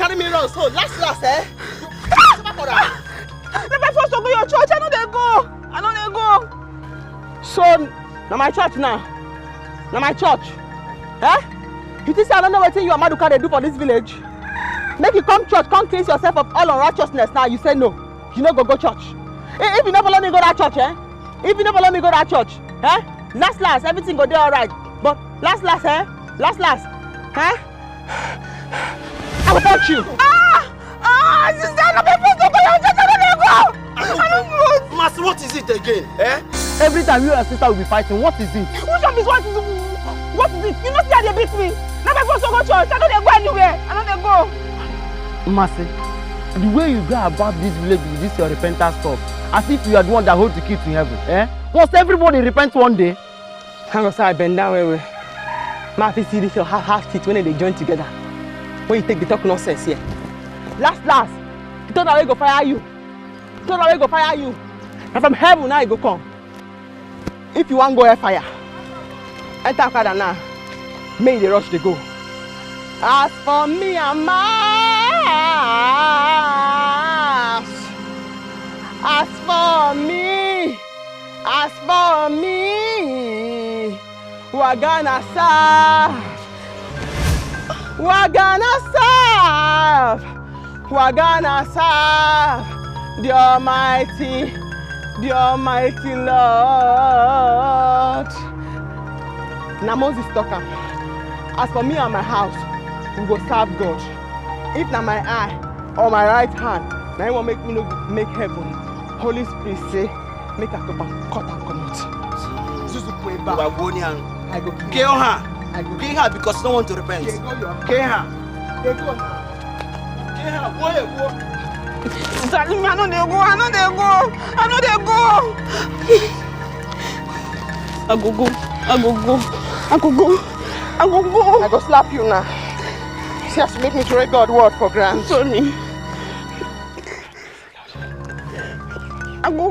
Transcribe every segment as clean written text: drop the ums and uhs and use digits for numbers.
carry me around, so last, eh? Let me first go to your church. I know they go. So, now my church now. Now my church. Eh? You think I don't know what you and Maduka they do for this village? Make you come church, come cleanse yourself of all unrighteousness. Now you say no. You no go church. If you never let me go that church, eh? If you never let me go that church, eh? Last, everything go there alright. But last, eh? Last, eh? I will touch you. Sister, let me first go to your church. I don't go. Master, what is it again? Eh? Every time you and sister will be fighting, what is it? Which one is what is it? What is it? You know see how they beat me. Now I first go to church. I don't go anywhere. I don't go. Mercy, the way you go about this village with this your repentance stuff, as if you are the one that holds the key to heaven, eh? Must everybody repent one day? Hang on, sir, I bend down way. Ma, if you see this your half teeth when they join together. When you take the talk nonsense here. Last, you thought I will go fire you. And from heaven now you go come. If you want go air fire, enter car now. May the rush they go. As for me and my house, as for me, we're gonna serve the Almighty Lord. Now Moses talking. As for me and my house, we go serve God. If na my eye or my right hand, now you want make me no make heaven. Holy Spirit say, make a cup and cut and come out. I go kill her. Kill her because no one to repent. Kill her. I know they go. I go slap you now. She has to make me take God's word for granted. Sorry. I go.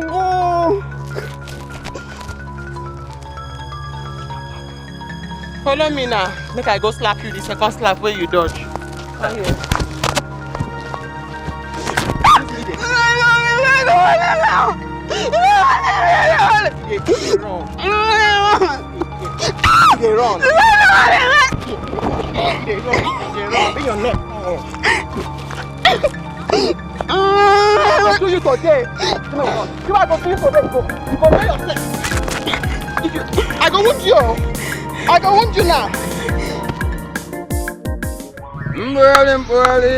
Follow me now. Make I go slap you the second slap where you dodge. Come here. They run. Bring your neck. I will do you today. No, you are going to do you today. You go lay yourself. I go wound you. I go wound you now. Mbwali.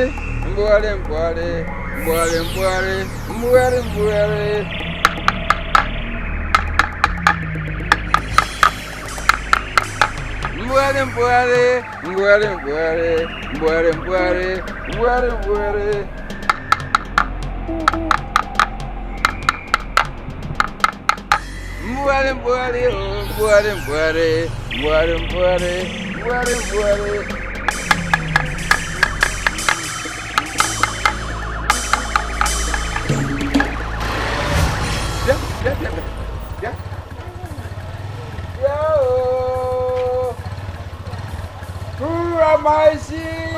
Who am I seeing?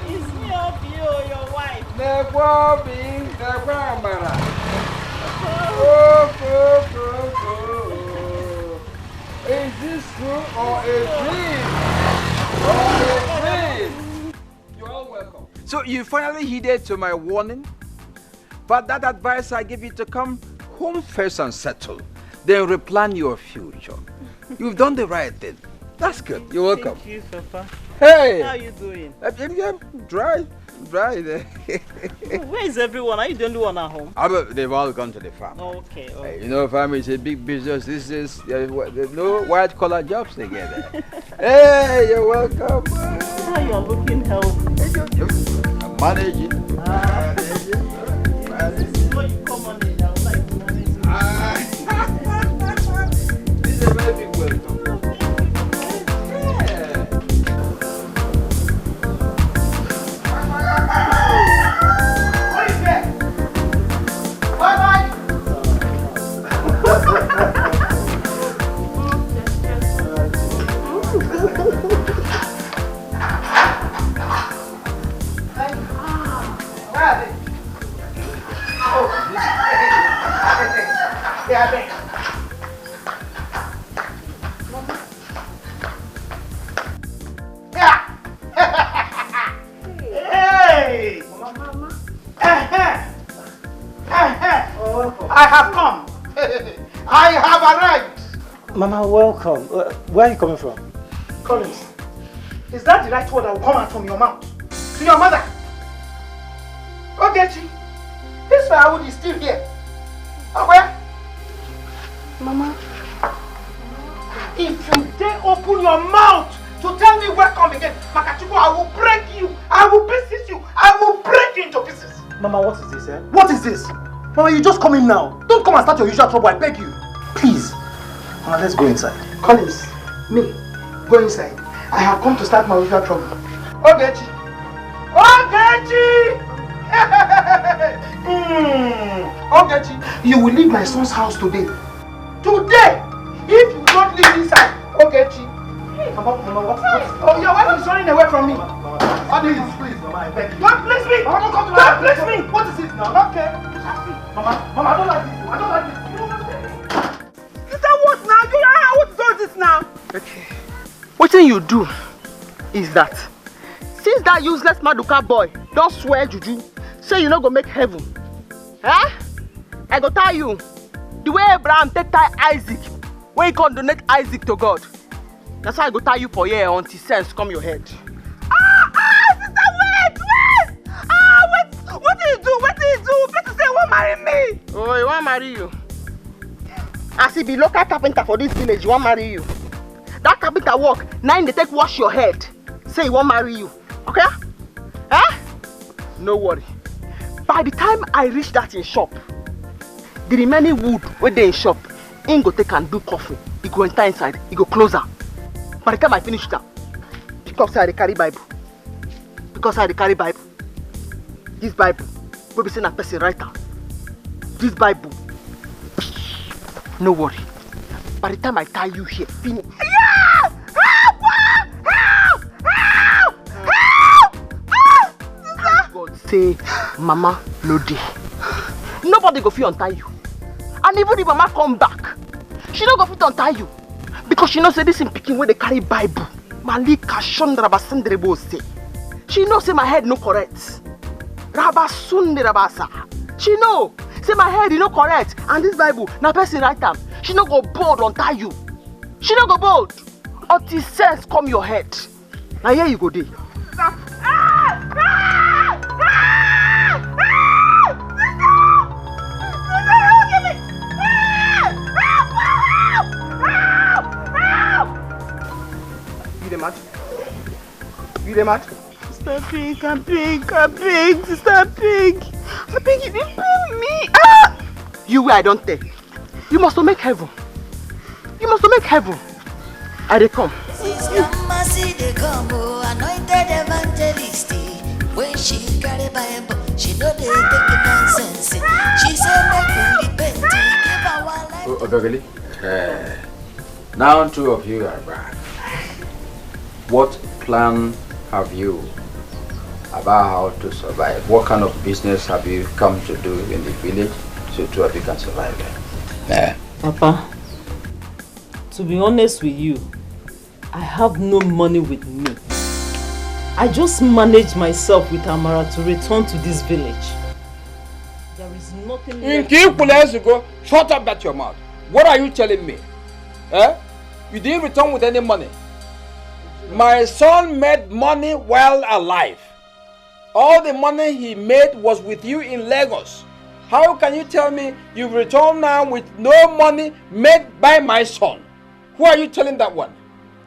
It's me of you, your wife. Is this true or a dream? You're all welcome. So you finally heeded to my warning? But that advice I give you to come home first and settle. Then replan your future. You've done the right thing. That's good. You're welcome. Thank you, Papa. Hey! How are you doing? Dry there. Where is everyone? Are you the only one at home? They've all gone to the farm. Okay. Hey, you know, farm is a big business. This is there's no white collar jobs together. Hey, you're welcome. Now you're looking healthy. I'm managing. Before you come on in, I would like to manage you. This is a very big welcome. Mama, welcome. Where are you coming from? Collins, is that the right word that will come out from your mouth? To your mother? Ogechi, this firewood is still here. Where? Mama. If you dare open your mouth to tell me welcome again, Makachuku, I will break you. I will pieces you. I will break you into pieces. Mama, what is this, eh? What is this? Mama, you just come in now. Don't come and start your usual trouble, I beg you. Please. Mama, let's go inside. Collins, me, go inside. I have come to start my usual trouble. Ogechi! Ogechi! Ogechi, you will leave my son's house today. Today! If you don't leave inside, Ogechi. Mama, what? Oh, your wife is running away from me. Please, Mama, I beg you. Don't place me! Mama, don't come to me. Don't place me! What is it now? Okay. Mama, I don't like this. I don't like this. You don't understand. Is that what now? What is all this now? Okay. What thing you do is that since that useless Maduka boy don't swear juju, say you not go make heaven. Eh? I go tell you, the way Abraham take tie Isaac, when he can donate Isaac to God. That's why I go tell you for here until sense come your head. Sister, wait! Wait! What do you do? Better say you won't marry me. Oh, he won't marry you. As he be local carpenter for this village, he won't marry you. That carpenter work, now they take wash your head. Say he won't marry you. Okay? Eh? No worry. By the time I reach that in shop, the remaining wood where they in shop, he go take and do coffee. He go enter inside, he go close her. By the time I finish that, because I carry Bible. This Bible, we be saying a person writer. This Bible. No worry. By the time I tie you here, finish. Yeah! Help! God say, Mama, no day. Nobody go fit untie you. And even if Mama come back, she no go fit untie you. Because she knows say this in picking where they carry Bible. Malika Shondrabasandrebo say. She knows say my head no correct. Rabasundrabasa. She know. Say my head is not correct, and this Bible, now person write them. She not go bold untie you. She not go bold until sense come your head. Now here you go there. You the mad? Sister Pig, I'm big. Sister Pig. I beg you didn't pay me. You where I don't tell. You must make heaven. I dey come. Sister Mercy dey come, anointed evangelist. When she carry Bible, she know they take nonsense. She say make we repent, give our life. Oh, Obegeli. Now two of you are back. What plan have you about how to survive? What kind of business have you come to do in the village so two of you can survive there? Papa, to be honest with you, I have no money with me. I just managed myself with Amara to return to this village. There is nothing left. Shut up that your mouth. What are you telling me? You didn't return with any money. My son made money while alive. All the money he made was with you in Lagos. How can you tell me you've returned now with no money made by my son? Who are you telling that one?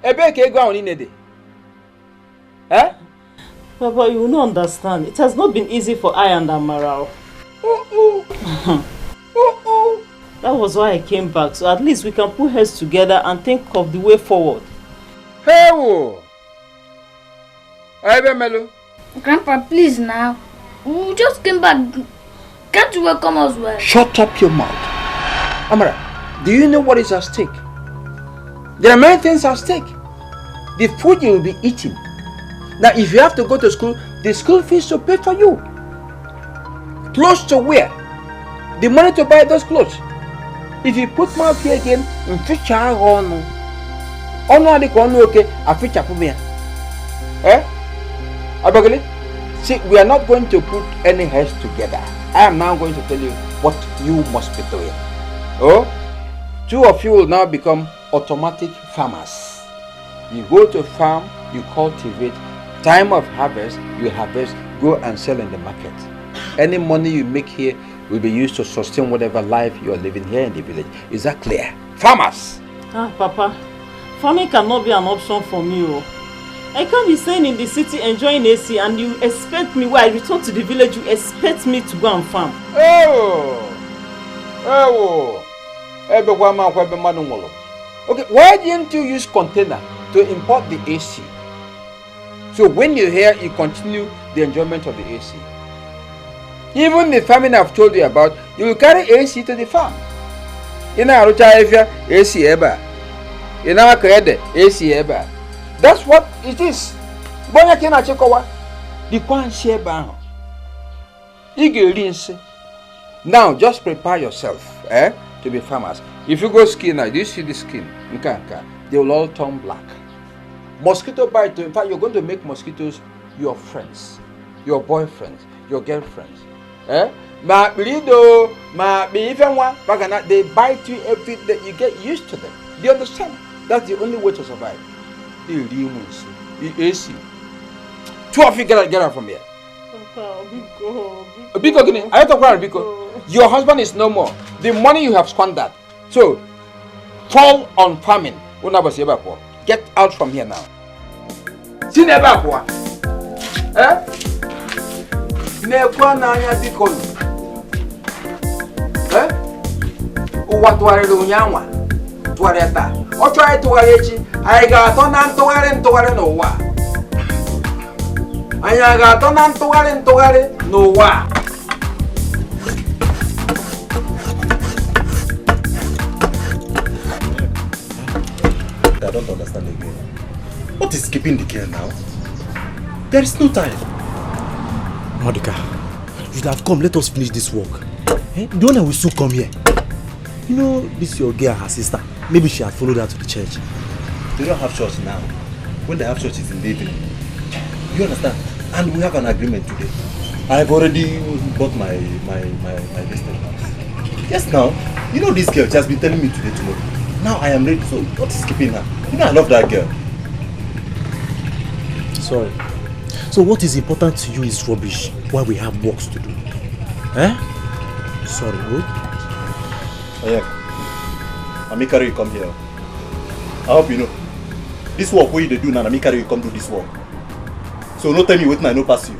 Papa, you will not understand. It has not been easy for I and Amara. That was why I came back, so at least we can put heads together and think of the way forward. Hey, whoa! Melo. Grandpa, please now. We just came back. Can't you welcome us well? Shut up your mouth. Amara, do you know what is at stake? There are many things at stake. The food you will be eating. Now, if you have to go to school, the school fees to pay for you. Clothes to wear. The money to buy those clothes. If you put mouth here again, in future, Abagale, see, we are not going to put any heads together. I am now going to tell you what you must be doing. Oh, two of you will now become automatic farmers. You go to farm, you cultivate, time of harvest, you harvest, go and sell in the market. Any money you make here will be used to sustain whatever life you are living here in the village. Is that clear? Farmers! Ah, Papa, farming cannot be an option for me. Oh. I can't be staying in the city enjoying AC and you expect me, when I return to the village, you expect me to go and farm. Okay, why didn't you use container to import the AC? So when you're here, you continue the enjoyment of the AC. Even the farming I've told you about, you will carry AC to the farm. In our AC eba. In our crede AC eba. That's what it is. Bonya kina chekowa. The kwan sheba. Now just prepare yourself, to be farmers. If you go skiing now, do you see the skin? They will all turn black. Mosquito bite. In fact, you're going to make mosquitoes your friends, your boyfriends, your girlfriends. They bite you every day. You get used to them. Do you understand? That's the only way to survive. The AC. Two of you get out from here. Your husband is no more. The money you have squandered. So, fall on farming. Get out from here now. See never. What were you doing? Tuareta. Or try to Warechi. I got on and Toare no wa. I got on and Toare no wa. I don't understand again. What is keeping the girl now? There is no time. Monica, you should have come. Let us finish this work. The owner will soon come here. You know, this is your girl and her sister. Maybe she had followed her to the church. They don't have church now. When they have church, it's in the evening. You understand? And we have an agreement today. I've already bought my listed house. Yes, now. You know this girl, she has been telling me today, tomorrow. Now I am ready. So what is keeping her? You know I love that girl. Sorry. So what is important to you is rubbish while we have works to do. Sorry, who? Oh yeah. Amikari, you come here. I hope you know. This work where you do now, Amikari, you come do this work. So no tell me waiting I no pass you.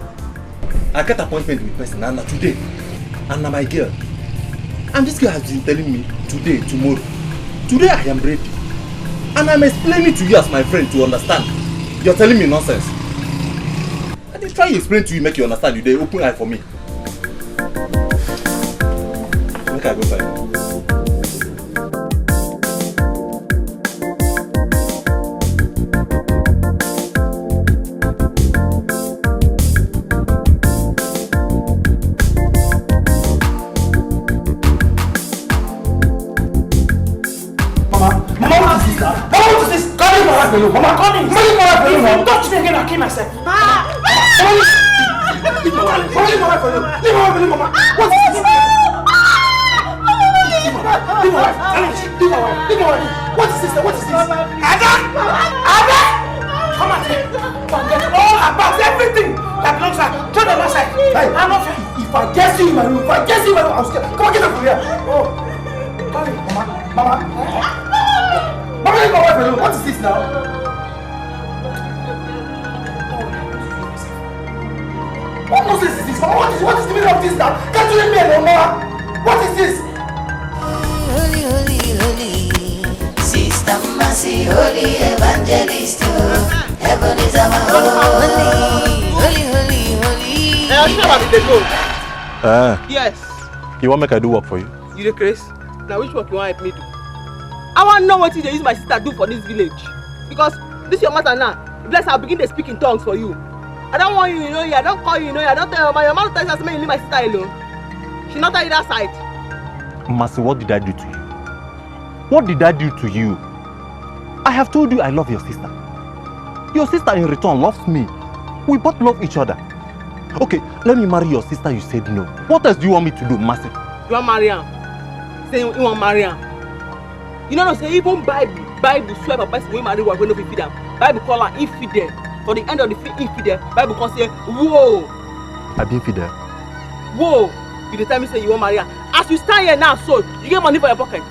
I get appointment with person Anna today. Anna my girl. And this girl has been telling me today, tomorrow. Today I am ready. And I'm explaining to you as my friend to understand. You're telling me nonsense. I did try to explain to you, make you understand. You dey open eye for me. Make I go find you. Mama, call him. If you touch me again, I'll kill myself. Leave my wife alone. What is this? Leave my wife. What is this? Ada! Come on here. Forget all about everything that belongs to her. Turn them aside. Hey, I'm not fair. If I guess you in my room, I'll scare. Come on, get up from here. Oh. Call him, Mama, leave my wife alone. What is this now? What nonsense is this, Mama? What is the meaning of this now? Can't you leave me alone, Mama? What is this? Holy, holy, holy, Sister Mercy, holy evangelist, heaven is our holy. Yes. You want make I do work for you? You the Chris? Now which work you want help me do? I want to know what they use my sister do for this village. Because this your matter now. Bless I'll begin to speak in tongues for you. I don't want you, you know you. I don't call you, you know you. I don't tell your mother tells us me leave my sister alone. She not tell you that side. Mercy, what did I do to you? What did I do to you? I have told you I love your sister. Your sister in return loves me. We both love each other. Okay, let me marry your sister, you said no. What else do you want me to do, Mercy? You want marry her? Say you want marry her. You know say even Bible Bible swear by person wey marry wife wey no fit feed am. Bible call am infidel. For the end of the infidel, Bible come say, whoa. I be infidel. Whoa. You dey tell me say you wan marry am. As you stand here now, so you get money for your pocket.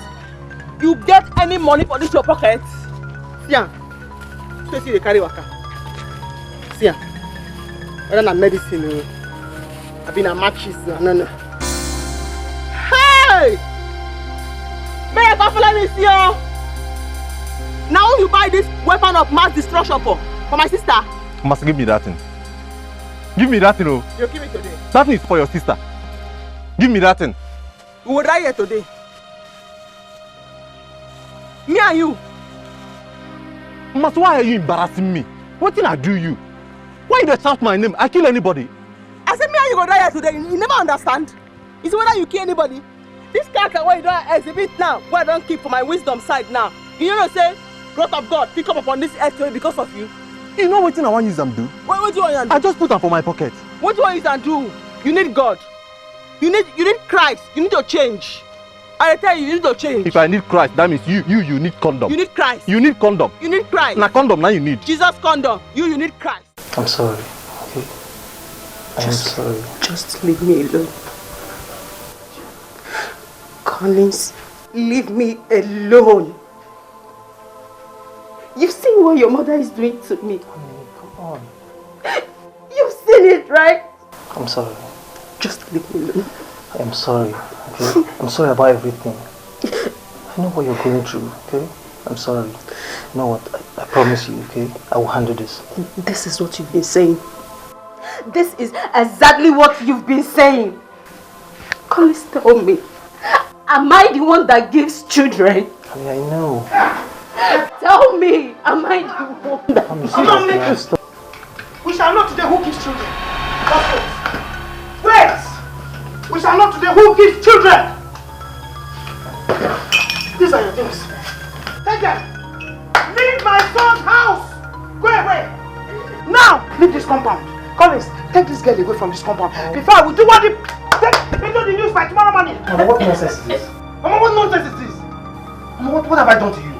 You get any money for this your pocket? See am. So see dey carry waka. See am. Whether na medicine o, abi na matches o, no. Hey! May I go follow me see o? Now you buy this weapon of mass destruction for my sister? You must give me that thing. Give me that thing, oh. You give it today. That thing is for your sister. Give me that thing. We will die here today. Me and you. Mas, why are you embarrassing me? What thing I do you? Why you dey shout my name? I kill anybody? I said me and you go die here today. You never understand. It's whether you kill anybody. This character where you don't exhibit now, where I don't keep for my wisdom side now. You know say, wrath of God pick up upon this earth today because of you. You know what thing I want use them do? What do you want to do? I just put them for my pocket. What do you want use them do? You need God. You need Christ. You need to change. I tell you need to change. If I need Christ, that means you need condom. You need Christ. You need condom. You need Christ. Na condom now you need. Jesus condom. You need Christ. I'm sorry. Okay. I'm sorry. Just leave me alone. Collins, leave me alone. You've seen what your mother is doing to me. Honey, come on. You've seen it, right? I'm sorry. Just leave me alone. I am sorry, okay? I'm sorry about everything. I know what you're going through, okay? I'm sorry. You know what? I promise you, okay? I will handle this. This is what you've been saying. This is exactly what you've been saying. Collins, tell me. Am I the one that gives children? Honey, I know. Tell me, am I the one that gives children? We shall know today who gives children. That's it. Wait! We shall know today who gives children. These are your things. Take them. Leave my son's house. Go away. Now, leave this compound. Collins, take this girl away from this compound. Before I will do what the... Take the news by tomorrow morning. Mama, what nonsense is this? Mama, what nonsense is this? Mama, what have I done to you?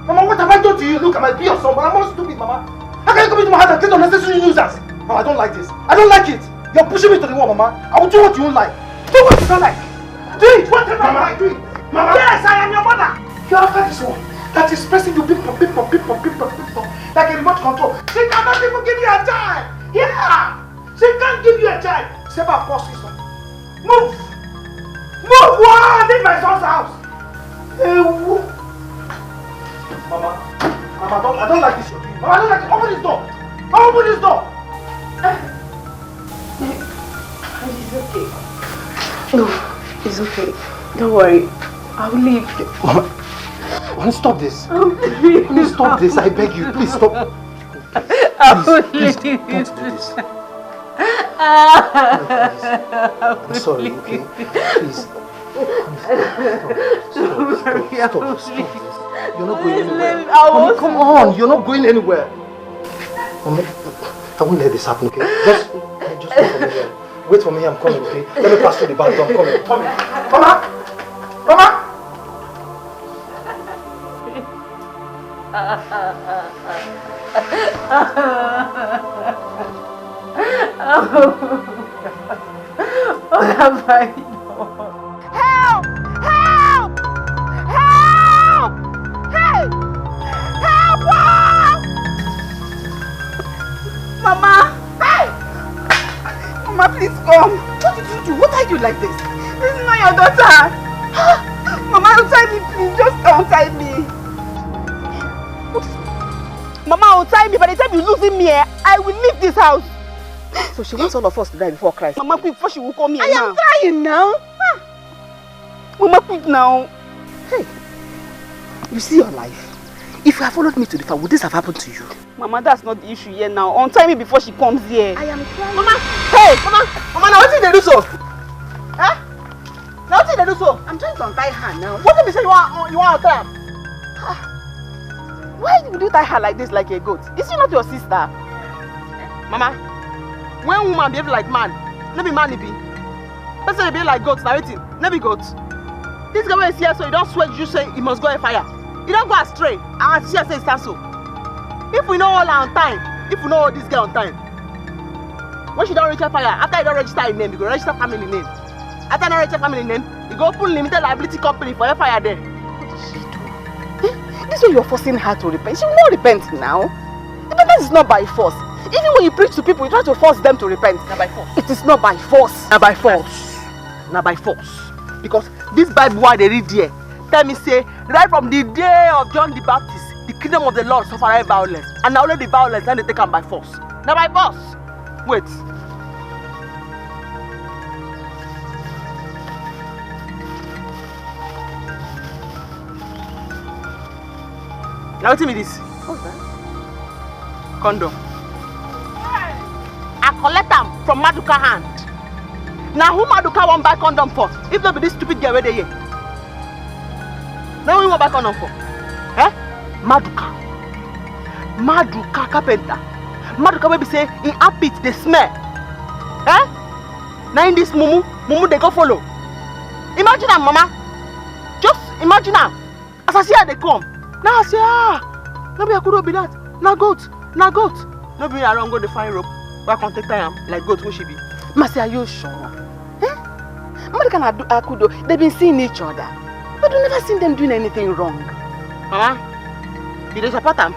Mama, what have I done to you? Look, I might be your son, but I'm not stupid, Mama. How can you come into my house and take unnecessary nuisance? Mama, I don't like this. I don't like it. You're pushing me to the wall, Mama. I will do what you don't like. Do what you don't like. Do it. Whatever Mama, I do it. Mama. Yes, I am your mother. You're after this one. That is pressing you big pop, like a remote control. She cannot even give you a child. Yeah. She can't give you a child. Step up, force this one. Move. Move. Wow, leave my son's house. Mama, I don't like this you're doing. Mama, I don't like it. Open this door. Open this door. It's okay. No, it's okay. Don't worry. I'll leave. Mama, stop this. Please stop this. I beg you. Please stop. Please, don't do this. I'm sorry, okay? Please. Stop this. You're not going anywhere. Mommy, come on. You're not going anywhere. Mommy, I won't let this happen, okay? Just wait for me here. Wait for me, I'm coming, okay? Let me pass through the back door. I'm coming. Mama! Mama! What have I done? Help! Help! Help! Hey! Help! Mama! Hey! Mama, please come. What did you do? What are you like this? This is not your daughter. Mama, untie me, please. Just untie me. Mama, untie me. By the time you're losing me, I will leave this house. So she wants all of us to die before Christ. Mama, quick, before she will call me now. I am trying now. Mama, quick now. Hey, you see your life. If you had followed me to the farm, would this have happened to you? Mama, that's not the issue here now. Untie me before she comes here. I am trying. Mama, hey, Mama, now what did they do so? Huh? Now what did they do so? I'm trying to untie her now. What did you say you want to tie her? Why would you tie her like this, like a goat? Is she not your sister? Mama, when woman behave like man, no be man it be. Person they behave like goats, now waiting, no be goats. This guy is here, so you don't sweat, you say he must go and fire. You don't go astray. And she say stand so. If we know all on time, if we know all this girl on time, when she don't register fire, after you don't register her name, you go register family name. After you register family name, you go open limited liability company for your fire there. What did she do? Eh? This way you're forcing her to repent. She will not repent now. Repentance is not by force. Even when you preach to people, you try to force them to repent. Not by force. It is not by force. Not by force. Not by force. Because this Bible why they read here, tell me say, right from the day of John the Baptist, the kingdom of the Lord suffered violence. And now only the violence, then they take them by force. Not by force. Wait. Now tell me this. What's that? Condom. I collect them from Maduka hand. Now who Maduka won't buy condom for? If not be this stupid girl where they here. Now who won't buy condom for? Eh? Maduka. Maduka carpenter. Maduka will be say in armpit they smell. Eh? Now in this mumu they go follow. Imagine her mama. Just imagine her. As I see her they come. Now I say maybe I could be that. Now goat. No be around go the fire rope. Why can't take time like goat who she be? Mercy, are you sure? Eh? Monica and Akudo, they've been seeing each other. But you've never seen them doing anything wrong. Mama, you don't support them.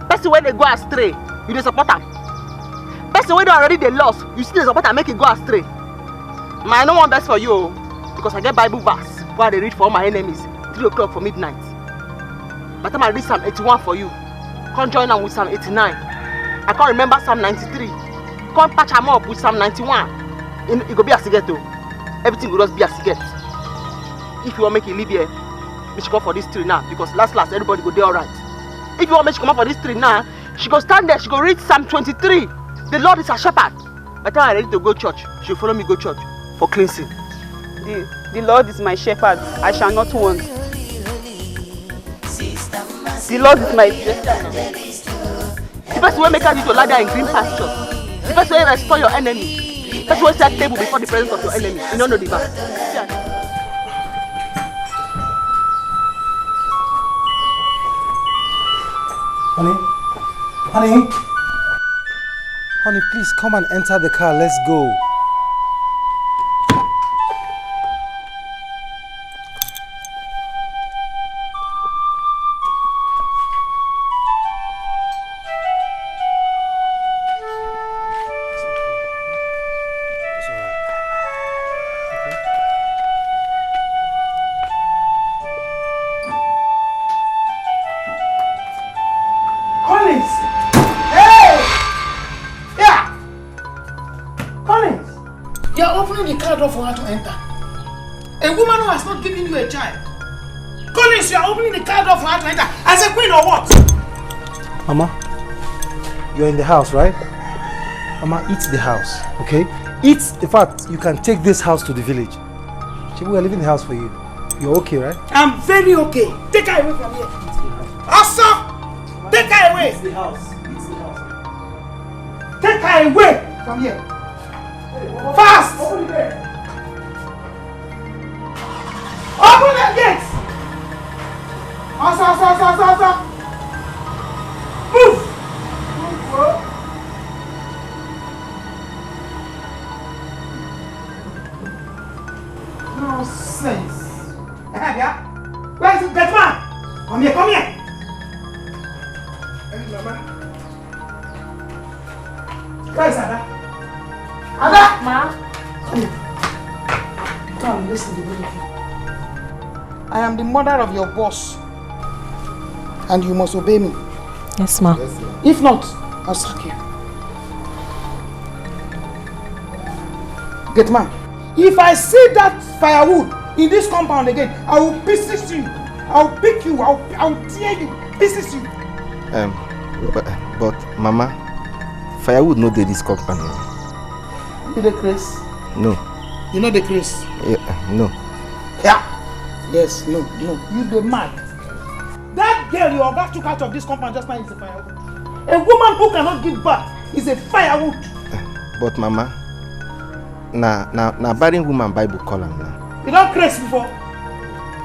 Person when they go astray, you don't support them. Person when they already they lost, you still support them make it go astray. I no want best for you because I get Bible verse where they read for all my enemies 3 o'clock for midnight. By the time I read Psalm 81 for you, can't join them with Psalm 89. I can't remember Psalm 93. Can't patch them up with Psalm 91. It go be as you get though. Everything will just be as you get. If you want to make it live here, we should come for this tree now because last everybody go there alright. If you want me to come up for this tree now, she go stand there, she go read Psalm 23. The Lord is her shepherd. By the time I'm ready to go church, she'll follow me go church for cleansing. The Lord is my shepherd, I shall not want. The Lord is my shepherd. The best way make her need to lie down in green pastures. The best way restore your enemy. The best way set table before the presence of your enemy. You don't know the verse. Honey, please come and enter the car. Let's go. For her to enter. A woman who has not given you a child. Collins, you are opening the car door for her to enter. As a queen or what? Mama, you're in the house, right? Mama, eat the house, okay? Eat, in fact, you can take this house to the village. We are leaving the house for you. You're okay, right? I'm very okay. Take her away from here. Asa! Take her away! It's the house. It's the house. Take her away from here. Fast! Open the gate! Open the gates! Asa! Move! Move, bro. Nonsense. Where is it? That man! Come here! Hey, Mama. Where is Ada? Ada! Ma? Come here. Come, listen to me. I am the mother of your boss. And you must obey me. Yes, ma. If not, I'll sack you. Get man. If I see that firewood in this compound again, I will pieces you. I will pick you. I will tear you. Pieces you. But Mama, firewood no dey this compound. You the Chris? No. You know the Chris? Yeah, no. Yeah. Yes, no. You the mad. That girl your oga took out of this compound just now is a firewood. A woman who cannot give birth is a firewood. But Mama, na barren woman Bible call am now. You don't craze before.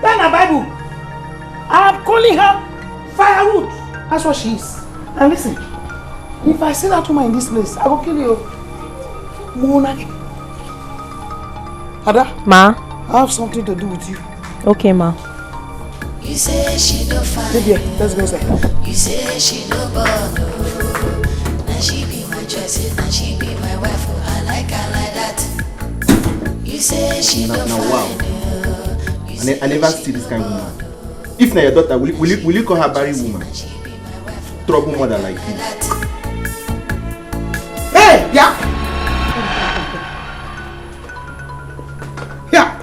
Then a Bible. I'm calling her firewood. That's what she is. And listen, if I see that woman in this place, I will kill you. Mona. Ada? Ma? I have something to do with you. Okay, ma. You say she no fine. Baby, let's go inside. You say she no born. Now she be my choice, now she be my wife. I like her like that. You say she no fine. Wow. I never see this kind of woman. If not your daughter, will you call her Barry woman? Trouble mother like you. Hey, yeah. Yeah.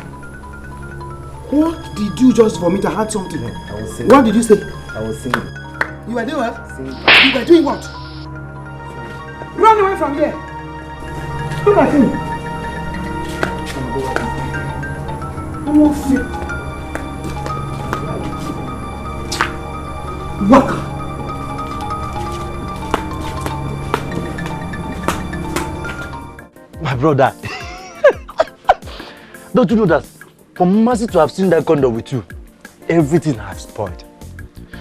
What did you just vomit? I heard something. I was singing. What did you say? I was singing. You were doing what? Singing. You were doing what? Run away from here. Look at him. I'm not fit. Walk. My brother, don't you know that for Mercy to have seen that condom with you, everything has spoiled.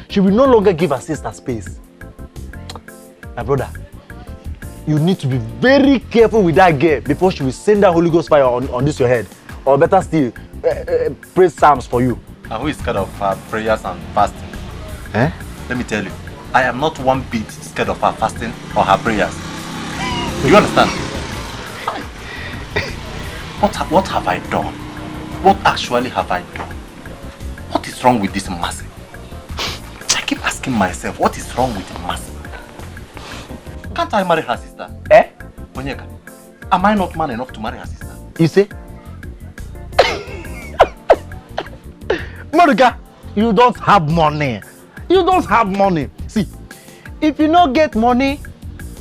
She will no longer give her sister space. My brother, you need to be very careful with that girl before she will send that Holy Ghost fire on this your head. Or better still, pray psalms for you. And who is scared of her prayers and fasting? Eh? Let me tell you, I am not one bit scared of her fasting or her prayers. Do you understand? What have I done? What actually have I done? What is wrong with this Mercy? I keep asking myself, what is wrong with Mercy? Can't I marry her sister? Eh? Onyeka, am I not man enough to marry her sister? You say? Monica, you don't have money. You don't have money. See, if you don't get money,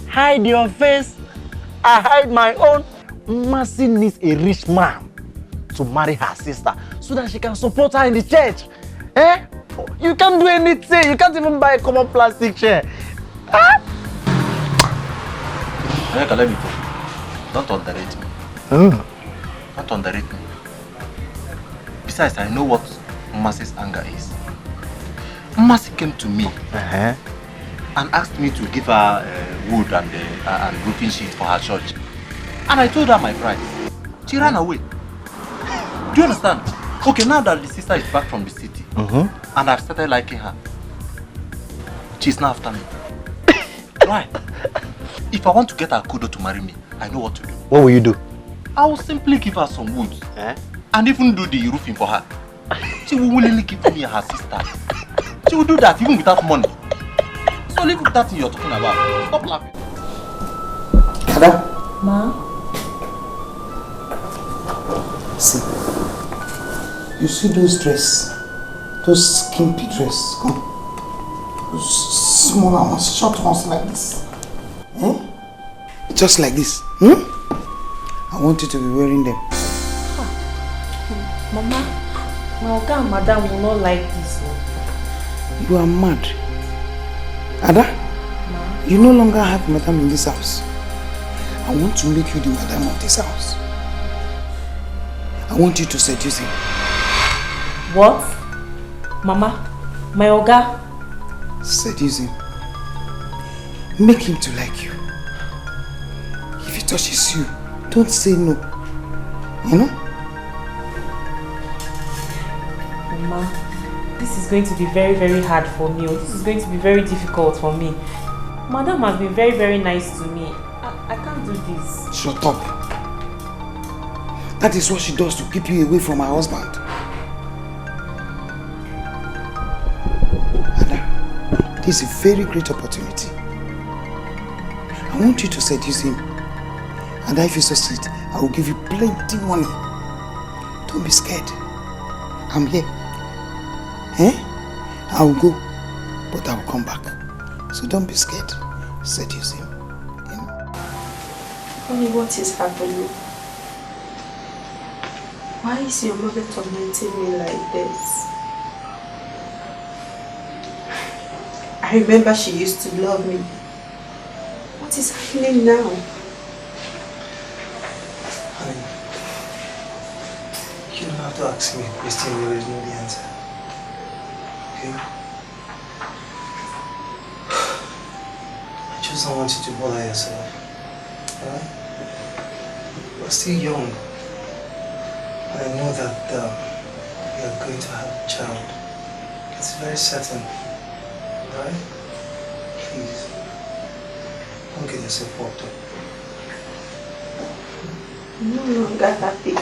hide your face. I hide my own. Mercy needs a rich man to marry her sister so that she can support her in the church. Eh? You can't do anything. You can't even buy a common plastic chair. Ah? Onyeka, let me go. Don't underrate me. Don't underrate me. Besides, I know what Mercy's anger is. Mercy came to me and asked me to give her wood and roofing sheet for her church. And I told her my price. She ran away. Do you understand? Okay, now that the sister is back from the city and I've started liking her, she's now after me. Why? If I want to get her kudo to marry me, I know what to do. What will you do? I will simply give her some wood and even do the roofing for her. She will willingly give me her sister. She will do that even without money. So leave that thing you're talking about. Stop laughing. Ada? Ma? See, you see those dress, those skimpy dress, those smaller ones, short ones like this, just like this, I want you to be wearing them. Mama, my oga and madam will not like this. You are mad. Ada, you no longer have madam in this house. I want to make you the madam of this house. I want you to seduce him. What? Mama, my oga? Seduce him. Make him to like you. If he touches you, don't say no. You know? Mama, this is going to be very, very hard for me. This is going to be very difficult for me. Madam has been very, very nice to me. I can't do this. Shut up. That is what she does to keep you away from her husband. Ada, this is a very great opportunity. I want you to seduce him. And if you succeed, I will give you plenty money. Don't be scared. I'm here. I will go, but I will come back. So don't be scared. Seduce him. Honey, what is happening? Why is your mother tormenting me like this? I remember she used to love me. What is happening now? Honey, you don't have to ask me a question where there is no the answer. okay? I just don't want you to bother yourself. Alright? You're still young. And I know that you're going to have a child. It's very certain. Alright? Please. Don't get yourself worked up. I'm no longer happy.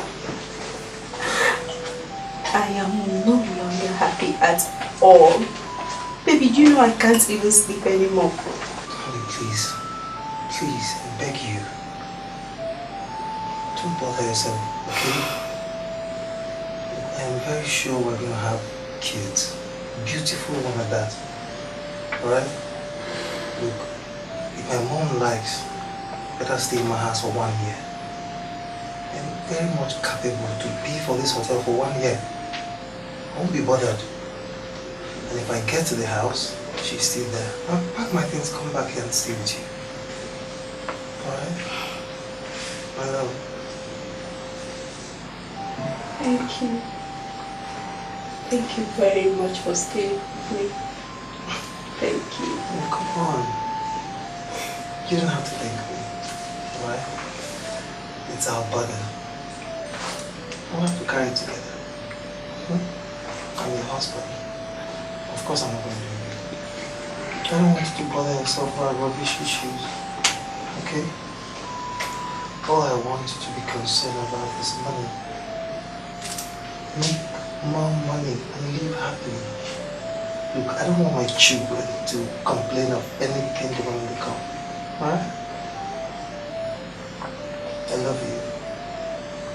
I am no longer happy at all. Baby, do you know I can't even sleep anymore? Honey, please. Please, I beg you. Don't bother yourself, okay? I am very sure we're going to have kids. Beautiful one at that. Alright? Look, if my mom likes, let her stay in my house for 1 year. I'm very much capable to be for this hotel for 1 year. I won't be bothered. And if I get to the house, she's still there. I'll pack my things, come back here and stay with you. Alright? My love. Thank you. Thank you very much for staying with me. Thank you. Oh, come on. You don't have to thank me. Alright? It's our burden. We'll have to carry it together. I'm your husband. Of course I'm not going to do it. I don't want you to bother yourself about rubbish issues. Okay? All I want you to be concerned about is money. Make more money and live happily. Look, I don't want my children to complain of anything when they come. Alright? I love you.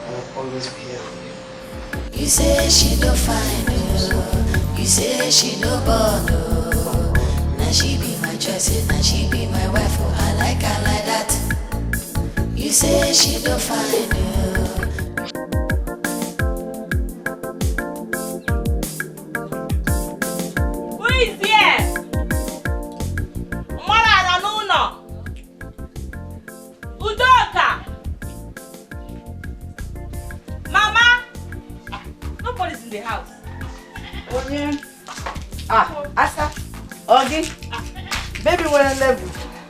And I'll always be here for you. You say she no fine, oh. You say she no born, oh. Now she be my choice, now she be my wife, oh. I like her like that. You say she no fine, oh. Who is here? Mara Ranuno. Udoka. Mama. Nobody's in the house. Onye. Asa. Ogi. Baby, we're on level.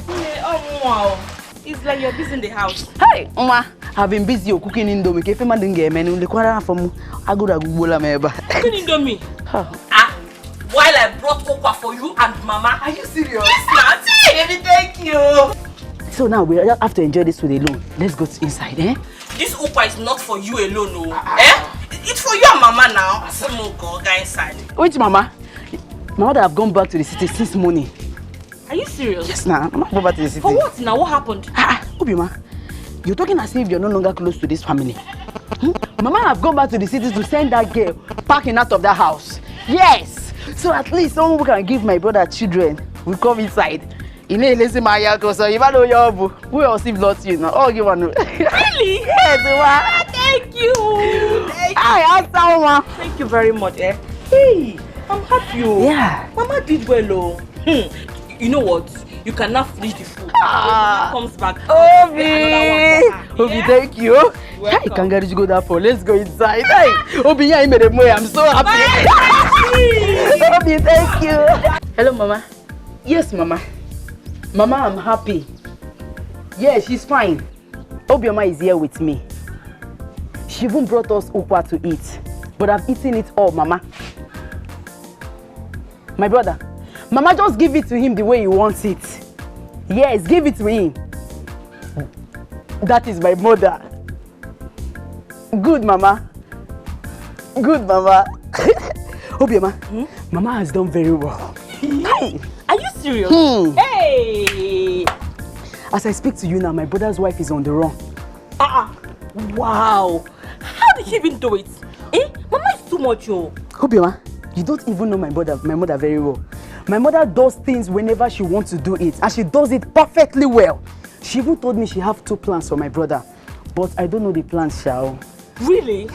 Oh, wow. It's like you're busy in the house. Hey, Uma. I've been busy cooking indomie. If you didn't get menu, the quarter from Agura Gubola Meba. Cooking indomie? While I brought okwa for you and Mama. Are you serious? Yes, Baby, thank you. So now we have to enjoy this food alone. Let's go inside, eh? This okwa is not for you alone, no. It's for you and Mama now. Go inside. Wait, Mama. My mother have gone back to the city since morning. Are you serious? Yes, now. I'm not going back to the city. For what now? What happened? Obioma, you're talking as if you're no longer close to this family. Mama have gone back to the city to send that girl packing out of that house. Yes. So at least someone who can give my brother children will come inside. Who else if not you now? Oh, give one. Really? Yes, thank you. Thank you very much, eh? Hey, I'm happy. Yeah. Mama did well, You know what? You can now finish the food. When Mama comes back. Obi, thank you. Hey, kangaroo, go that for. Let's go inside. Hey, Obi, I made a boy. I'm so happy. Obi, thank you. Hello, Mama. Yes, Mama. Mama, I'm happy. Yeah, she's fine. Obioma is here with me. She even brought us ukwa to eat. But I've eaten it all, Mama. My brother, Mama, just give it to him the way he wants it. Yes, give it to him. That is my mother. Good, Mama. Good, Mama. Obioma, Mama has done very well. Are you serious? Hey! As I speak to you now, my brother's wife is on the run. Wow! How did she even do it? Mama is too much, yo. Obioma, you don't even know my mother very well. My mother does things whenever she wants to do it, and she does it perfectly well. She even told me she have 2 plans for my brother, but I don't know the plans, Shao. Really?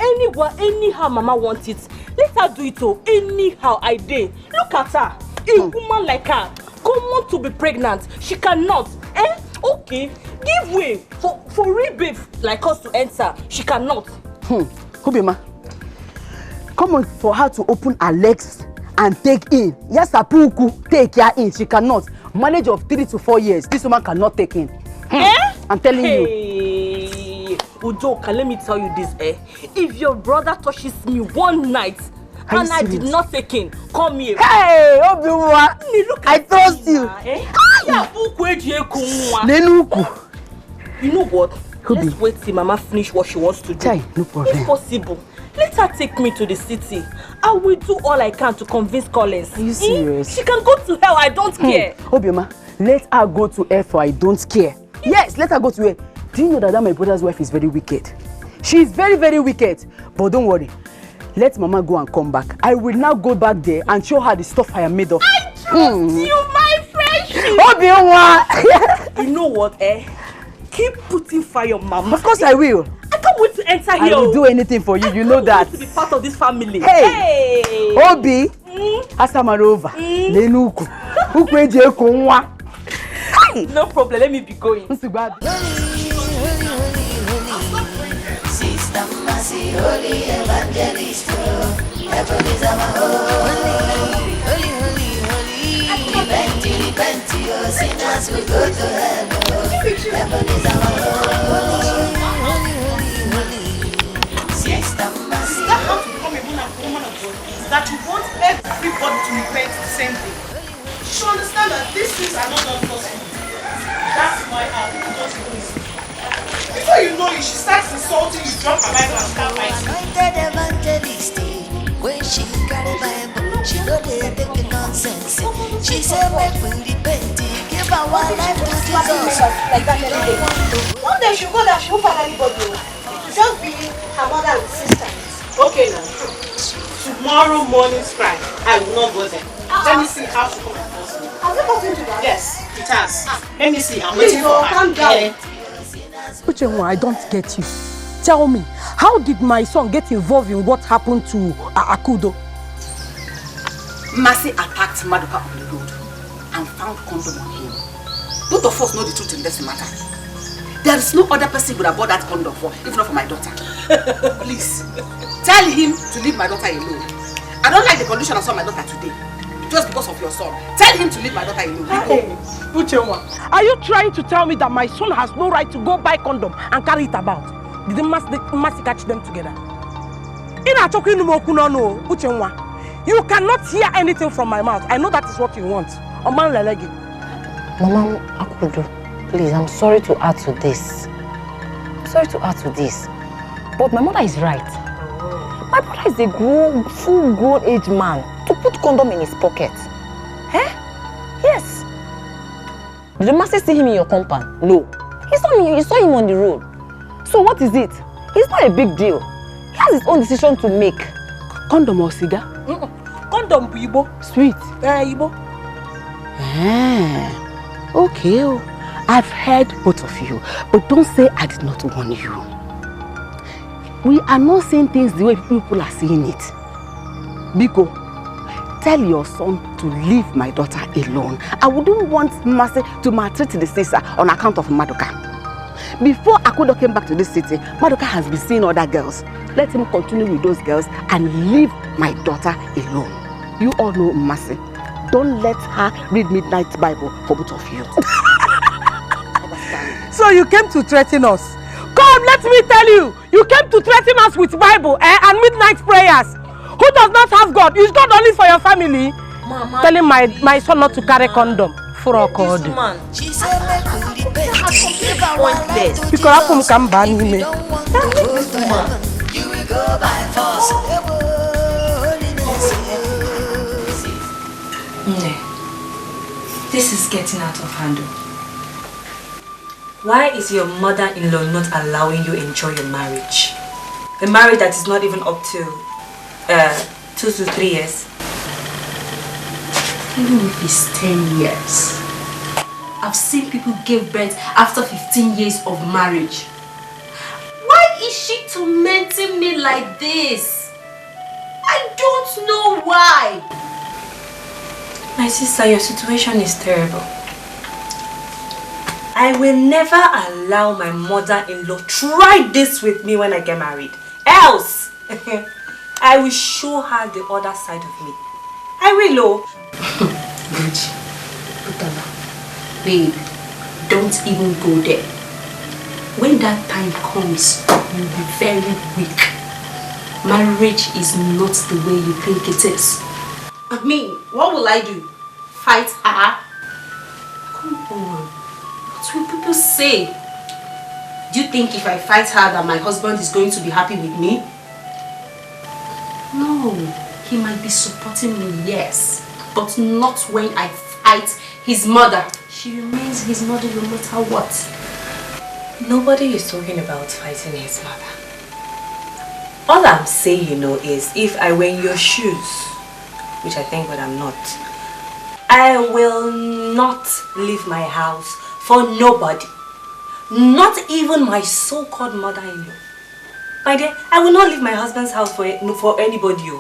Anyhow Mama wants it. Let her do it, anyhow I did. Look at her. A woman like her, common to be pregnant. She cannot. Okay, give way for real babe like us to enter. She cannot. Obioma, come on for her to open her legs and take in. Yes, Apuku, take her in. She cannot. Manage of 3 to 4 years. This woman cannot take in. I'm telling you. Udoka, let me tell you this, if your brother touches me one night and I did not take in, come here. Hey, Obiwa, I trust you. You know what? Let's wait till Mama finish what she wants to do. No problem. If possible, let her take me to the city. I will do all I can to convince Collins. Are you serious? She can go to hell, I don't care. Obioma, let her go to hell for I don't care. Yes, let her go to hell. Do you know that my brother's wife is very wicked? She is very, very wicked. But don't worry. Let Mama go and come back. I will now go back there and show her the stuff I am made of. I trust you, my friendship. Obioma! You know what, Keep putting fire on Mama. Of course I will. I can't wait to enter here. I will do anything for you, you know that. I want to be part of this family. Hey! Obi! Asamarova. Lenuku. Ukweje kunwa. No problem, let me be going. Sister Mercy, holy evangelist, heaven is our holy. Repent, your sinners will go to heaven. Heaven is our holy. Sister Mercy. Is that how to become a woman of God? Is that you want everybody to repent the same thing? You should understand that these things are not done forcefully. That's why our people don't know it. Before you know it, she starts insulting you, drop her Bible and start fighting. Anointed evangelist, when she carry Bible, she know they take nonsense. She said, make we repent, give our life to Jesus. Like that every day. One day she go there, she won't find anybody. Just be her mother and sister. Okay now. Tomorrow morning's cry, I will not go there. Let me see how she come and force me. Has it gotten to that? Yes, it has. Let me see. I'm waiting for her. Calm down. Uchenwa, I don't get you. Tell me, how did my son get involved in what happened to Akudo? Mercy attacked Maduka on the road and found condom on him. Both of us know the truth in this matter. There is no other person would have bought that condom for, if not for my daughter. Please, tell him to leave my daughter alone. I don't like the condition I saw my daughter today. Just because of your son. Tell him to leave my daughter alone. Hey, Uchenwa, are you trying to tell me that my son has no right to go buy condom and carry it about? Did the Mercy catch them together? Uchenwa, you cannot hear anything from my mouth. I know that is what you want. Mama Akudo, please, I'm sorry to add to this. But my mother is right. My brother is a full-grown age man to put condom in his pocket. Yes. Did the Mercy see him in your compound? No. You saw him on the road. So what is it? It's not a big deal. He has his own decision to make. Condom or cigar? Condom, Ibo. Sweet. Ibo. Okay. I've heard both of you, but don't say I did not warn you. We are not saying things the way people are saying it. Biko, tell your son to leave my daughter alone. I wouldn't want Mercy to maltreat the sister on account of Maduka. Before Akudo came back to this city, Maduka has been seeing other girls. Let him continue with those girls and leave my daughter alone. You all know Mercy. Don't let her read Midnight Bible for both of you. So you came to threaten us. Come, let me tell you. You came to threaten us with Bible and midnight prayers. Who does not have God? Is God only for your family? Mama, telling my son not to carry condom. For a code. She said, make we repent, give our life to You can come back. You will go by force. This is getting out of hand. Why is your mother-in-law not allowing you enjoy your marriage? A marriage that is not even up to 2 to 3 years. Even if it's 10 years. I've seen people give birth after 15 years of marriage. Why is she tormenting me like this? I don't know why. My sister, your situation is terrible. I will never allow my mother-in-law try this with me when I get married. Else, I will show her the other side of me. I will, oh. Babe, don't even go there. When that time comes, you'll be very weak. Marriage is not the way you think it is. I mean, what will I do? Fight her? Come on. What will people say? Do you think if I fight her that my husband is going to be happy with me? No. He might be supporting me, yes. But not when I fight his mother. She remains his mother no matter what. Nobody is talking about fighting his mother. All I'm saying, you know, is if I were in your shoes, which I think but I'm not, I will not leave my house for nobody. Not even my so-called mother-in-law. My dear, I will not leave my husband's house for anybody.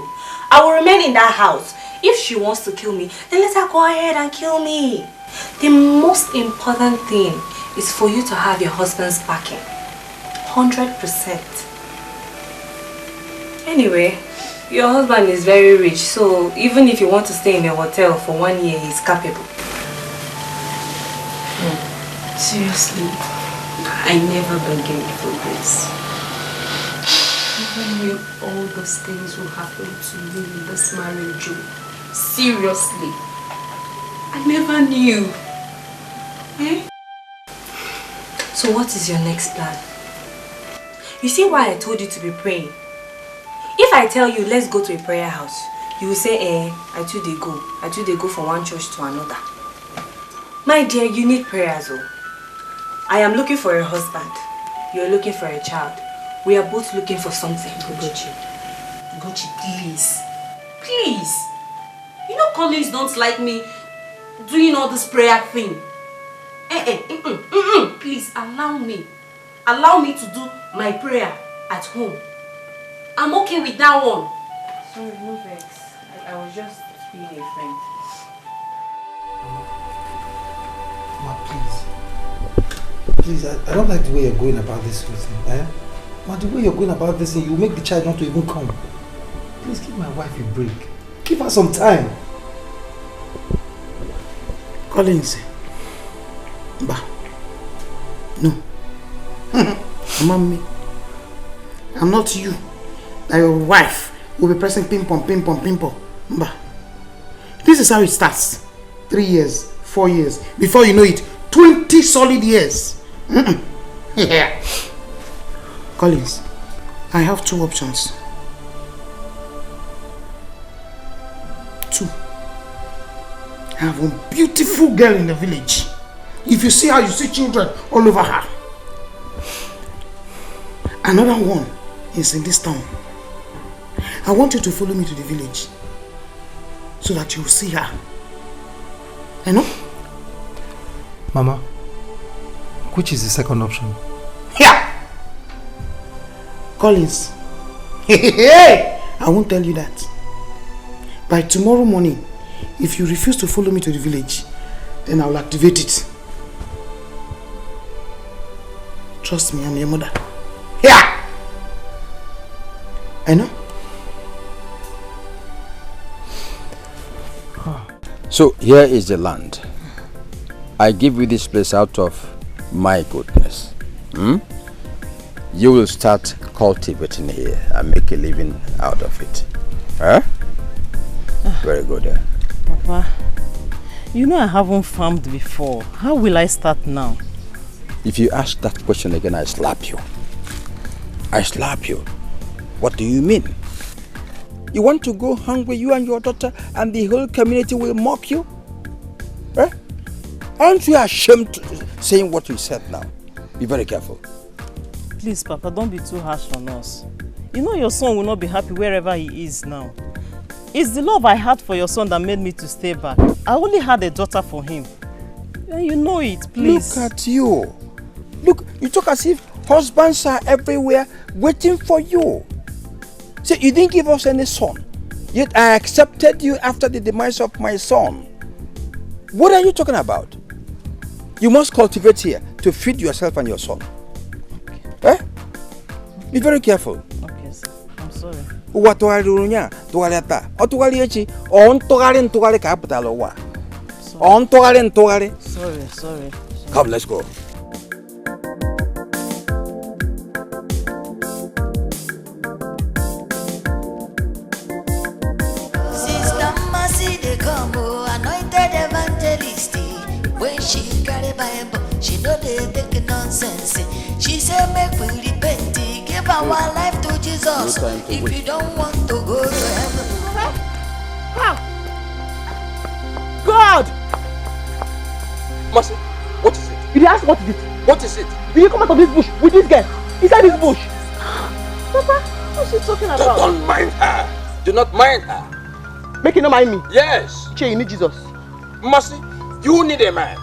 I will remain in that house. If she wants to kill me, then let her go ahead and kill me. The most important thing is for you to have your husband's backing. 100%. Anyway, your husband is very rich, so even if you want to stay in a hotel for 1 year, he's capable. Seriously, I never bargained for this. Even when all those things will happen to me in this marriage, seriously, I never knew. Eh? So what is your next plan? You see why I told you to be praying? If I tell you, let's go to a prayer house, you will say, I too they go. I too they go from one church to another. My dear, you need prayers, oh. I am looking for a husband. You are looking for a child. We are both looking for something. Gucci, please. Please. You know Collins don't like me doing all this prayer thing. Please, allow me. Allow me to do my prayer at home. I'm okay with that one. Sorry, no vex. I was just being a friend. Ma, please. Please, I don't like the way you're going about this with me. Eh? Ma, the way you're going about this thing, you make the child not to even come. Please give my wife a break. Give her some time. Collins. Bah. No. Mommy. I'm not you. That your wife will be pressing ping pong, ping pong, ping pong. Bah. This is how it starts. 3 years, 4 years. Before you know it, 20 solid years. Yeah. Collins, I have 2 options. 2. I have one beautiful girl in the village. If you see her, you see children all over her. Another one is in this town. I want you to follow me to the village so that you will see her. You know? Mama, which is the second option? Yeah! Collins. I won't tell you that. By tomorrow morning, if you refuse to follow me to the village, then I will activate it. Trust me, I'm your mother. Yeah! I know? So here is the land. I give you this place out of my goodness. You will start cultivating here and make a living out of it. Huh? Very good. Papa, you know I haven't farmed before. How will I start now? If you ask that question again, I slap you. I slap you. What do you mean? You want to go hungry, you and your daughter, and the whole community will mock you? Eh? Aren't you ashamed saying what you said now? Be very careful. Please, Papa, don't be too harsh on us. You know your son will not be happy wherever he is now. It's the love I had for your son that made me to stay back. I only had a daughter for him. And you know it, please. Look at you. Look, you talk as if husbands are everywhere waiting for you. See, you didn't give us any son. Yet I accepted you after the demise of my son. What are you talking about? You must cultivate here to feed yourself and your son. Okay. Eh? Be very careful. Okay, sir. I'm sorry. Ụwa tụgharịrị nya, tụgharịa taa, ọ tụgharị echi, ọ ntụgharị ka apụtala ụwa. Ọ ntụgharị. Sorry. Come, let's go. Sister Mercy, they come, anointed evangelist. When she carry Bible, she know they take nonsense. She say make we repent, give our life to Jesus. If you don't want to go to heaven. God! Mercy, what is it? You did ask what is it? What is it? Did you come out of this bush with this girl? Inside this bush? Papa, what's she talking about? Don't mind her. Do not mind her. Make you not mind me? Yes. Che, you need Jesus. Mercy, you need a man.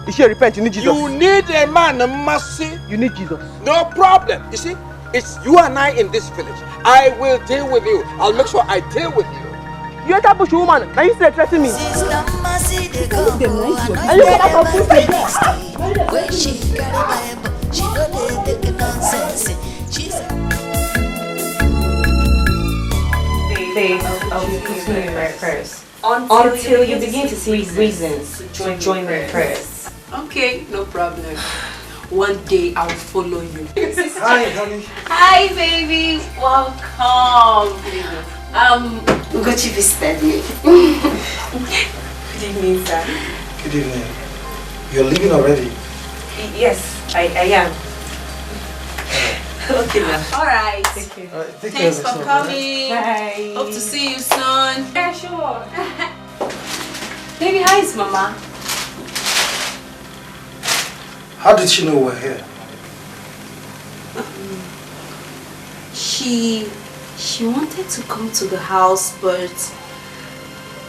You should repent, you need Jesus. You need a man, Mercy. You need Jesus. No problem. You see, it's you and I in this village. I will deal with you. I'll make sure I deal with you. You enter bush woman, now you still threatening me. Sister Mercy, they come, Are you come out of bush? when she carry Bible, she know they take nonsense. She's Babe, I'll be putting in my prayers. Until you begin to see reasons to join my prayers. Okay, no problem. One day I'll follow you. Hi, honey. Hi, baby. Welcome. Ugochi visited me. Good evening, sir. Good evening. You're leaving already? Yes, I am. Okay, now. All right. Thanks for coming. Bye. Hope to see you soon. Yeah, sure. Baby, how is Mama? How did she know we're here? She wanted to come to the house, but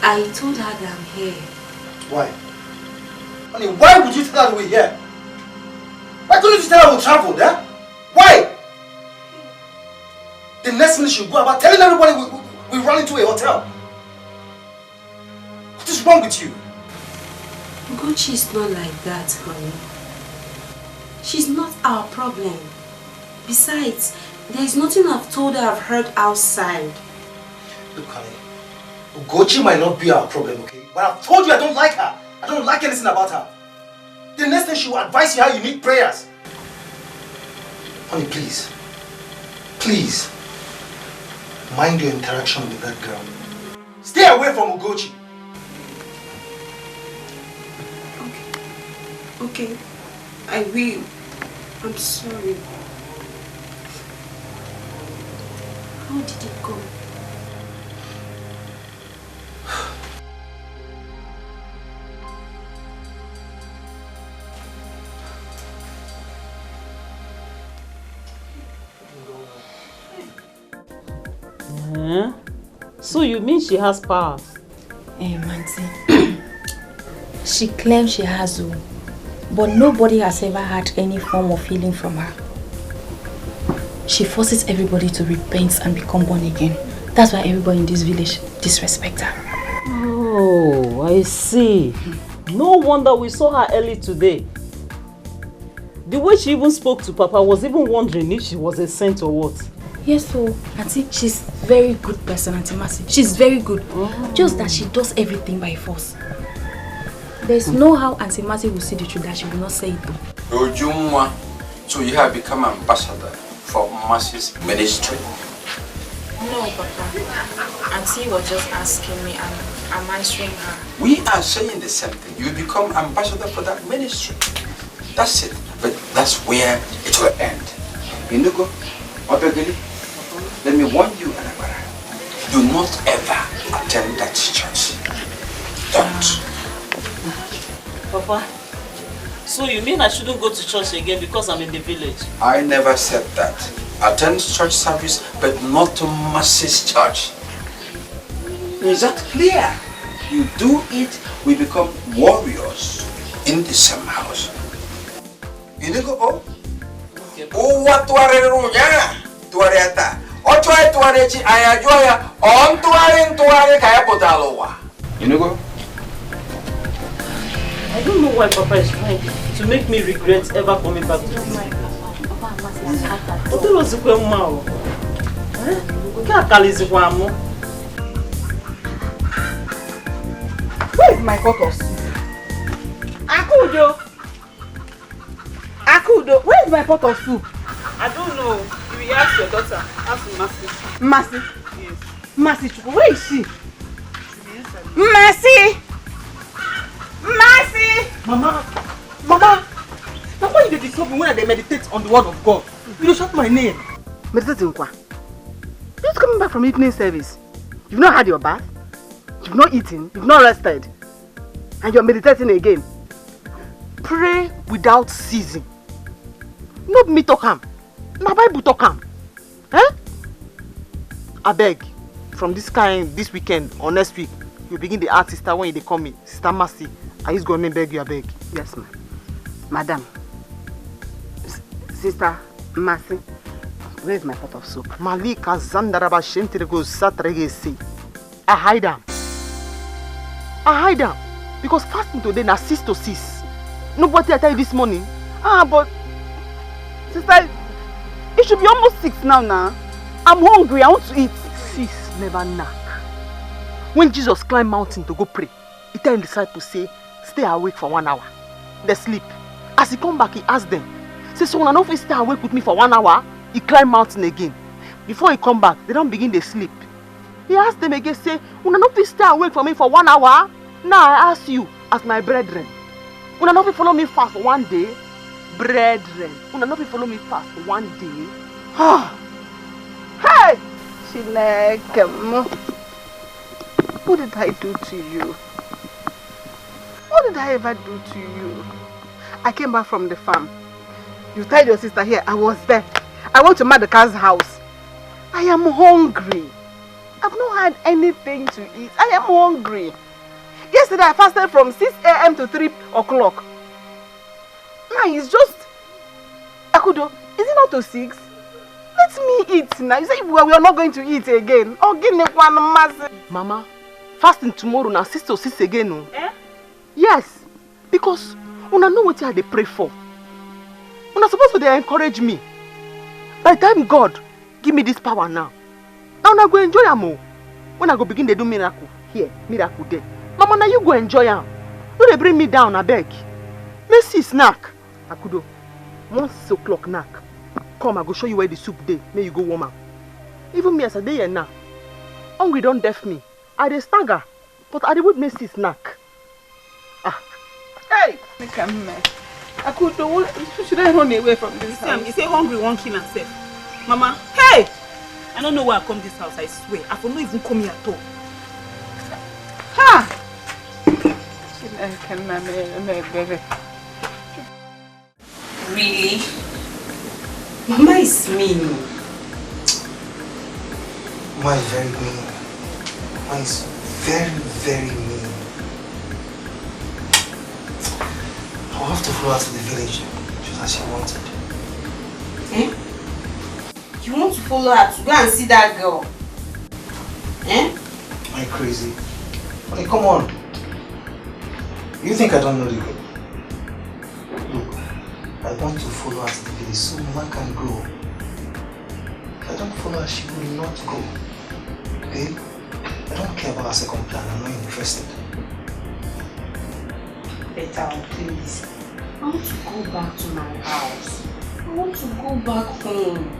I told her that I'm here. Why? Honey, why would you tell her we're here? Why couldn't you tell her we traveled, eh? Why? The next minute she'll go about telling everybody we run into a hotel. What is wrong with you? Ugochi is not like that, honey. She's not our problem. Besides, there is nothing I've told her I've heard outside. Look, honey, Ugochi might not be our problem, okay? But I've told you I don't like her. I don't like anything about her. The next thing she will advise you how you need prayers. Honey, please. Please. Mind your interaction with that girl. Stay away from Ugochi. Okay, I will. I'm sorry. How did it go? So you mean she has powers? Hey, Manti. She claims she has, but nobody has ever had any form of healing from her. She forces everybody to repent and become born again. That's why everybody in this village disrespects her. Oh, I see. No wonder we saw her early today. The way she even spoke to Papa was even wondering if she was a saint or what. Yes, so Auntie, she's very good person, Auntie Mercy. She's very good. Just that she does everything by force. There's no how Auntie Mercy will see the truth that she will not say it though. Ojumwa, so you have become ambassador for Mercy's ministry? No, Papa. Auntie was just asking me and I'm answering her. We are saying the same thing. You become ambassador for that ministry. That's it. But that's where it will end. Inugo, Obegeli, let me warn you, Anabara. Do not ever attend that church. Don't. Papa, so you mean I shouldn't go to church again because I'm in the village? I never said that. Attend church service, but not to Mercy's church. Is that clear? You do it, we become warriors in the same house. You go, oh? Oh, what to Tuareta. Oh, try to Arechi, I enjoy on Tuare Kaya Potaloa. You know, I don't know why Papa is trying to make me regret ever coming back to this. Where is my pot of soup? Akudo! Akudo, where is my pot of soup? I don't know. You will ask your daughter. Ask Mercy. Mercy? Yes. Mercy, where is she? Mercy! Mercy! Mama! Now why you disturb me when I meditate on the word of God? You don't shout my name. Meditating kwa? You're just coming back from evening service. You've not had your bath. You've not eaten. You've not rested. And you're meditating again. Pray without ceasing. Not me talk am. My Bible talk am. Eh? I beg, from this weekend or next week, you begin the ask sister when they call me, Sister Mercy. I just go and beg you, I beg. Yes, ma'am. Madam. Sister Mercy. Where is my pot of soup? Malika Zandaraba Shentirego Satregesi. I hide them. Because fasting today na 6 to 6. Nobody I tell you this morning. But sister, it should be almost 6 now. I'm hungry, I want to eat. 6 never knock. When Jesus climbed mountain to go pray, he tell his disciples, say, stay awake for 1 hour. They sleep. As he come back, he asked them, say, so when I know if you stay awake with me for 1 hour, he climb mountain again. Before he come back, they don't begin to sleep. He asked them again, say, when I know if you stay awake for me for 1 hour, now I ask you, as my brethren, when I know if you follow me fast for 1 day, brethren, when I know if you follow me fast for 1 day, hey! Chineke, what did I do to you? What did I ever do to you? I came back from the farm. You tied your sister here. I was there. I went to Madaka's house. I am hungry. I've not had anything to eat. I am hungry. Yesterday I fasted from 6 a.m. to 3 o'clock. Now it's just... Akudo, is it not to 6? Let me eat now. You say we are not going to eat again. Oh, give me one massive. Mama, fasting tomorrow now 6 to 6 again. No? Eh? Yes. Because una know what they pray for. Una supposed to encourage me. By the time God give me this power now, I go enjoy am. When I go begin to do miracle here, miracle there. Mama, now you go enjoy am. Don't they bring me down, I beg. Let's see snack. Akudo, once 6 o'clock knack. Come, I go show you where the soup day. May you go warm up. Even me as a day here now. Hungry don't deaf me. I dey stagger, but I dey would miss snack. Hey, come here. Akudo, should I run away from this house? You say hungry won't kill herself. Mama, hey! I don't know why I come this house, I swear. I will not even come here at all. Ha! Really? Mama is mean. Mama is very mean. Mama is very, very mean. I'll have to follow her to the village, just as she wanted. Eh? You want to follow her to go and see that girl? Eh? Am I crazy? Honey, come on. You think I don't know the girl? Look, I want to follow her to the village so Mama can go. If I don't follow her, she will not go. Okay? I don't care about her second plan. I'm not interested. Better, please. I want to go back to my house. I want to go back home.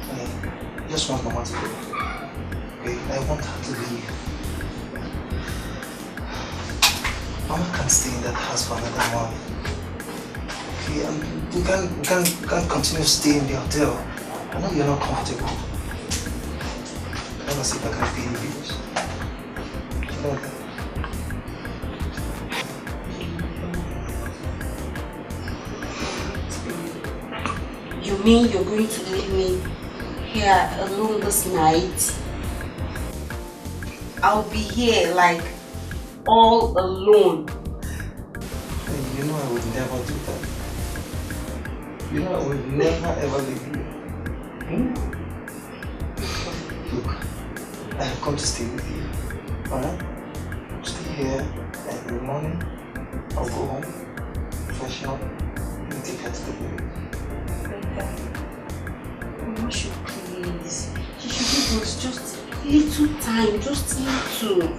Honey, I just want Mama to go. Okay? I want her to leave. Mama can't stay in that house for another month. Okay, and we can't continue staying in the hotel. I know you're not comfortable. I want to see if I can pay the bills. You know that. You mean you're going to leave me here alone this night? I'll be here like all alone. You know I would never do that. You know I would never ever leave you. Look, I have come to stay with you. Alright? Stay here every morning. I'll go home, freshen up, and take her to the village. Mama should us just little time, just little.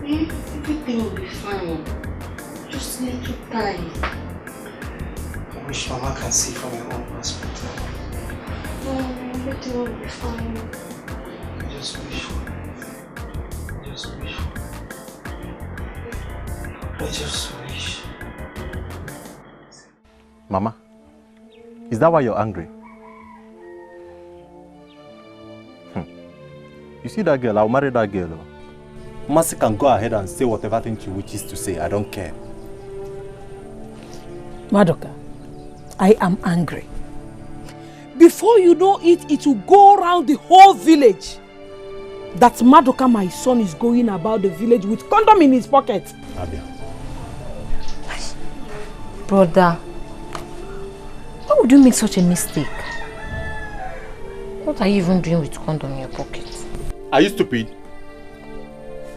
Everything will be fine. Just little time. I wish Mama can see from your own perspective. Everything will be fine. I just wish. I just wish. Mama, is that why you're angry? You see that girl? I'll marry that girl. Mercy can go ahead and say whatever thing she wishes to say. I don't care. Madoka, I am angry. Before you know it, it will go around the whole village that Madoka, my son, is going about the village with condom in his pocket. Abia. Brother, why would you make such a mistake? What are you even doing with condom in your pocket? Are you stupid?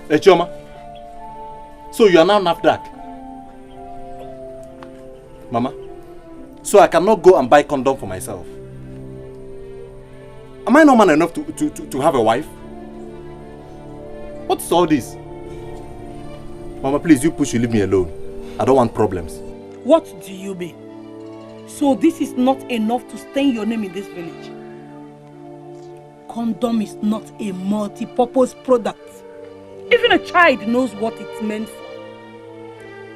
Echoma? So you are now NAFDAC? Mama? So I cannot go and buy condom for myself? Am I not man enough to have a wife? What's all this? Mama, please, you push, you leave me alone. I don't want problems. What do you mean? So this is not enough to stain your name in this village? Condom is not a multi-purpose product. Even a child knows what it's meant for.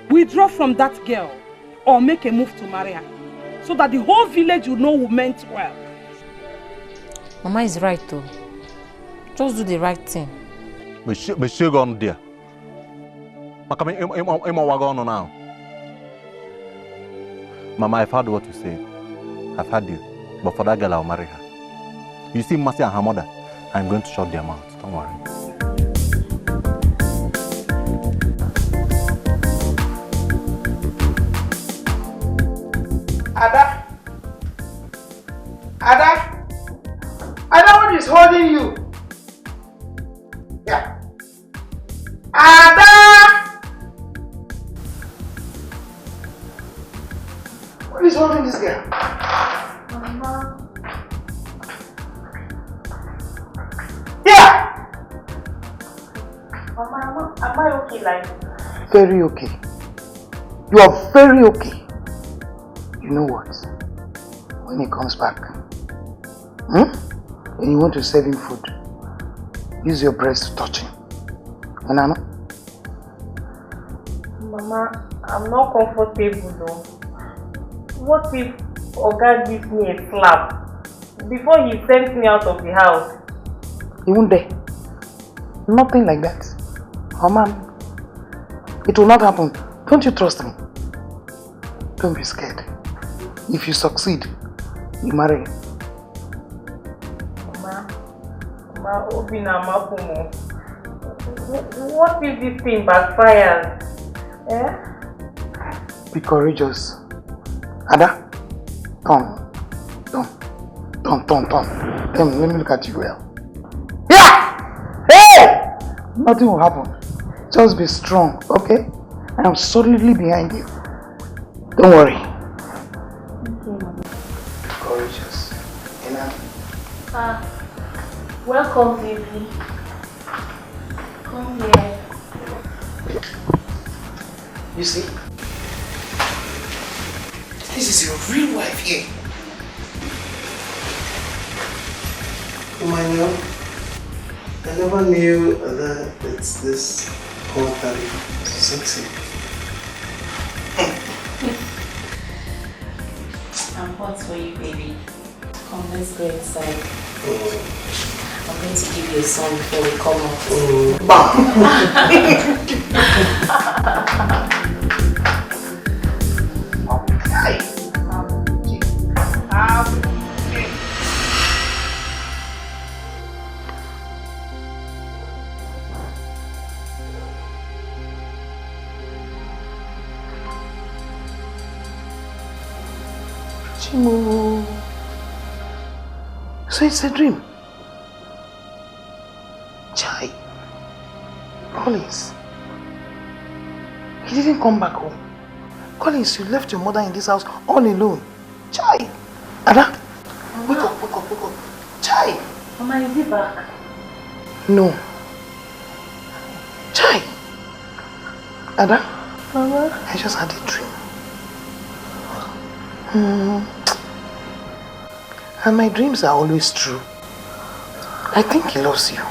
Withdraw from that girl or make a move to marry her so that the whole village will know who meant well. Mama is right though. Just do the right thing. But she gone there. Now. Mama, I've heard what you said. I've heard you. But for that girl, I'll marry her. You see Mercy and her mother, I'm going to shut their mouths. Don't worry. Ada? Ada? Ada, what is holding you? Yeah. Ada! What is holding this girl? Mama. Yeah! Mama, am I okay like? Very okay. You are very okay. You know what? When he comes back, and you want to serve him food, use your breast to touch him. Banana? Mama, I'm not comfortable though. What if Oga gives me a slap before he sends me out of the house? He won't dare. Nothing like that. Oh man, it will not happen. Don't you trust me? Don't be scared. If you succeed, you marry him. Mama, Obina Mapumo. What if this thing backfires? Be courageous. Ada, turn. Let me look at you well. Yeah! Hey! Nothing will happen. Just be strong, okay? I am solidly behind you. Don't worry. Be courageous. Welcome, baby. Come here. You see? This is your real wife here. Emmanuel, I never knew that it's this hot and sexy. I'm hot for you, baby. Come, let's go inside. I'm going to give you a song before we come out. Chimo. So it's a dream. Chai. Collins. He didn't come back home. Collins, you left your mother in this house all alone. Chai. Ada, wake up. Chai. Mama, is he back? No. Chai! Ada? Mama? I just had a dream. And my dreams are always true. I think he loves you.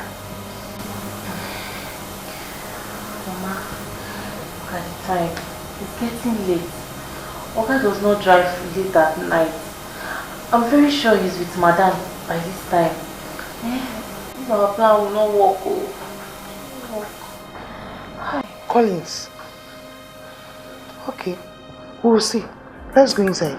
Mama, look at the time. It's getting late. Oga does not drive late at night. I'm very sure he's with Madam by this time. This our plan will not work. Collins. Okay, we will see. Let's go inside.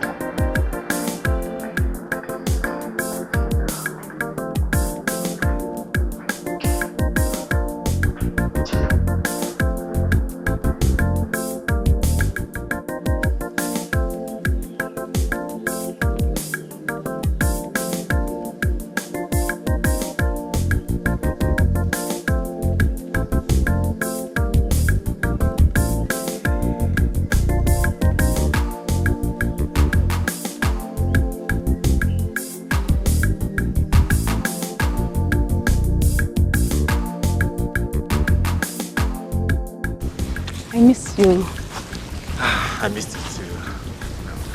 I missed it too.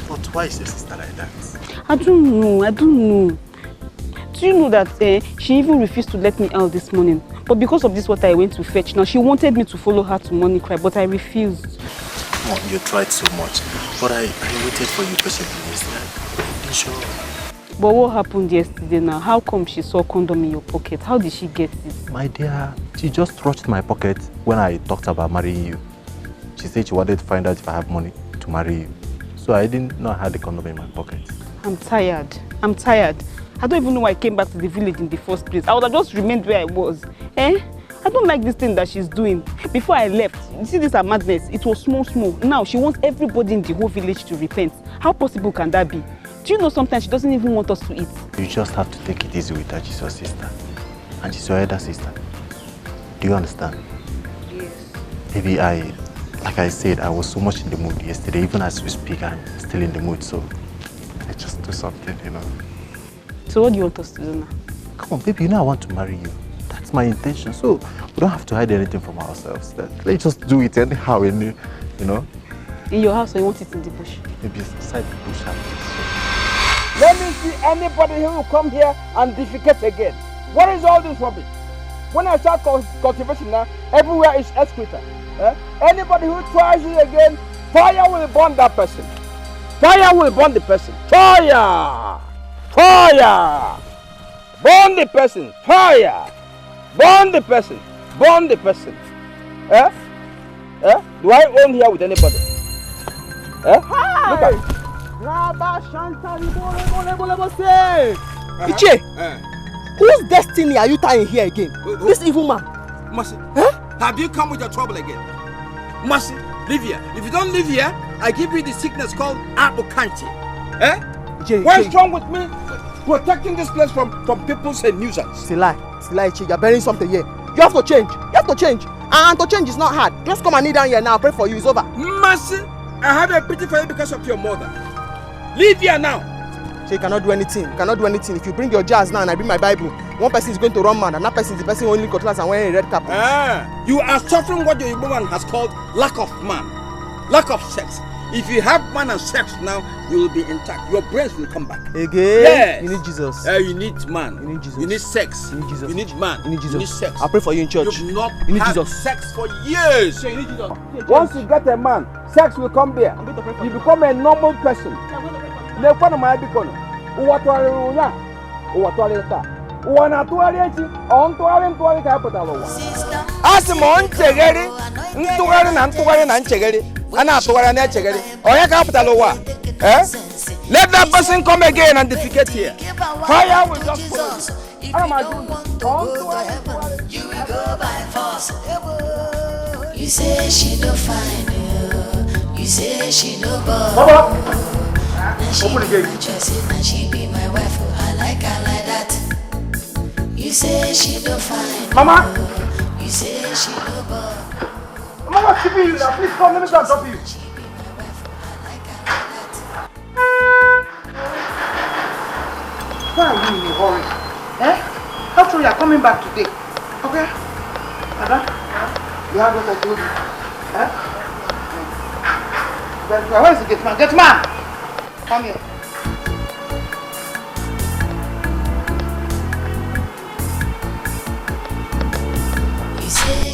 But why is your sister like that? I don't know. Do you know that she even refused to let me out this morning? But because of this water I went to fetch, now she wanted me to follow her to Morning Cry, but I refused. Oh, you tried so much, but I waited for you patiently yesterday. You sure? But what happened yesterday now? How come she saw condom in your pocket? How did she get it? My dear, she just touched my pocket when I talked about marrying you. She said she wanted to find out if I have money to marry you. So I didn't know I had the condom in my pocket. I'm tired. I don't even know why I came back to the village in the first place. I would have just remained where I was. I don't like this thing that she's doing. Before I left, you see this her madness, it was small. Now she wants everybody in the whole village to repent. How possible can that be? Do you know sometimes she doesn't even want us to eat? You just have to take it easy with her. She's your sister. And she's your elder sister. Do you understand? Yes. Maybe like I said, I was so much in the mood yesterday. Even as we speak, I'm still in the mood, so let's just do something, you know. So what do you want us to do now? Come on, baby, you know I want to marry you. That's my intention, so we don't have to hide anything from ourselves. Let's just do it anyhow, you know. In your house, or you want it in the bush? Maybe inside the bush. Let me see anybody who will come here and defecate again. What is all this rubbish? When I start cultivation now, everywhere is excreta. Anybody who tries it again, fire will burn that person. Fire will burn the person. Fire! Fire! Burn the person. Fire! Burn the person. Burn the person. Do I own here with anybody? Look at it. Iche, whose destiny are you tying here again? This evil man. Mercy, have you come with your trouble again? Mercy, live here. If you don't live here, I give you the sickness called Apokanti. What's wrong with me protecting this place from people's nuisance? It's a lie, Iche. You're bearing something here. You have to change. And to change is not hard. Just come and kneel down here now. I'll pray for you. It's over. Mercy, I have a pity for you because of your mother. Leave here now. So you cannot do anything. If you bring your jars now and I bring my Bible, one person is going to run mad and that person is the person holding cutlass and wearing a red cap. You are suffering what your woman has called lack of man, lack of sex. If you have man and sex now, you will be intact. Your brains will come back. Again? Yes. You need Jesus. You need man. You need Jesus. You need sex. You need Jesus. You need man. You need Jesus. You need sex. I'll pray for you in church. You've not you need had Jesus. sex for years. You need Jesus. Once you get a man, sex will come there. You become a normal person. Let that person come again and defecate here. Fire will just follow you. You say she no fine, you say she no bad. And she be my choice, and she be my wife. I like her like that. You say she no fine, Mama. You say she no bad. Mama, keep you now. Please come. Let me go and drop you. Why are you in a hurry? sure you are coming back today. Okay? Ada? You have what I told you. Huh? Where is the gate man? Gate man! Come here.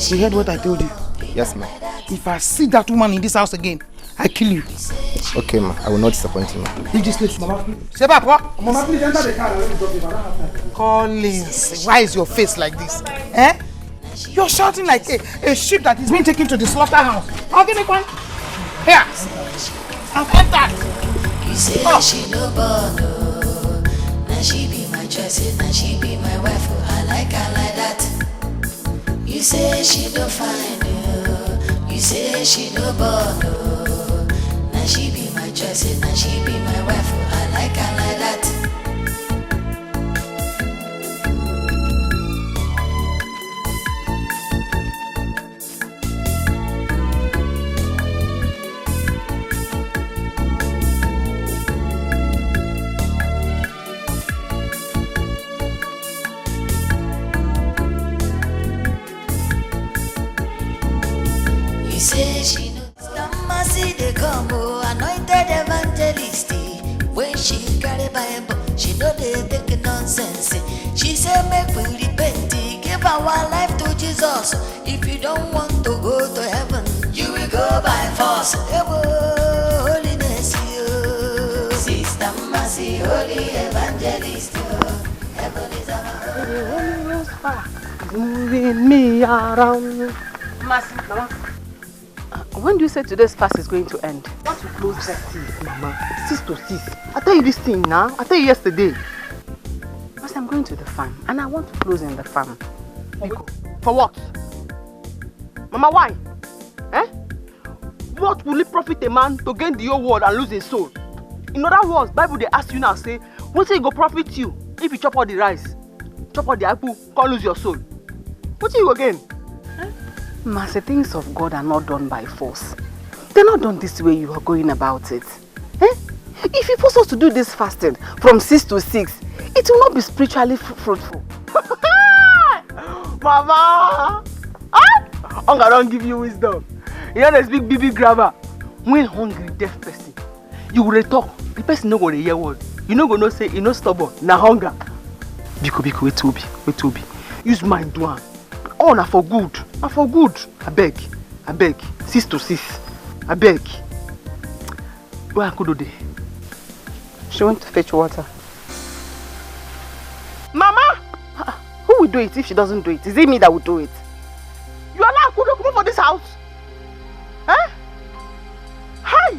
You heard what I told you? Yes, ma. If I see that woman in this house again, I kill you. Okay, ma. I will not disappoint you, ma. Leave this place, Mama. Say back, what? Mama, please enter the car. Collins, why is your face like this? Eh? You're shouting like a sheep that is being taken to the slaughterhouse. I'll give me one. Here. I've entered. You say that she no born, oh. Now she be my choice, now she be my wife, oh. I like her like that. You say she don't find, oh. You say she no born, oh. Now she be my choice, now she be my wife, oh. I like her like that. You say she knows the mercy they come, oh, anointed evangelist. When she carry Bible, she know they take nonsense. She say make we repent, give our life to Jesus. If you don't want to go to heaven, you will go by force. Holiness, you Sister Mercy, holy evangelist. Heaven is our moving me around. Mercy, Mama. When do you say today's fast is going to end? Once you close that thing, Mama, 6 to 6. I tell you this thing now. I tell you yesterday. Because I'm going to the farm and I want to close in the farm. For what? Mama, why? Eh? What will it profit a man to gain the whole world and lose his soul? In other words, Bible they ask you now, say, what will it go profit you if you chop all the rice, chop all the apple, can't lose your soul? What will you go gain? Master, things of God are not done by force. They're not done this way you are going about it. Eh? If you force us to do this fasting from 6 to 6, it will not be spiritually fruitful. Mama! Hunger don't give you wisdom. You know this big BB grabber. When hungry, deaf person, you will talk. The person no go to hear word. You no go no say, you no stubborn. Na hunger. Biko, wait to be. Use mind do am. Oh, na for good. Na for good. I beg. 6 to 6. I beg. Where I could do there? She went to fetch water. Mama! Who will do it if she doesn't do it? Is it me that will do it? You allow Kudo come for this house? Eh? Hi!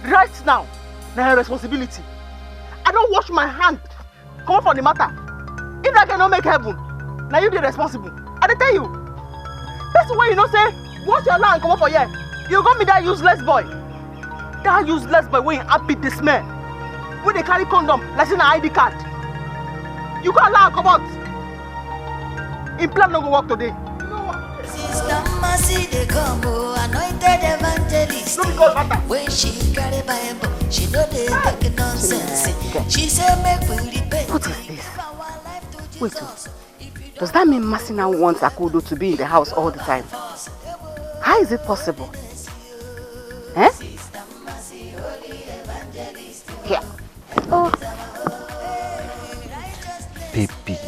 Right now, now your responsibility. I don't wash my hand. Come for the matter. If I cannot make heaven, now you be responsible. I dey tell you. That's the way you know say, wash your land, come on for here. You got me that useless boy. That useless boy when you happy the smell. When they carry condom, like in an ID card. You got land, come out. In plan no go work today. Sister Mercy they come, oh, anointed evangelist. When she carry Bible, she know they take nonsense. She say make we repent. What is this? Wait, does that mean Mercy now wants Akudo to be in the house all the time? How is it possible? Eh? Here. Oh. Baby,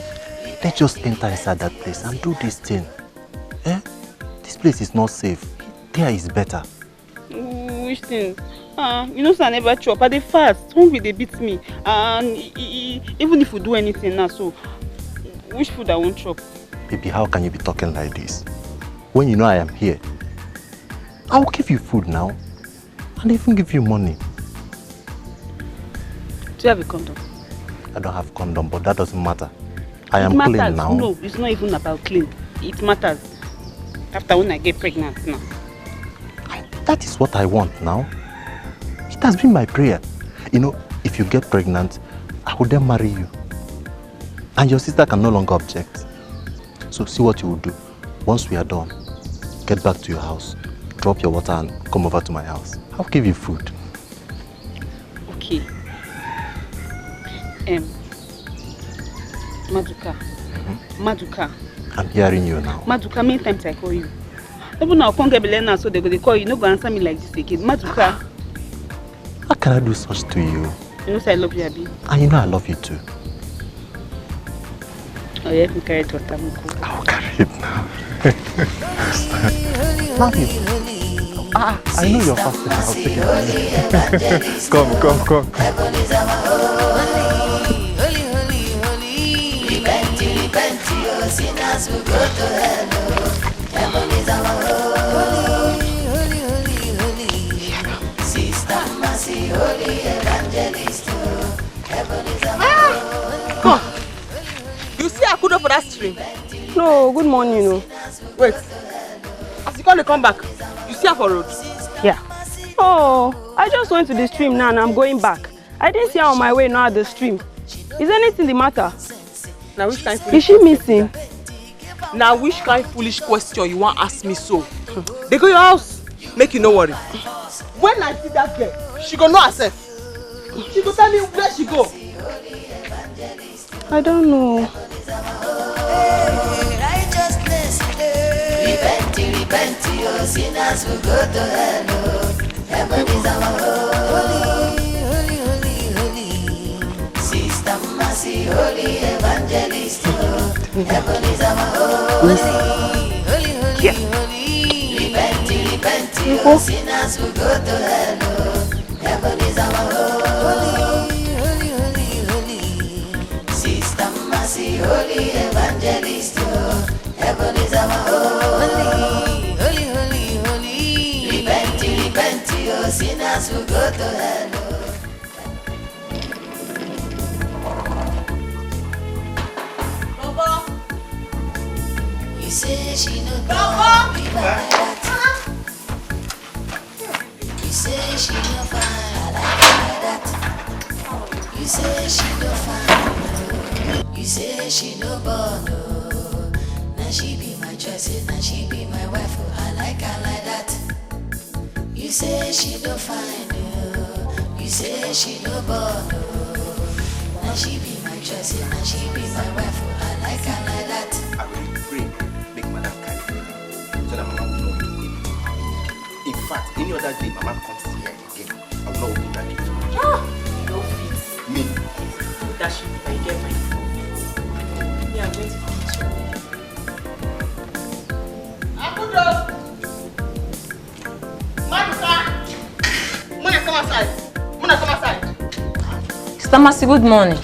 let's just enter inside that place and do this thing. Eh? This place is not safe. There is better. Which thing? You know, I never chop. I dey fast. Hungry they beat me. And even if we do anything now, so which food I won't chop? Baby, how can you be talking like this? When you know I am here, I will give you food now and even give you money. Do you have a condom? I don't have condom, but that doesn't matter. I am clean now. No, it's not even about clean. It matters. After when I get pregnant now. That is what I want now. It has been my prayer. You know, if you get pregnant, I will then marry you. And your sister can no longer object. So see what you will do. Once we are done, get back to your house, drop your water and come over to my house. I'll give you food. Okay. Maduka, Maduka. I'm hearing you now. Maduka, many times I call you. Even now, I can't get now, so they call you. No go answer me like this again. Maduka. How can I do such to you? You know say I love you, Abi. And you know I love you too. Oh, yeah, you carry it to Tamuku. I'll carry it now. Love you. I know you're fasting. I'll take it. Come. Repent, your sinners will go to hell. Heaven is our holy. Sister Mercy, holy evangelist. Heaven is our Come. You see Akudo for that stream? No, good morning, no. Wait. As you come back, you see her for road? Yeah. Oh, I just went to the stream now and I'm going back. I didn't see her on my way now at the stream. Is anything the matter? Now which kind of Is she missing? Now which kind of foolish question you want ask me so? They go your house, make you no worry. When I see that girl, she go know herself. She go tell me where she go. I don't know. righteousness. Repent, your sinners will go to hell. Heaven is our holy. Sister Mercy, holy evangelist. Heaven is our holy. Repent, your sinners will go to hell. Heaven is our holy. Sister Mercy, holy evangelist. Heaven is our holy. Repent, your sinners will go to hell. You say she no don't be like that. You say she no fine, I like that. You say she no fine, you say she no born. Now she be my choice, now she be my wife. I like her like that. You say she no fine, you say she no born. Now she be my choice, now she be my wife. I like her like that. I will pray, make Madam carry me, so that Mama will not open it. In fact, any other day Mama comes here again, I will not open that gate. No fit. Me. That should be my girlfriend. Yeah, I'm going to finish. Akudo! Maduka! Muna come outside. Sister Mercy, good morning.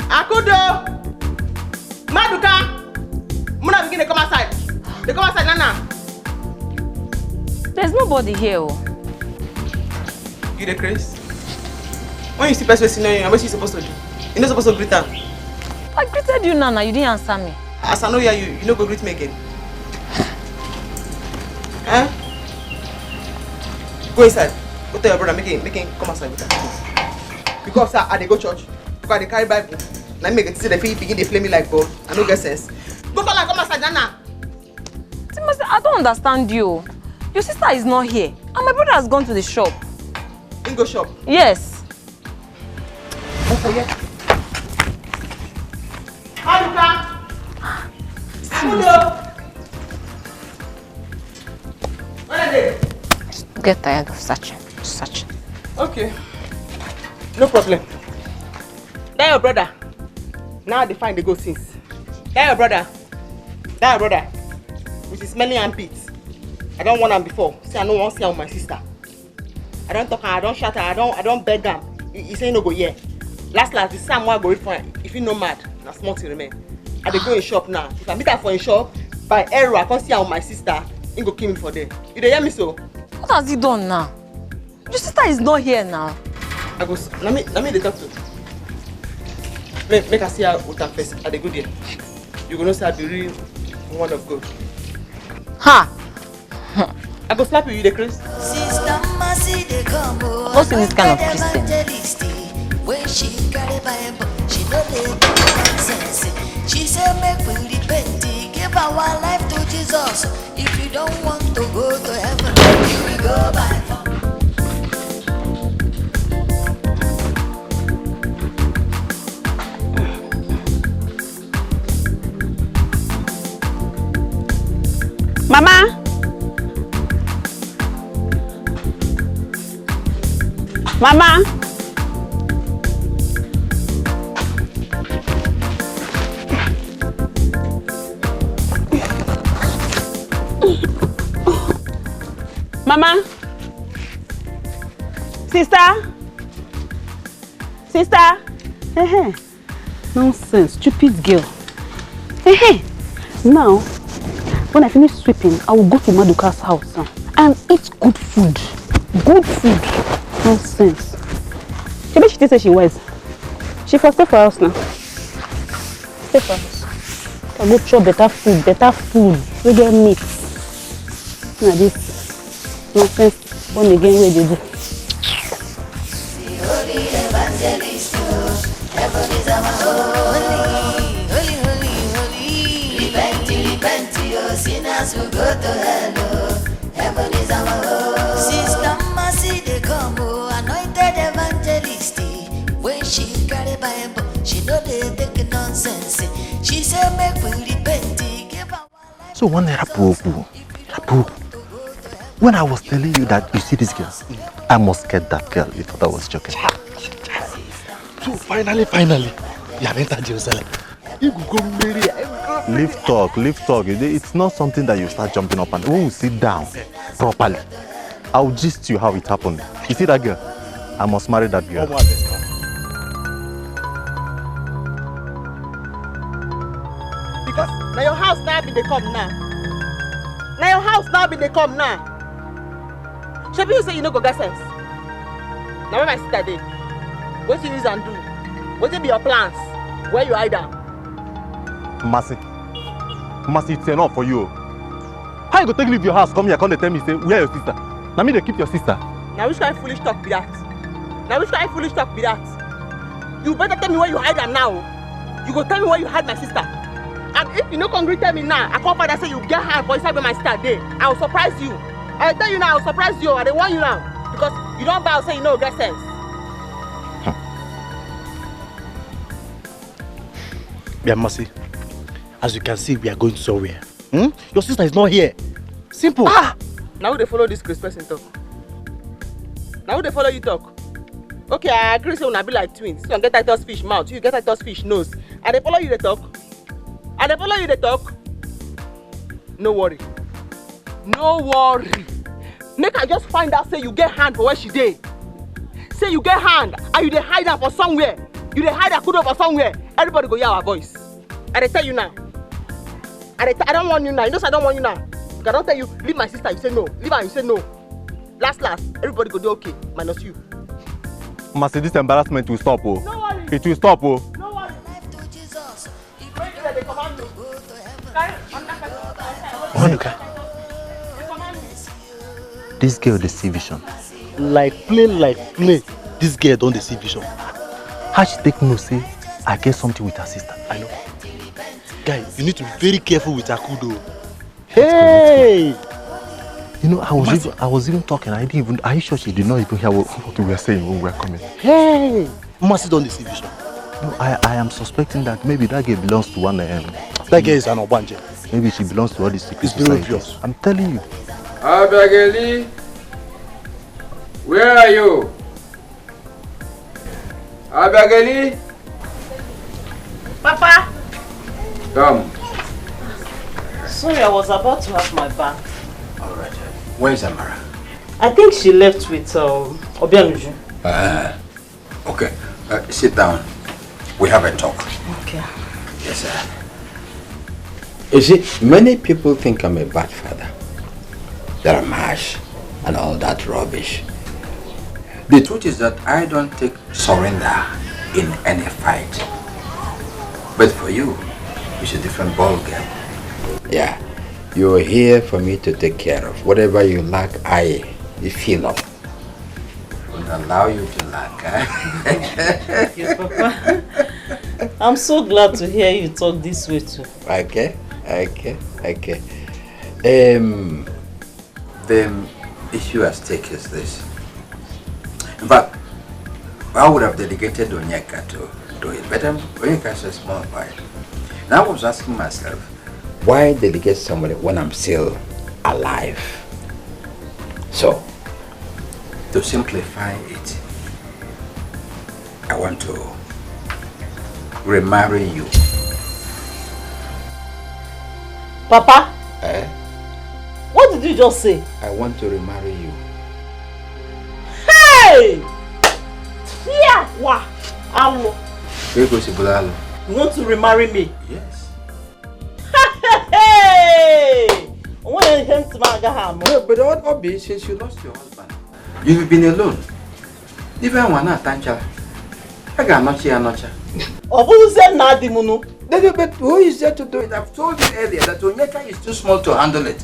Akudo! Maduka! Muna begin to come outside. They come outside, Nana. There's nobody here. You the Chris? When you see person sitting here, what you supposed to do? You're not supposed to greet her. I greeted you, Nana. You didn't answer me. As I know you don't go greet me again. Eh? Go inside. Go tell your brother, make him come outside with her. Because I they go church. Because they carry Bible. Now make it see the feet begin to play me like God. I no get sense. Go call her, come outside, Nana. Timothy, I don't understand you. Your sister is not here. And my brother has gone to the shop. In go shop? Yes. Okay, yeah. Maduka! Akudo! Where are they? Get tired of searching. Okay. No problem. That your brother. Now they find the ghost since. That your brother. With his smelling armpits. I don't want him before. See, I don't want to see her with my sister. I don't talk her, I don't shout her, I don't beg him. He say no go here. Last, the same one go read for him. If he no mad, na small thing remain. I dey go in shop now. If I meet her for in shop, by error, I can't see her with my sister. He go kill me for there. You dey hear me so? What has he done now? Your sister is not here now. I go. Let me dey talk to. Make her see her with her face. I dey go there. You go know say I be real one of God. Ha! I go slap you, the Chris. What's in this kind of Christian? When she carry Bible, she know they do nonsense. She said, make we repent, give our life to Jesus. If you don't want to go to heaven, you will go by phone. Mama. Mama. Mama. Sister. Sister. Hey. Nonsense, stupid girl. Hey. Now, when I finish sweeping, I will go to Maduka's house and eat good food. Good food. Nonsense. Maybe she did say she was. She for stay for house now. Stay for house. I go chop better food. We get meat. Now this nonsense born again where they do. Holy evangelist, heaven is our holy. Repent, your sinners will go to hell. Heaven is our home. Sister Mercy, they come, anointed evangelist. When she carry Bible, she know they take nonsense. She said, make we repent. So one Rapu. When I was telling you that you see this girl, I must get that girl. You thought I was joking. So finally, you have entered Jerusalem. You go marry. Leave talk. It's not something that you start jumping up and when we sit down properly, I'll gist you how it happened. You see that girl? I must marry that girl. Because now your house now be they come now. Now your house now be they come now. Shebi you say you no go get sense. Now when I sit that day, what you use and do? What be your plans? Where you hide them? Mercy, it's enough for you. How you go take leave your house, come here, come and tell me, say, where your sister? Now me they keep your sister. Now which kind of foolish talk be that? You better tell me where you hide them now. You go tell me where you hide my sister. And if you no come tell me now, I come father say you get her for inside where my sister day. I will surprise you. I tell you now, I will surprise you. I don't want you now. Because you don't bow say you no get sense. Yeah, Mercy. As you can see, we are going somewhere. Your sister is not here. Simple. Now they follow this Chris person talk. Now they follow you talk. Okay, I agree say una be like twins. You get Titus fish mouth, you get Titus fish nose. And they follow you they talk. No worry. Make I just find out say you get hand for where she dey. Say you get hand and you dey hide her for somewhere. You dey hide her kudo for somewhere. Everybody go hear our voice. I dey tell you now. I don't want you now. You know I don't want you now. I don't tell you, leave my sister, you say no. Leave her, you say no. Last, everybody go do okay, minus you. Mercy, this embarrassment will stop, oh. No worry. It will stop, oh. No worry. Monica. This girl dey see vision. Like play. This girl don't see vision. How she take know say I get something with her sister? I know. Guy, you need to be very careful with her kudo. Hey! You know, I was even talking. Are you sure she did not even hear what we were saying when we were coming? Hey! Mercy don't see vision. No, I am suspecting that maybe that girl belongs to one. That girl is an Obanje. Maybe she belongs to all these secret societies. It's very obvious. I'm telling you. Abageli, where are you? Abageli? Papa! Come. Sorry, I was about to have my bath. Alright. Where's Amara? I think she left with Obianuju. Okay. Sit down. We have a talk. Okay. Yes, sir. You see, many people think I'm a bad father. That I'm harsh and all that rubbish. The truth is that I don't take surrender in any fight. But for you, it's a different ball game. Yeah, you're here for me to take care of. Whatever you lack, I fill up. I will allow you to lack. Thank you, Papa. I'm so glad to hear you talk this way too. Okay. The issue at stake is this. In fact, I would have dedicated Onyeka to do it, but Onyeka is a small boy. Now I was asking myself, why delegate somebody when I'm still alive. So, to simplify it, I want to remarry you. Papa? Eh? What did you just say? I want to remarry you. Hey! Yeah! Wow! Alo. You want to remarry me? Yes. Hey! No, but what be since you lost your husband? You've been alone. Even when I tancha, I got nocha. Who said Nadimunu? But who is there to do it? I've told you earlier that Onyeka is too small to handle it.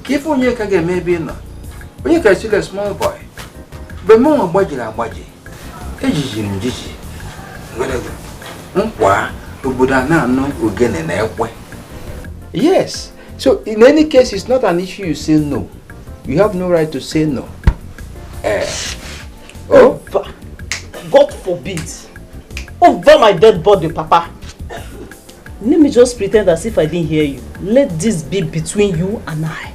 Keep Onyeka get maybe no. Onyeka is still a small boy. But more budget and budget. Ejiji. Yes. So in any case, it's not an issue you say no. You have no right to say no. God forbid. Over my dead body, Papa. Let me just pretend as if I didn't hear you. Let this be between you and I.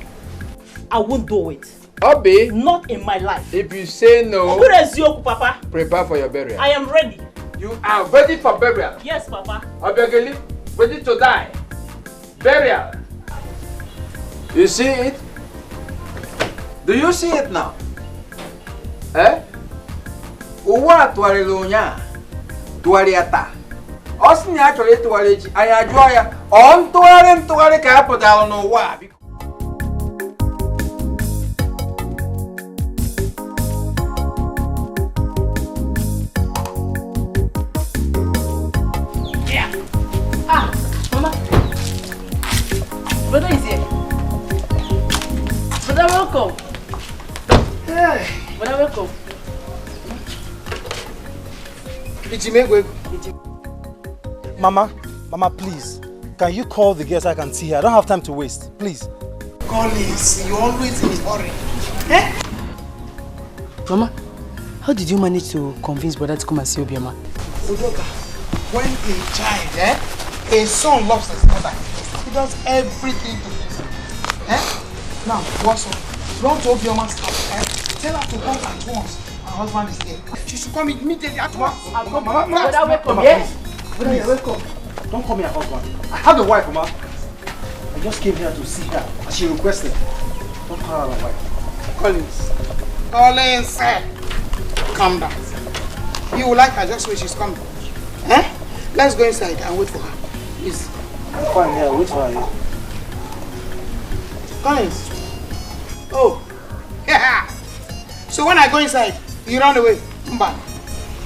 I won't do it. Obi. Not in my life. If you say no, Papa. Prepare for your burial. I am ready. You are ready for burial? Yes, Papa. Obiageli, ready to die. Burial. You see it? Do you see it now? Eh? Uwa tuwari lunya. Tuwari ata. Osni actually tuwari chi. Ayajua ya. On tuwari ka hapo dalo no wa. Brother is here. Brother, welcome. Hey. Brother, welcome. Mama, please. Can you call the girls so I can see her? I don't have time to waste. Please. Collins, you're always in a hurry. Eh? Mama, how did you manage to convince brother to come and see Obioma? Udoka, when a child, a son loves his mother, he does everything to please him. Now, what's up? Run to Obioma's house, Tell her to come at once. Her husband is here. She should come immediately at once. Mama, welcome. Yes? Please. Welcome. Don't call me a husband. I have a wife, Mama. I just came here to see her as she requested. Don't call her a wife. Collins, calm down. You will like her just when she's coming. Let's go inside and wait for her. Please. Fine, yeah, wait for her. Collins. Oh. Yeah. So when I go inside, you run away. Mba.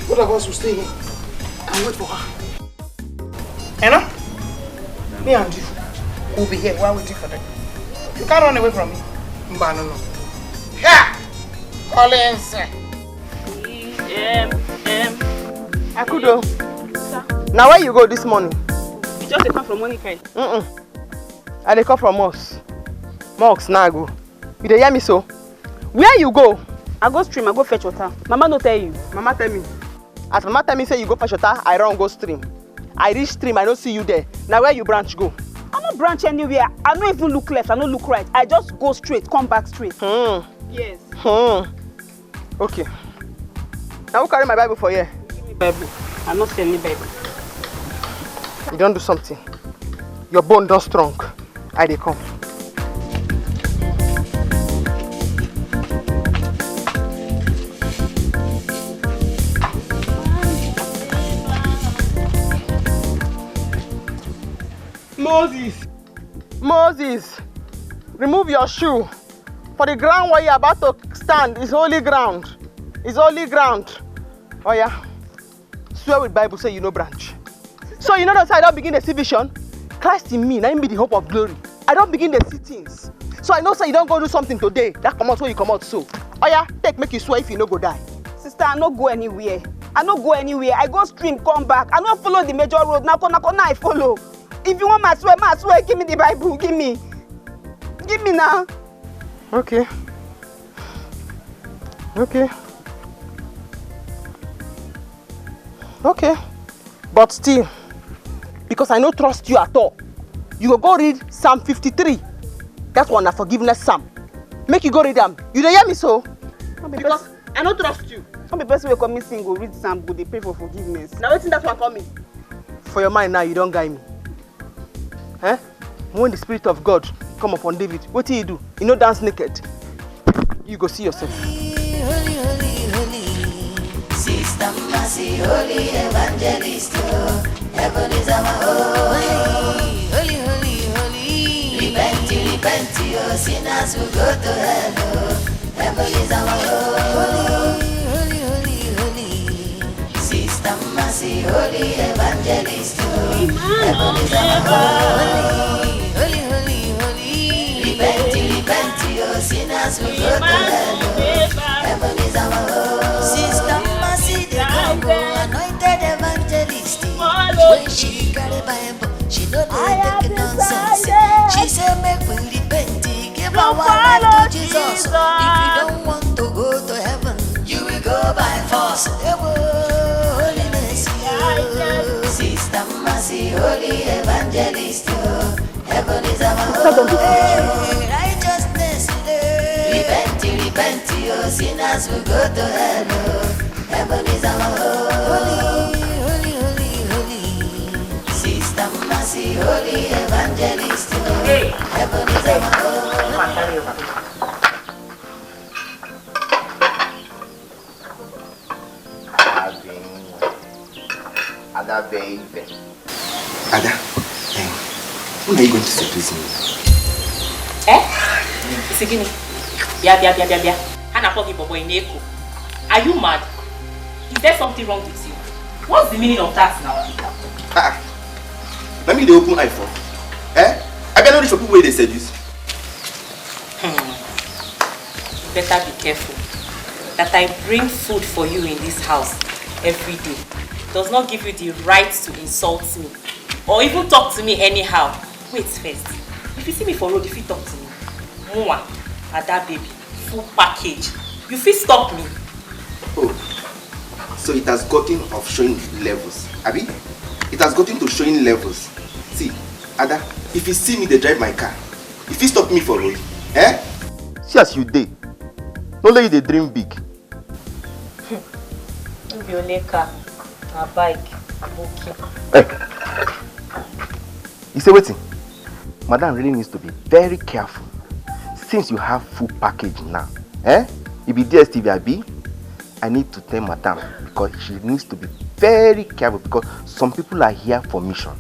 Both of us will stay here and wait for her. Me and you will be here while waiting for them. You can't run away from me. Mba, no. Yeah. Collins. Akudo. Now where you go this morning? You just come from Monica. I dey come from us. Mox now go. You dey hear me so? Where you go? I go stream, I go fetch water. Mama no tell you. Mama tell me. As Mama tell me say you go fetch water, I run go stream. I reach stream, I don't see you there. Now where you branch go? I no branch anywhere. I no even look left, I no look right. I just go straight, come back straight. Yes. Okay. Now who carry my Bible for here? Give me Bible. I'm not selling Bible. You don't do something. Your bone don't strong. I dey come. Moses, remove your shoe. For the ground where you're about to stand is holy ground. It's holy ground. Oh yeah. Swear with Bible say you no branch. So you know that I don't begin to see vision. Christ in me, now be the hope of glory. I don't begin to see things. So I know say you don't go do something today. That come out where you come out so. Oh yeah, make you swear if you no go die. Sister, I no go anywhere. I go stream, come back. I no follow the major road. Now I follow. If you want my swear, give me the Bible. Give me now. Okay. But still, because I don't trust you at all, you go read Psalm 53. That one, a forgiveness psalm. Make you go read them. You don't hear me so? Because I don't trust you. Some the person will come missing, go read Psalm, go they pray for forgiveness. Now waiting that one coming. For your mind now, you don't guide me. Eh? When the Spirit of God come upon David, what do? You know dance naked. You go see yourself. Holy, holy, holy, Sister Mercy, holy evangelist, oh, heaven is our holy, holy, holy, holy. Repent, oh, sinners will go to hell, oh, heaven is our holy, holy, holy, holy. Sister Mercy, holy evangelist, oh, heaven is our holy, holy, holy, holy. Repent, oh, sinners will go to hell, oh, heaven is our home. Sister Mercy, the Congo, anointed evangelist. When she carry Bible, she know they make nonsense. She said, make we repent, give our life to Jesus. If you don't want to go to heaven, you will go by force. Holiness, Sister Mercy, holy evangelist. Heaven is our home. Righteousness, repent, oh, sinners will go to hell. Heaven is our home. Holy, holy, holy. Sister Mercy, holy evangelist. Heaven is our home. Ada baby. Ada, when are you going to seduce me? Isigini. Bia. Hana pogi bobo in Eko. Are you mad? Is there something wrong with you? What's the meaning of that now? Let me the open eye for. I better know this for people where they seduce. Better be careful. That I bring food for you in this house every day does not give you the right to insult me or even talk to me anyhow. Wait first. If you see me for road, if you talk to me, Mwa, Ada baby, full package. You feel stop me. Oh, so it has gotten of showing levels, Abi? It has gotten to showing levels. See, Ada, if you see me, they drive my car. If you stop me for road, See as you did. No let you they dream big. Be only car, a bike, okay. Hey, you say waiting. Madam really needs to be very careful. Since you have full package now, you be DSTV, Abi. I need to tell Madam because she needs to be very careful because some people are here for mission.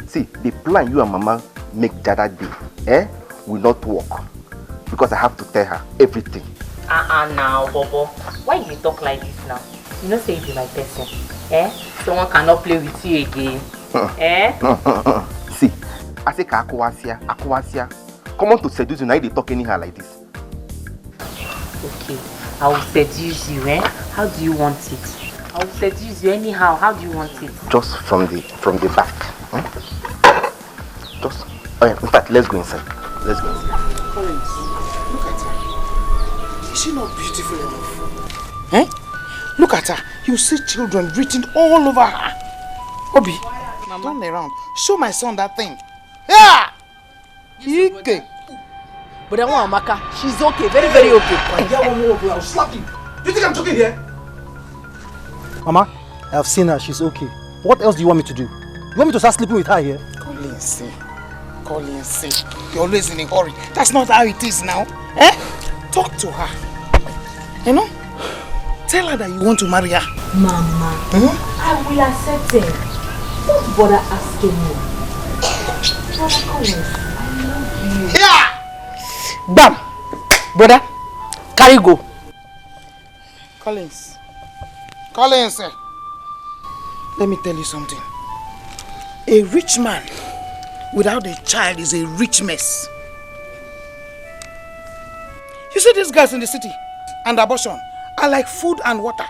See, the plan you and Mama make the other day, will not work because I have to tell her everything. Now, Bobo, why you talk like this now? You know, say you be my person. Someone cannot play with you again. See, I say Akwasia. Come on to seduce you now. They talk anyhow like this. Okay, I will seduce you. How do you want it? I will seduce you anyhow. How do you want it? Just from the back. Just. In fact, let's go inside. Let's go inside. Collins, look at her. Is she not beautiful enough? Look at her. You see children written all over her. Obi, turn around. Show my son that thing. Yeah! Okay. But I want Amaka. She's okay. Very, very okay. I'll slap you. Do you think I'm joking here? Mama, I have seen her. She's okay. What else do you want me to do? You want me to start sleeping with her here? Collins, you're always in a hurry. That's not how it is now. Talk to her. You know? Tell her that you want to marry her. Mama, I will accept it. Don't bother asking me. Brother Collins, I love you. Yeah! Bam! Brother, carry go. Collins, let me tell you something. A rich man without a child is a rich mess. You see these guys in the city and abortion are like food and water.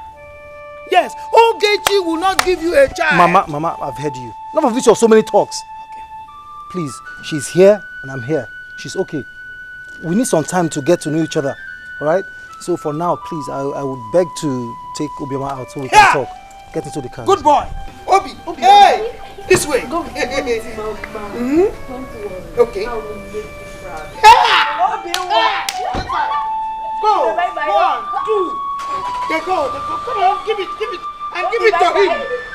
Yes, Ogechi will not give you a child. Mama, I've heard you. Enough of this or so many talks. Okay. Please, she's here and I'm here. She's okay. We need some time to get to know each other. Alright? So for now, please, I would beg to take Obioma out so we can talk. Get into the car. Good boy. Obi. Hey! This way. Go. Okay. Go! 1, 2. They go. Come on, give it. And give it to him.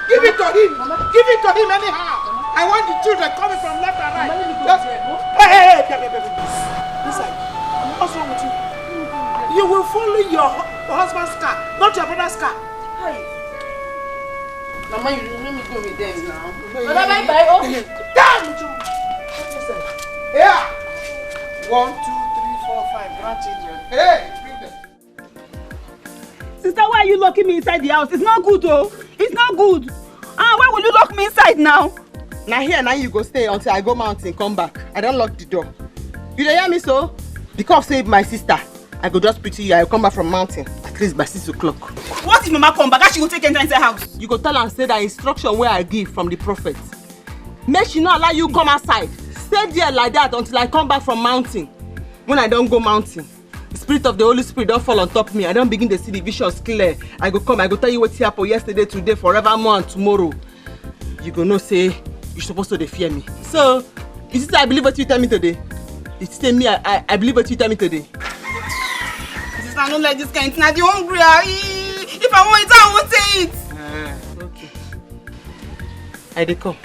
Give it to him. Give it to him anyhow. I want the children coming from left and right. Hey. Listen, what's wrong with you? You will follow your husband's car, not your brother's car. Mama, you let me go with them now. Damn! Here! 1, 2, 3, 4, 5 grandchildren. Hey! Bring them. Sister, why are you locking me inside the house? It's not good, oh. It's not good. Why will you lock me inside now? Now you go stay until I go mountain, come back. I don't lock the door. You don't hear me so? Because save my sister. I go just pity you. I will come back from mountain at least by 6 o'clock. What if Mama come back? How she go take enter inside house? You go tell her and say that instruction where I give from the prophet. Make she not allow you come outside. Stay there like that until I come back from mountain. When I don't go mountain, the spirit of the Holy Spirit don't fall on top of me. I don't begin to see the visions clear. I go come, I go tell you what happened yesterday, today, forevermore and tomorrow. You go know say you're supposed to fear me. So, you see I believe what you tell me today? You say me, I believe what you tell me today. I don't like this kind of thing. I'm hungry. If I want it, I won't say it. Okay. I dey come.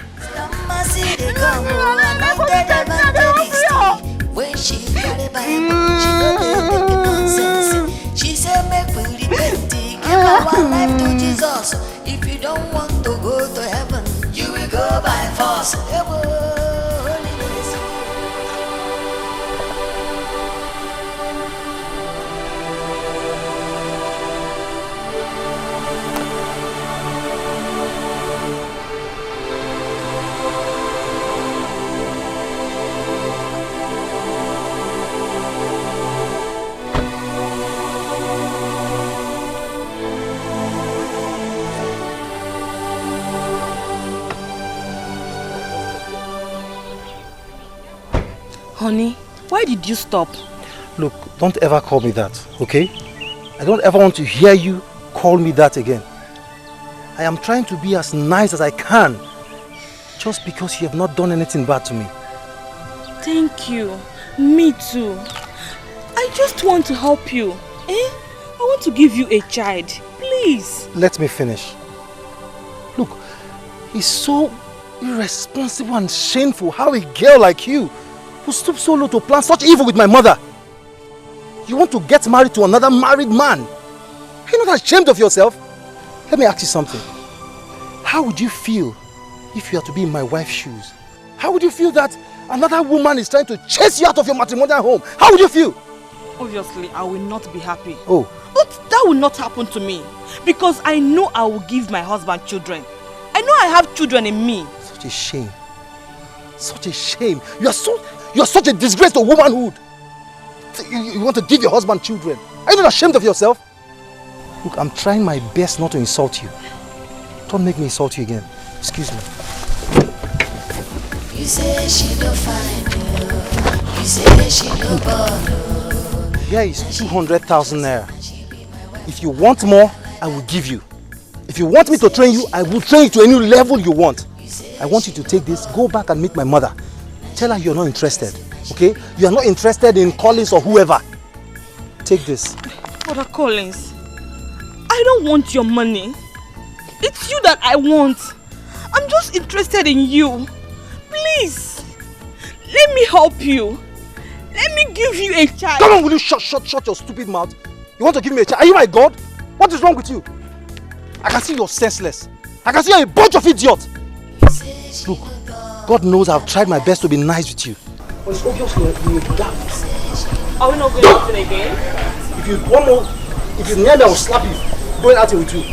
When she carry Bible, she no dey make nonsense. She said make we repent, give our life to Jesus. If you don't want to go to heaven, you will go by force. Honey, why did you stop? Look, don't ever call me that, okay? I don't ever want to hear you call me that again. I am trying to be as nice as I can, just because you have not done anything bad to me. Thank you. Me too. I just want to help you. I want to give you a child. Please. Let me finish. Look, it's so irresponsible and shameful how a girl like you who stooped so low to plan such evil with my mother. You want to get married to another married man? Are you not ashamed of yourself? Let me ask you something. How would you feel if you had to be in my wife's shoes? How would you feel that another woman is trying to chase you out of your matrimonial home? How would you feel? Obviously, I will not be happy. Oh. But that will not happen to me. Because I know I will give my husband children. I know I have children in me. Such a shame. Such a shame. You are such a disgrace to womanhood. You want to give your husband children. Are you not ashamed of yourself? Look, I'm trying my best not to insult you. Don't make me insult you again. Excuse me. You say she don't find you. You say she don't bother. Here is 200,000 naira. If you want more, I will give you. If you want me to train you, I will train you to any level you want. I want you to take this, go back and meet my mother. Tell her you're not interested, okay? You are not interested in Collins or whoever. Take this. Brother Collins, I don't want your money. It's you that I want. I'm just interested in you. Please, let me help you. Let me give you a child. Come on, will you shut your stupid mouth? You want to give me a child? Are you my God? What is wrong with you? I can see you're senseless. I can see you're a bunch of idiots. Look, God knows I've tried my best to be nice with you. But it's obvious you're dumb. Are we not going out again? If you near me, I will slap you. Going out with you. I'm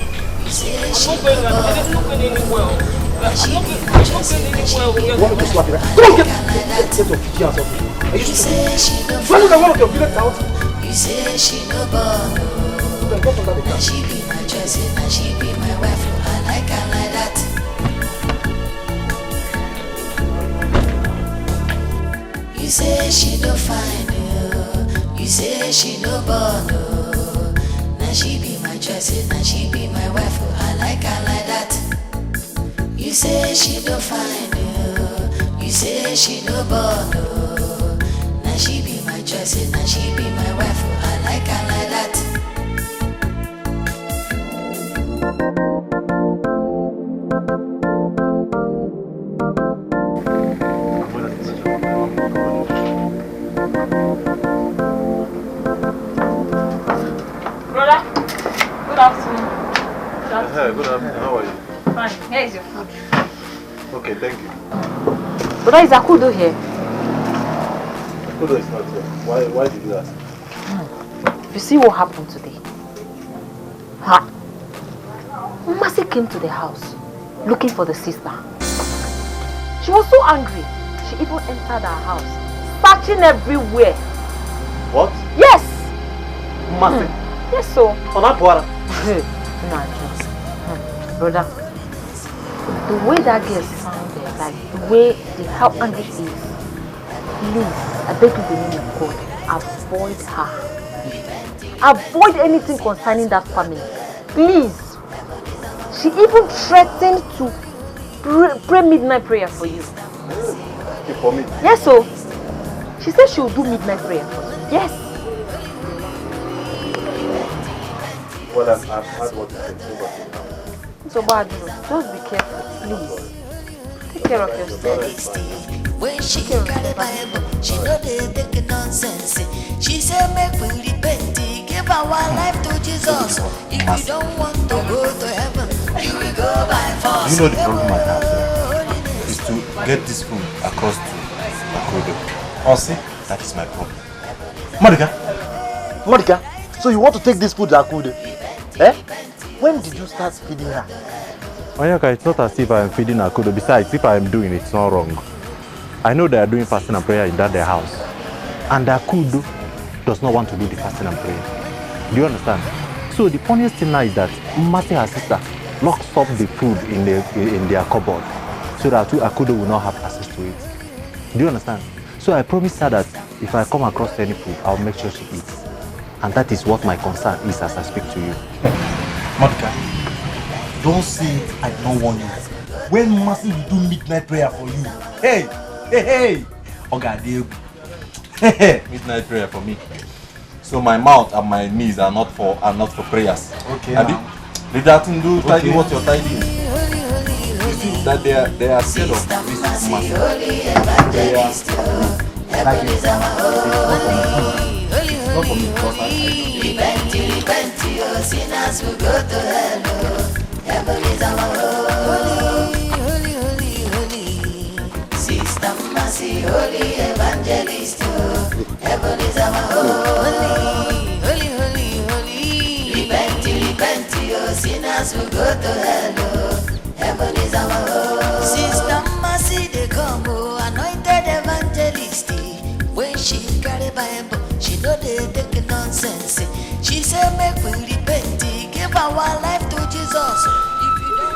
not going anywhere. I'm not going anywhere. You want me to slap you, right? Come on, get your kitty out of me. Are you stupid? When you one of your village out? You say she no born. She be my choice and she be my wife. I like her like that. You say she no find you. You say she no born. Now she be my choice and she be my wife. I like her like that. You say she no find you. You say she no born. Now she choice and she be my wife. I like her like that. Brother, good afternoon. Hey, good afternoon. How are you? Fine. Here is your food. Okay, thank you. Brother, is Akudo here? Kudo is not here. Why did you ask? You see what happened today? Ha! Mercy came to the house looking for the sister. She was so angry. She even entered our house, searching everywhere. What? Yes! Mercy? Yes, so. On that water? Nah, brother, the way that girl sounded, like the way, how angry she is, please, I beg you in the name of God, avoid her. Avoid anything concerning that family. Please. She even threatened to pray midnight prayer for you. For me? Yes, so. She said she will do midnight prayer for you. Yes. Well, I've heard what you said. So bad, just be careful, please. Take care of yourself. When she got a Bible, she know they take nonsense. She said, make we repent, give our life to Jesus. If you don't want to go to heaven, you will go by force. You know the problem I have there is to get this food across to Akodo. Honestly, that is my problem. Monica, so you want to take this food to Akude? Eh? When did you start feeding her? Oyaka, it's not as if I am feeding Akudo. Besides, if I am doing it, it's not wrong. I know they are doing fasting and prayer in their house. And Akudo does not want to do the fasting and prayer. Do you understand? So the funniest thing now is that Mercy, her sister, locks up the food in their cupboard so that Akudo will not have access to it. Do you understand? So I promised her that if I come across any food, I'll make sure she eats. And that is what my concern is as I speak to you. Monica, don't say I don't want you. When Mercy will do midnight prayer for you, hey! Midnight prayer for me. So my mouth and my knees are not for prayers. Okay. Did that thing do tidy what you're tidying? You see that they are scared of this Mercy. They are like it's not for me because I Repent, your sinners will go to hell. Heaven is our holy. Sister Mercy, holy evangelist. Heaven is our holy. Repent, your sinners will go to hell. Heaven is our holy. Sister Mercy, they come, anointed evangelist. When she carry Bible, she know they take nonsense. She said, make we repent, give our life to Jesus. If you don't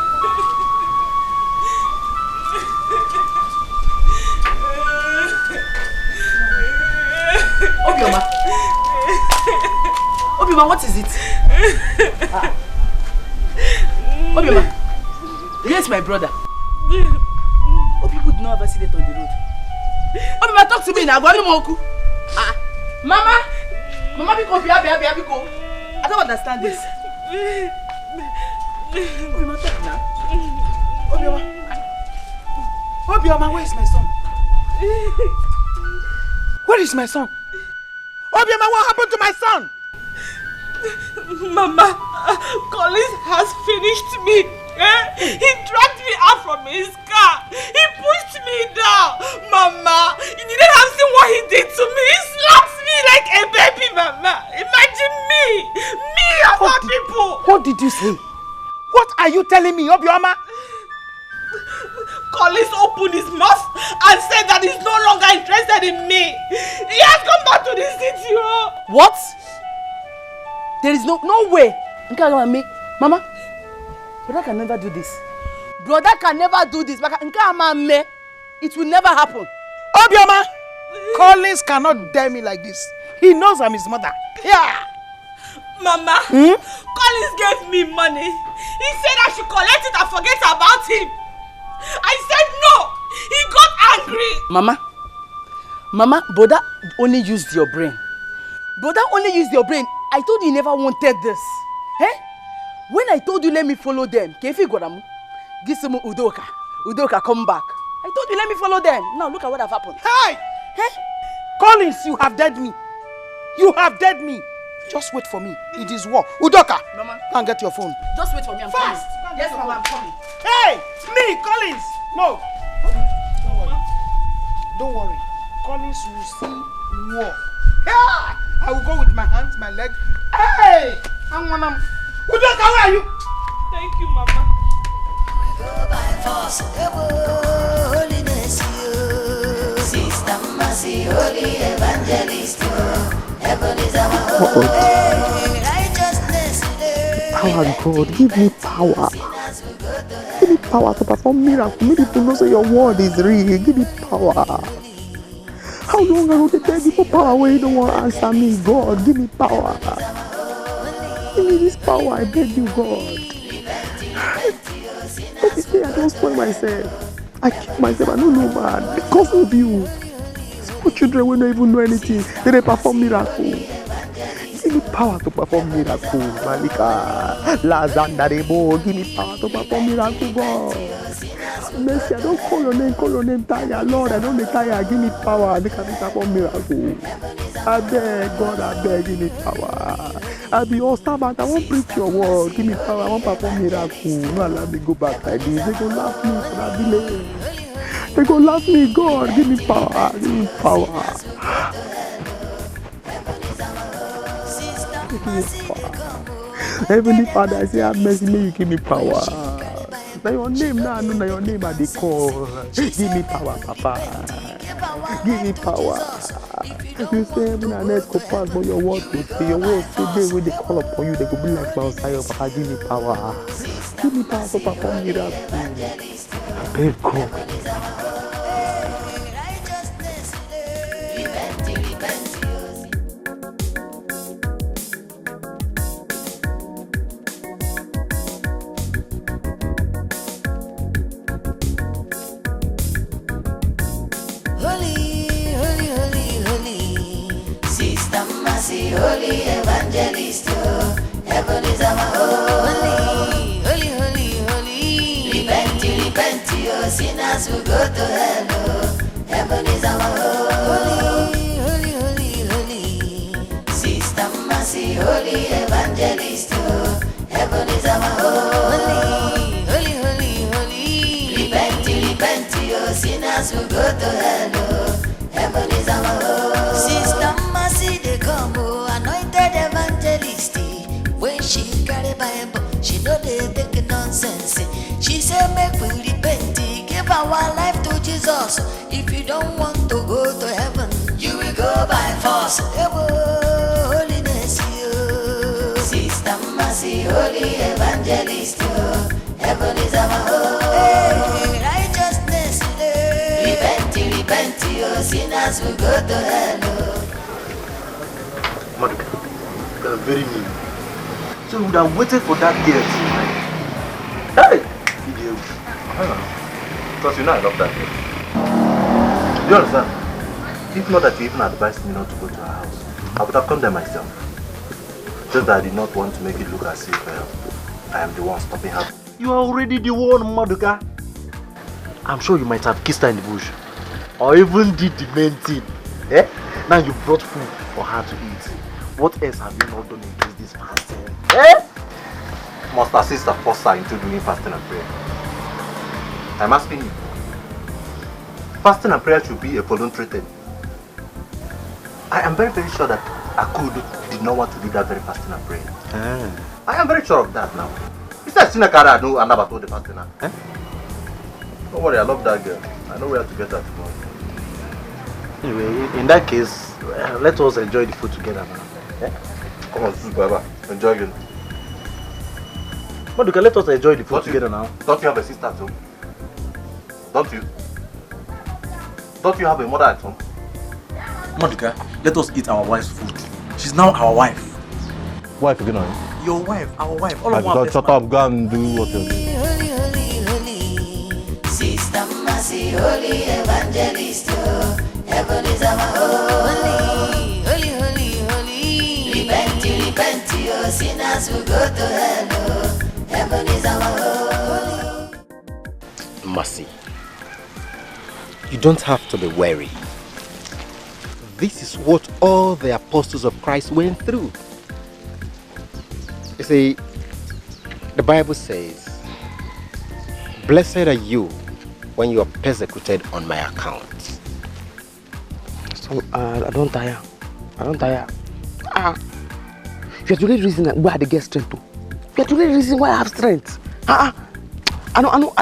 Obioma, what is it? Obioma, here's my brother. Oh, people do not have accident on the road. Obioma, talk to me now. Mama, because I don't understand this. Obioma, talk now. Obioma, where is my son? Where is my son? Obioma, what happened to my son? Mama, Collins has finished me. He dragged me out from his car. He pushed me down. Mama, you didn't have seen what he did to me. He slaps me like a baby, Mama. Imagine me. Me of all people. What did you say? What are you telling me, Obioma? Collins opened his mouth and said that he's no longer interested in me. He has come back to the city. What? There is no way. Mama, brother can never do this. Brother can never do this. It will never happen. Obioma, Collins cannot dare me like this. He knows I'm his mother. Yeah. Mama, Collins gave me money. He said I should collect it and forget about him. I said no. He got angry. Mama, Mama, Boda only used your brain. Boda only used your brain. I told you never wanted this. Eh? When I told you let me follow them, Kefi Goramu, Gisumu Udoka. Udoka, come back. I told you let me follow them. Now look at what have happened. Hey! Hey! Collins, you have dead me. You have dead me. Just wait for me. It is war. Udoka, Mama, go and get your phone. just wait for me. I'm Fast. coming. Yes, Mama, I'm coming. Hey! Me, Collins! No. Don't worry. Don't worry. Collins will see war. Yeah! I will go with my hands, my legs. Hey! I'm one of Udoka, where are you? Thank you, Mama. Holiness, you. Sister Mercy, Holy Evangelist, heaven is our home. Righteousness, Power, God, give me power. Give me power to perform miracles. Many people know say your word is real. Give me power. How long I will beg you for power when you don't want to answer me, God? Give me power. Give me this power, I beg you, God. But this day I don't spoil myself. I kill myself, I don't know, man. Because of you. Small children will not even know anything. They perform miracles. Give me power to perform miracles, Malika. Lazandarebo, give me power to perform miracles, God. Mercy, I don't call your name tired, Lord. I don't be tired. Give me power. They can perform miracles. I beg, God, I beg, give me power. I'll be all servant. I won't preach your word. Give me power. I won't perform miracles. No, let me go back like this. They gonna laugh me for that delay. They gonna laugh me, God. Give me power. Give me power. Heavenly Father, I say, have mercy, may you give me power. Now your name, now I know now your name I dey call. Give me power, Papa. Give me power. You say heaven and earth go pass, but your word will say, your word say, they when they call upon you, they go be like Mount Zion, Papa. Give me power. Give me power to perform miracles. I beg God. Holy Evangelist, heaven is our home. Holy, holy, holy. Repent, your sinners will go to hell. Heaven is our home. Holy, holy, holy. Sister Mercy, Holy Evangelist, heaven is our home. Holy, holy, holy. Repent, your sinners will go to hell. Heaven is our home. Sister Mercy, they come. When she carry Bible, she know they take nonsense. She say make we repent, give our life to Jesus. If you don't want to go to heaven, you will go by force. Holiness, you. Sister Mercy, Holy Evangelist, heaven is our home. Righteousness, repent, your sinners will go to hell. Monica, you're very mean. So we would have waited for that girl tonight. Hey! Idiot. Because you know I love that girl. Do you understand? If not that you even advised me not to go to her house, I would have come there myself. Just that I did not want to make it look as if I am the one stopping her. You are already the one, Maduka. I'm sure you might have kissed her in the bush. Or even did the main thing. Eh? Now you brought food for her to eat. What else have you not done against this fasting? Eh? Must her sister force her into doing fasting and prayer? I'm asking you. Fasting and prayer should be a voluntary thing. I am very, very sure that Akudo did not want to do that very fasting and prayer. I am very sure of that now. Besides, Sinakara, I know about all the fasting now. Don't worry, I love that girl. I know where to get her tomorrow. Anyway, in that case, let us enjoy the food together now. Eh? Come on, Baba. Enjoy it. Maduka, let us enjoy the food together now. Don't you have a sister at home? Don't you? Don't you have a mother at home? Maduka, let us eat our wife's food. She's now our wife. Wife again, are your wife, our wife. All of us. Shut up, go and do what you're doing. Holy, holy, holy. Sister Mercy, Holy Evangelist, heaven is is our holy, holy, holy, holy. Repent, oh, sinners will go to hell. Oh. Heaven is our holy. Mercy, you don't have to be wary. This is what all the apostles of Christ went through. You see, the Bible says, blessed are you when you are persecuted on my account. So, I don't tire. You're the only reason why I get strength too. You're the only reason why I have strength. I know.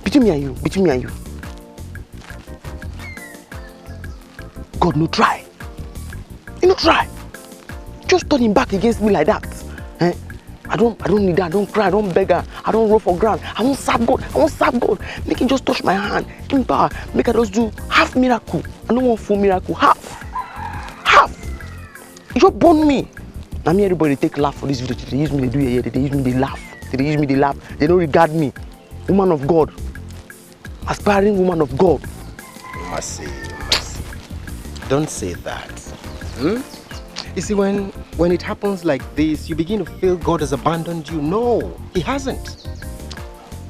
Between me and you. God no try. You no try. Just turn him back against me like that. Eh? I don't need that. I don't cry. I don't beg her. I don't roll for ground. I won't serve God. Make him just touch my hand. Give me power. Make I just do half miracle. I don't want full miracle. Half. You just burn me. Now me everybody take laugh for this video. They use me, they do it. They use me, they laugh. They don't regard me. Woman of God. Aspiring woman of God. Mercy. Don't say that. You see, when it happens like this, you begin to feel God has abandoned you. No, He hasn't.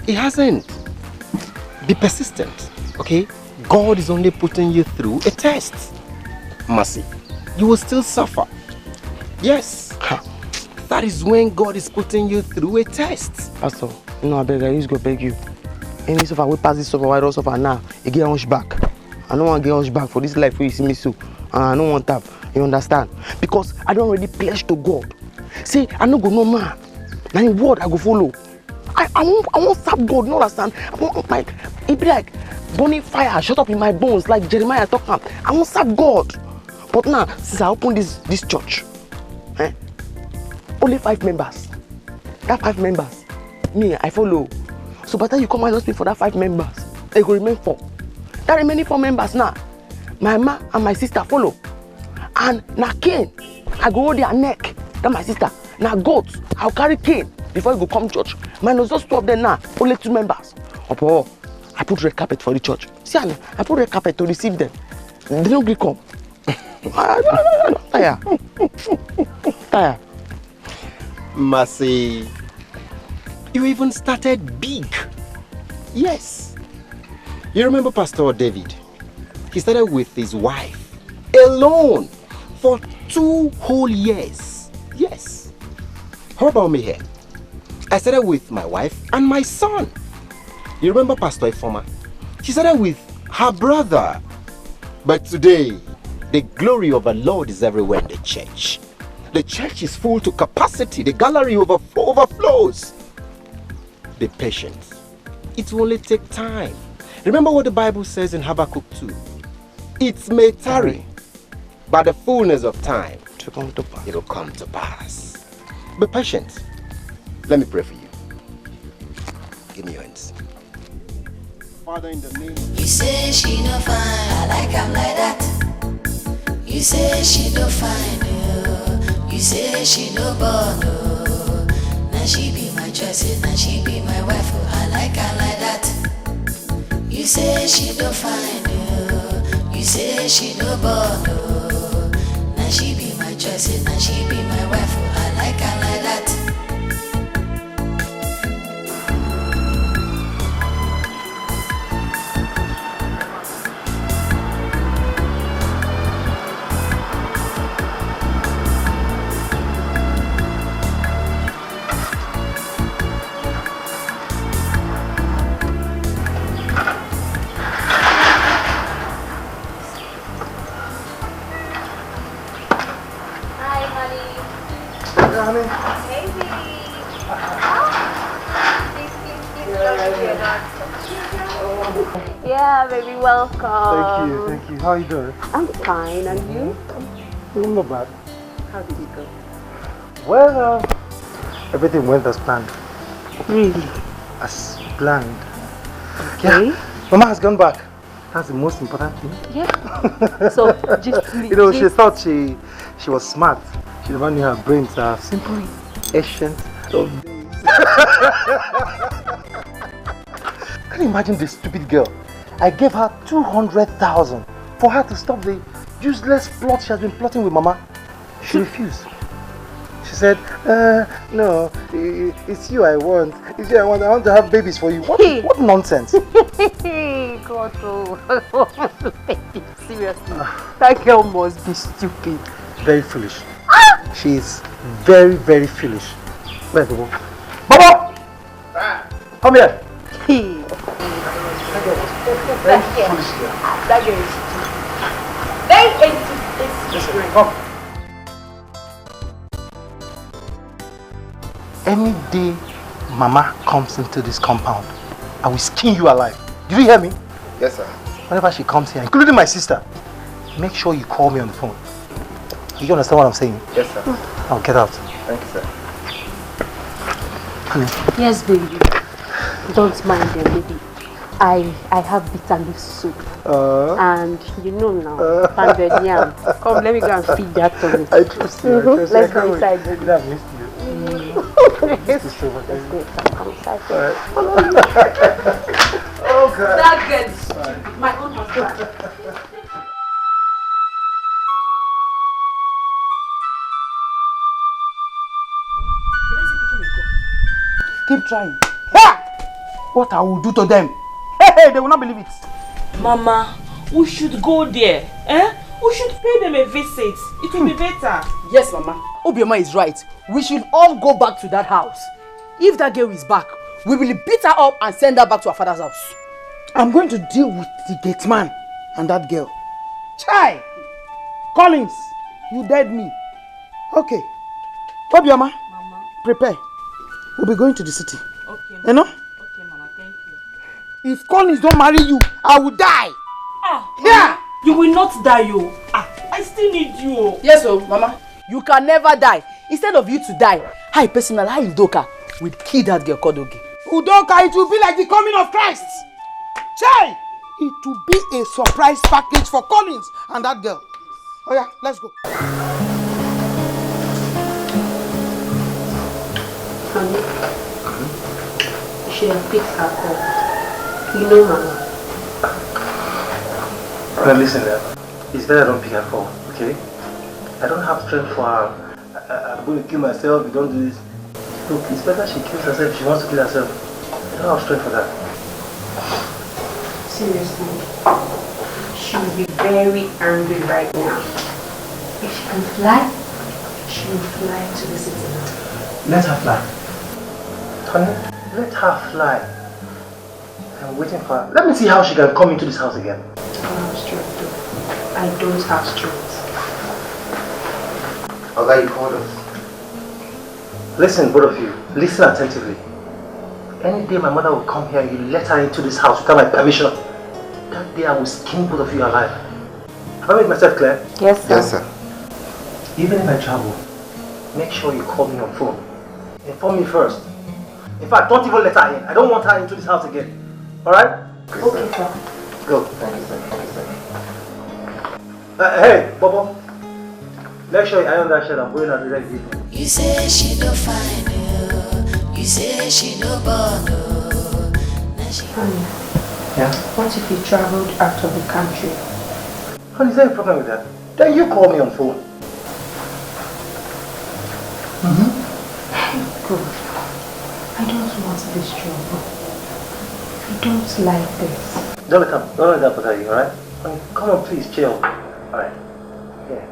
Be persistent, okay? God is only putting you through a test. Mercy, you will still suffer. Yes, that is when God is putting you through a test. Pastor, I just go beg you. Any suffer, we pass this suffer, I don't suffer now. You get hunchback. I don't want to get hunchback for this life where you see me so. And I don't want that. You understand? Because I don't already pledge to God. See, I don't go no man. Now in word I go follow. I won't serve God, you understand? I won't like, it be like burning fire shut up in my bones like Jeremiah talk about. I won't serve God. But now, since I opened this church, only 5 members. That 5 members, me, I follow. So by the time you come and ask me for that 5 members, they go remain 4. That remaining 4 members now, my ma and my sister follow. And now Cain, I go hold their neck. That's my sister. Now goat, I'll carry Cain before you go come church. Minus just 2 of them now, only 2 members. Oh, I put red carpet for the church. See, I put red carpet to receive them. They don't agree come. Tire. Mercy, you even started big. Yes. You remember Pastor David? He started with his wife alone for 2 whole years. Yes. How about me here? I started with my wife and my son. You remember Pastor Ifoma? She started with her brother. But today, the glory of the Lord is everywhere in the church. The church is full to capacity. The gallery overflows. Be patient. It will only take time. Remember what the Bible says in Habakkuk 2. It may tarry, but the fullness of time, it will come to pass. Be patient. Let me pray for you. Give me your hands. Father, in the name of... You say she no fine, I like him like that. You say she no fine, oh. You say she no born, oh. Now she be my choice, now she be my wife, oh. I like her like that. You say she no fine, oh. You say she no born, oh. Now she be my choice, now she be my wife, oh. I like her like that. Yeah, baby, welcome. Thank you. How are you doing? I'm fine, and you? Not bad. How did it go? Well, everything went as planned. Really? As planned. Okay. Yeah. Mama has gone back. That's the most important thing. Yeah. So, just she thought she was smart. She never knew her brains are simple, ancient of days. Can you imagine this stupid girl? I gave her 200,000 for her to stop the useless plot she has been plotting with Mama. She refused. She said, no, it's you I want. It's you I want. I want to have babies for you. What nonsense? God, oh. Seriously. That girl must be stupid. Very foolish. She is very, very foolish. Where's Bobo? Bobo! Come here. That girl was very foolish girl. That girl is very Listen, come. Any day Mama comes into this compound, I will skin you alive. Did you hear me? Yes, sir. Whenever she comes here, including my sister, make sure you call me on the phone. You understand what I'm saying? Yes, sir. I'll get out. Thank you, sir. Honey. Yes, baby. Don't mind them, baby. I have bitter leaf soup. And you know now, pounded yam. Come, let me go and feed that tummy. I trust you. I trust you. Let's go inside, baby. I've missed you. Let's go inside. Alright. Oh, God. That girl is stupid. My own husband. Keep trying. Ha! What I will do to them? Hey, they will not believe it. Mama, we should go there. We should pay them a visit. It will be better. Yes, Mama. Obioma is right. We should all go back to that house. If that girl is back, we will beat her up and send her back to her father's house. I'm going to deal with the gate man and that girl. Chai! Collins, you dead me. Okay. Obioma, Mama, prepare. We'll be going to the city. Okay, you know? Okay, Mama, thank you. If Collins don't marry you, I will die. Yeah! You will not die, you. I still need you. Yes, Mama. You can never die. Instead of you to die, I personally, Udoka, will kill that girl called Ogi. Udoka, it will be like the coming of Christ. Chai! It will be a surprise package for Collins and that girl. Oh yeah, let's go. Honey, you should have picked her call. You know, Mama. Well, listen, it's better I don't pick her call, okay? I don't have strength for her. I'm going to kill myself if you don't do this. Look, it's better she kills herself if she wants to kill herself. I don't have strength for that. Seriously, she will be very angry right now. If she can fly, she will fly to the city now. Let her fly. Honey, let her fly. I'm waiting for her. Let me see how she can come into this house again. I don't have strength though. I don't have strength. Okay, you called us. Listen, both of you. Listen attentively. Any day my mother will come here, you let her into this house without my permission. That day I will skin both of you alive. Have I made myself clear? Yes, sir. Yes, sir. Even if I travel, make sure you call me on phone. Inform me first. In fact, don't even let her in. I don't want her into this house again. Alright? Okay, sir. Go. Hey, Bobo. Make sure you iron that shirt. I'm going out the next day. You say she no fine, you say she no born, Honey, yeah? what if you traveled out of the country? Honey, is there a problem with that? Then you call me on phone. Good. I don't want this trouble. I don't like this. Don't let that bother you, alright? Come on, please, chill. Alright. Yeah.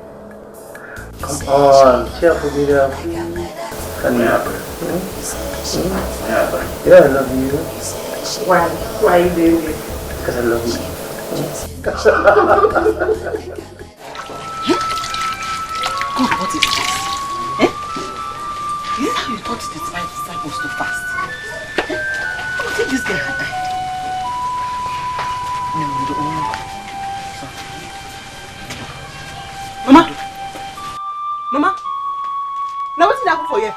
Come on, chill for me now, please. Yeah, I love you. Why? Why are you doing this? Because I love you. God, what is this? Is this how you taught the 5 disciples to fast? I don't think this guy had died. Mama? Now what's happened for you?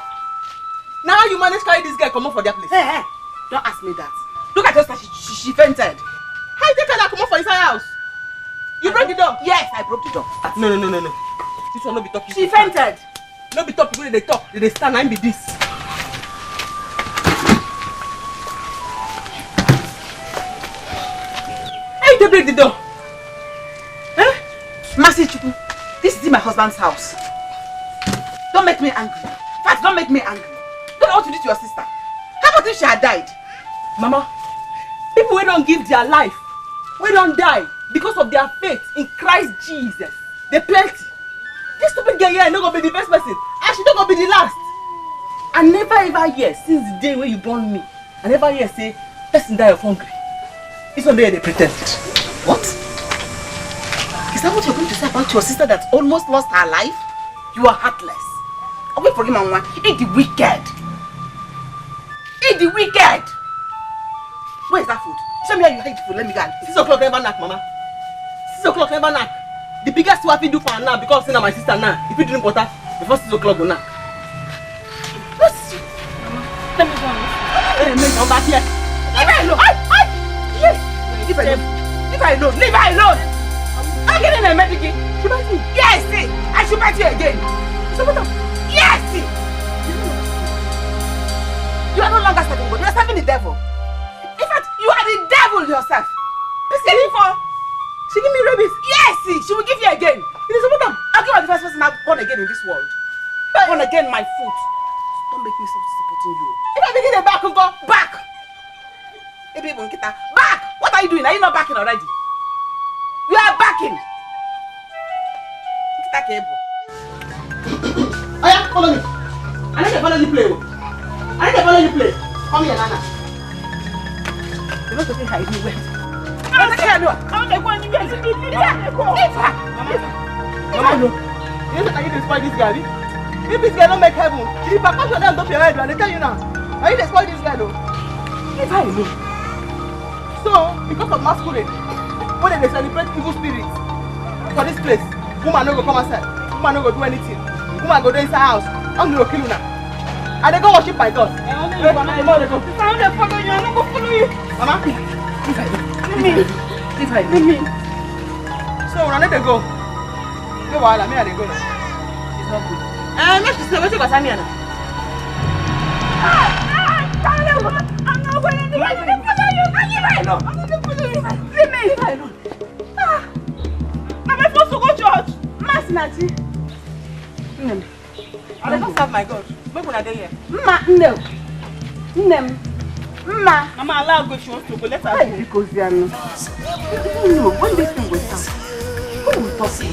Now how you manage to carry this girl come up for their place? Hey, don't ask me that. Look at her, she fainted. How you take her come up for inside house? You broke the door? Yes, I broke the door. No. This one no be talking. She fainted. No be talk people they talk. They stand and be this. How you break the door? Huh? Mercy Chuku, this is my husband's house. Don't make me angry. In fact, don't make me angry. Don't know what to do to your sister. How about if she had died? Mama, people who don't give their life, who don't die because of their faith in Christ Jesus, they plenty. This stupid girl here is not going to be the first person, and she's not going to be the last. I never ever hear since the day when you born me, I never hear say person die of hunger. This one day they pretend. What? Is that what you're going to say about your sister that almost lost her life? You are heartless. Wait for him, Mama. Eat the wicked. Eat the wicked. Where is that food? Show me how you hide the food. Let me go. 6 o'clock never knock, Mama. 6 o'clock never knock. The biggest thing I can do for her now because she's my sister now. If you drink water, before 6 o'clock go knock. Let me go. Hey, make come back here. Leave her alone. Yes. Leave her alone. Leave her alone. Leave her alone. I'm getting a medication. She bites me. Yes, see. I should bite you again. So what? Yes, see. You are no longer serving God. You are serving the devil. In fact, you are the devil yourself. She give me rabies. Yes, see. She will give you again. It is what? I'll give her the first person I've born again in this world. Born again, my foot. Don't make me stop supporting you. If I begin a back, go back. Back! What are you doing? Are you not backing already? You are backing. Aya, follow me. I need to follow you play. I need to follow you play. Come here, Nana. You're not going to hide me well. I'm not going to leave her. Mama, you know that you destroy this guy. If this guy don't make heaven, the percussion down top your head, and they tell you now. Are you destroy this guy though? Leave her alone. So, because of masquerade, when they celebrate evil spirits for this place, woman no go come outside, woman no go do anything, woman go inside house, I'm going to kill you now. And they go worship my God. I'm not going to follow you, I'm not going to follow you. Mama, leave her alone. Leave her alone. So, when I need to go, no wahala, me I dey go now. She's not good. Make she say, what you got me now? I'm not going to follow you. Leave her alone. I'm not going to follow you. Leave me. Leave her alone. Am I supposed to go church? Mass Nati. I don't serve my God. Make una dey here. No. Mama, allow her go if she wants to go. Let her go. Because you know. No, when this thing goes down, who will talk to me?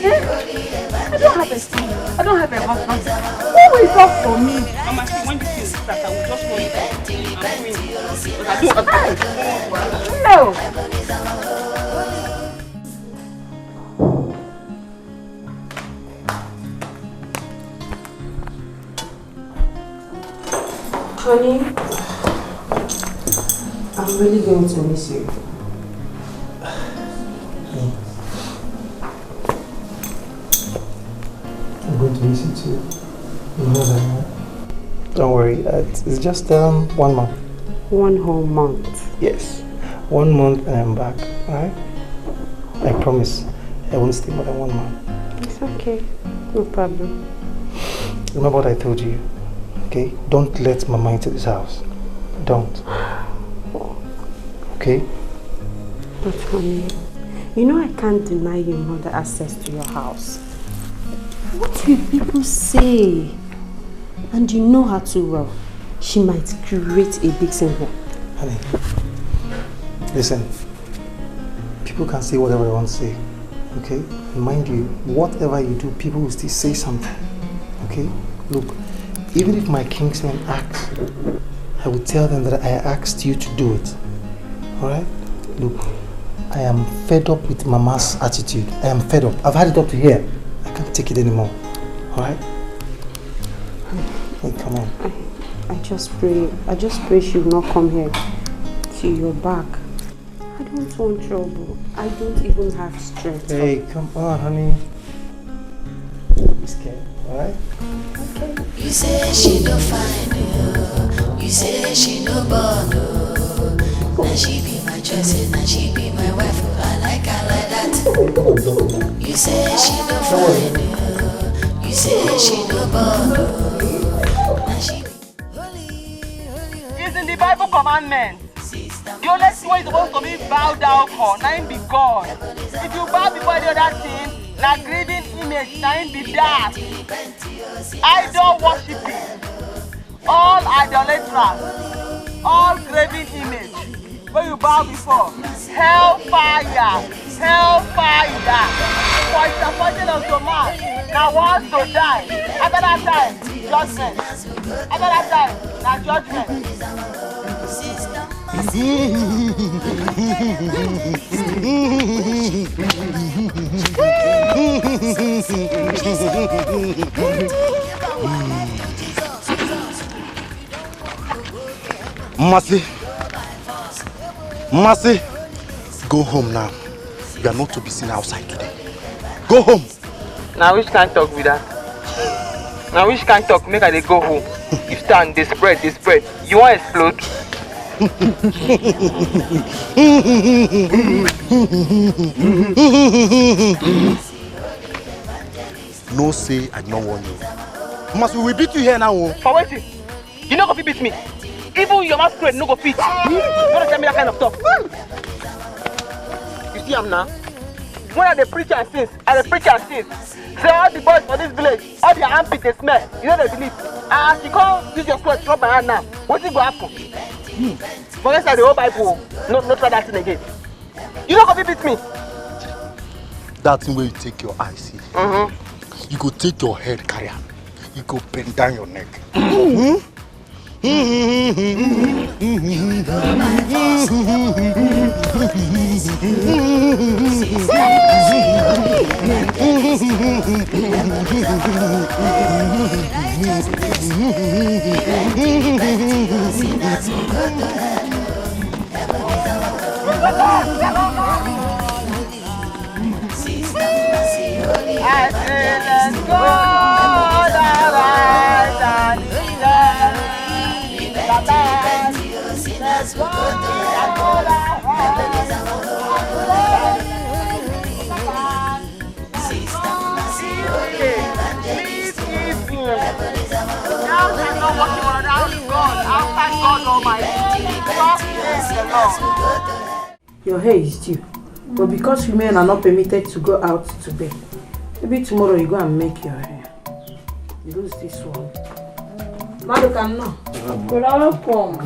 I don't have a son. I don't have a husband. Who will talk for me? Mama, see, when this thing starts, I will just run it. But I don't. No. Honey, I'm really going to miss you. I'm going to miss you too. You know that, right? Don't worry, it's just 1 month. 1 whole month? Yes, 1 month and I'm back, alright? I promise I won't stay more than 1 month. It's okay, no problem. Remember what I told you, okay? Don't let Mama into this house. Don't. Okay? But honey, you know I can't deny your mother access to your house. What will people say? And you know her too well. She might create a big scene here. Honey, listen. People can say whatever they want to say, okay? And mind you, whatever you do, people will still say something, okay? Look, even if my kingsmen ask, I will tell them that I asked you to do it, alright? Look, I am fed up with Mama's attitude. I am fed up. I've had it up to here. I can't take it anymore, alright? Hey, come on. I just pray she will not come here to your back. I don't want trouble. I don't even have strength. Hey, come on, honey. Don't be scared, alright? Okay. You say she don't find you. You say she don't born you. Now she be my choice, now she be my wife. I like her like that. You say she don't find you. You say she don't born you. Now she be It's in the Bible commandment. You The only thing you're supposed to be bow down for, now be God. If you bow before the other thing, now grieving image, now be that. Idol worshiping, all idolaters, all graven image. When you bow before, hellfire, hellfire. For it's appointed unto man that wants to die. After that time, judgment. After that time, now judgment. Mercy, go home now. You are not to be seen outside today. Go home. Now which can't talk with that? Now which can't talk, make her they go home. You stand, they spread. You want to explode? No say I don't want you. Mercy, we will beat you here now. For waiting. You not gonna beat me. Even your masquerade no go fit. You don't tell me that kind of stuff. You see I'm now? When I the preacher and sins, say all the boys for this village, all their armpits they smell. You know they believe. And you can't use your clothes to rub my hand now. What's it gonna happen? Forget that the whole Bible. No try that thing again. You not gonna beat me. That thing where you take your eyes, see? You go take your head, carry on. You go bend down your neck. I say let's go the right and let's go Your hair is due, but because women are not permitted to go out today, maybe tomorrow you go and make your hair. Lose this one. Maduka, no. You're welcome.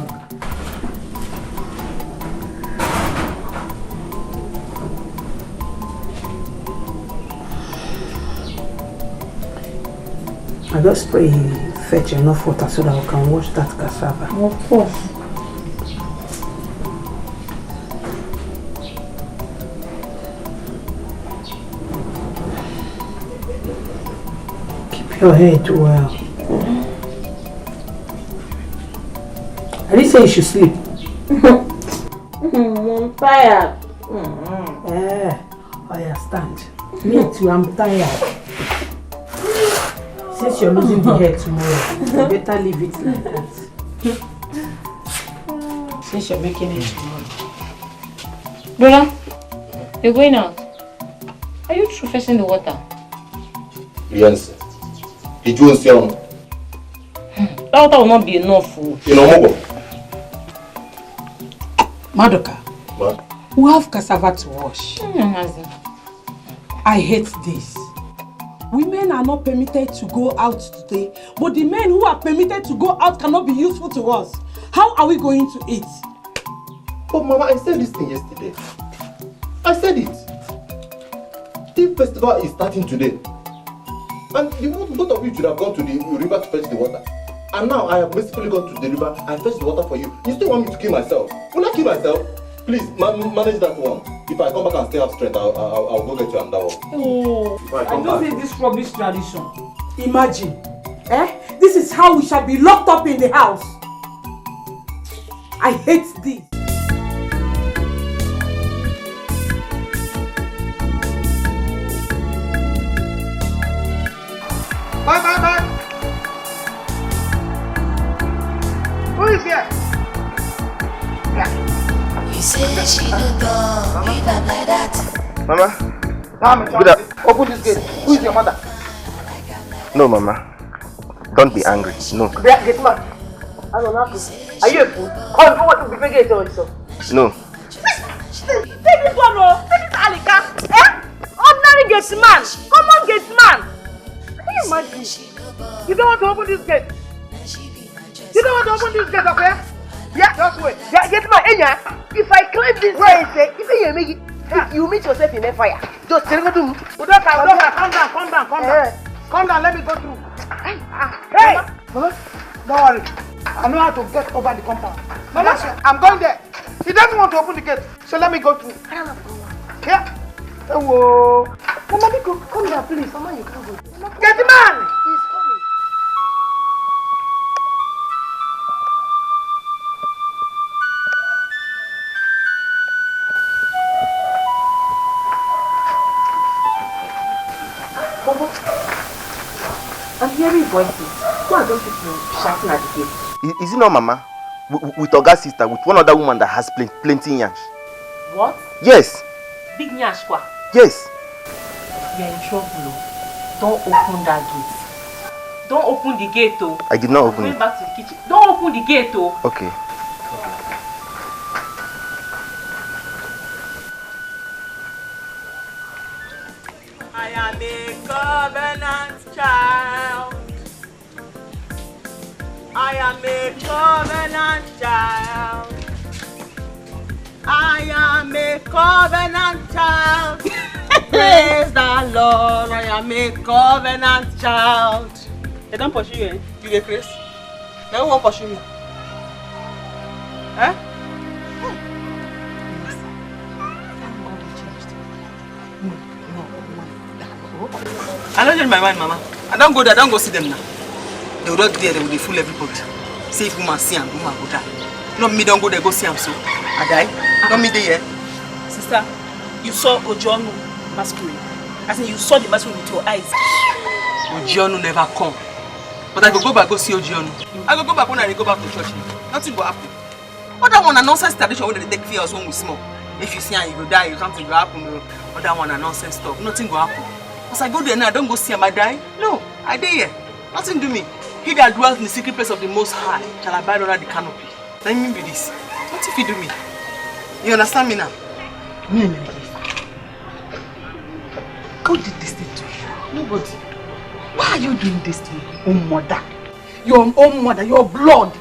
I just pray you fetch enough water so that we can wash that cassava. Of course. Keep your head well. I didn't say you should sleep. I'm tired. Oh yeah, stand. Me too, I'm tired. Since you're losing the hair tomorrow, you better leave it like that. Since you're making it tomorrow. Brother, you're going out. Are you through fetching the water? Yes. Did you see him? That water will not be enough. You know, Madoka, what? we have cassava to wash. I hate this. Women are not permitted to go out today, but the men who are permitted to go out cannot be useful to us. How are we going to eat? But Mama, I said this thing yesterday. I said it. The festival is starting today. And both of you should have gone to the river to fetch the water. And now I have basically gone to the river and fetched the water for you. You still want me to kill myself? Will I kill myself? Please, manage that one. If I come back and still have strength, I'll go get you another one. Oh, I don't hate this rubbish tradition. Imagine, this is how we shall be locked up in the house. I hate this. Bye. Who is here? You say she don't go, leave her like that. Mama? Open this gate. Who is your mother? No, Mama. Don't be angry. No. Get man. I don't know. Are you a fool? Come, what to be big also. No. Take this one, oh. Take this Alika. Ordinary gate man. Common gate man. Can you imagine? You don't want to open this gate? You don't want to open this gate, okay? Yeah, just wait. Yeah, get my enya. If I climb this gate, if you meet yourself in a fire, just tell me to Udoka, calm down. Calm down, let me go through. Hey! Mama, don't worry. I know how to get over the compound. Mama, I'm going there. He doesn't want to open the gate, so let me go through. Yeah. Whoa. Mama, come here, please. Mama, you can't go. Get the man! He's coming. I'm hearing voices. Why don't you shouting at the gate? Is it not Mama? With Oga's sister, with one other woman that has plenty yansh. What? Yes. Big nyash kwa? Yes. You're in trouble. Don't open that gate. Don't open the gate, though. I did not open it. Going back to the kitchen. Don't open the gate, though. Okay. I am a covenant child. I am a covenant child. I am a covenant child. Praise the Lord. I am a covenant child. They don't pursue you, eh? You get Chris? They don't want to pursue me. Eh? I don't change my mind, Mama. I don't go there, I don't go see them now. They will not there, they will fool everybody. See if woman see them, woman go die. Not me, don't go there, go see them so. I die. Not me there. Sister, you saw Ojono masquerade. I said you saw the masquerade with your eyes. Ojono never come. But I go back, go see Ojono. I go back when I go back to church. Nothing will happen. Other one a nonsense tradition when they take fears when we smoke. If you see and you go die, something will happen. Other one a nonsense stuff. Nothing will happen. As I go there now, I don't go see him, I die. No, I die here. Nothing do me. He that dwells in the secret place of the Most High shall abide under the canopy. Let me be this. What if you do me? You understand me now? Who did this thing to you? Nobody. Why are you doing this to your own mother? Your own mother, your blood.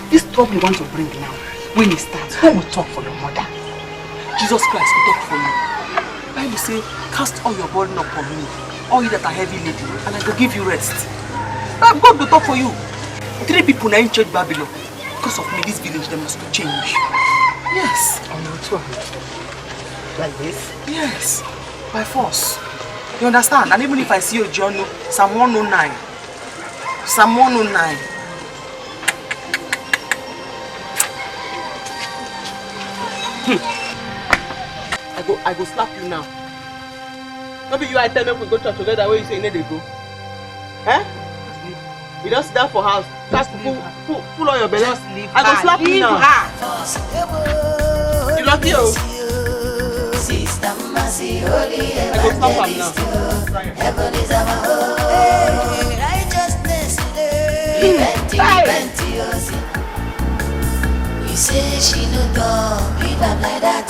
This trouble you want to bring now, when it starts, who will talk for your mother? Jesus Christ will talk for you. Bible say, cast all your burden upon me, all you that are heavy laden, and I will give you rest. But God will talk for you. 3 people now in church Babylon. Because of me, this village, they must change. Yes. Like this? Yes. By force. You understand? And even if I see your journal, Psalm 109. Psalm 109. I go slap you now. Maybe you I tell me we go church together where you say you need to go. Eh? You don't sit down for house. Just full on your belly. I go slap you now. You lucky you. I go slap him now. Heaven is our home. Righteousness, repent your sin. You say she no dumb, be not like that.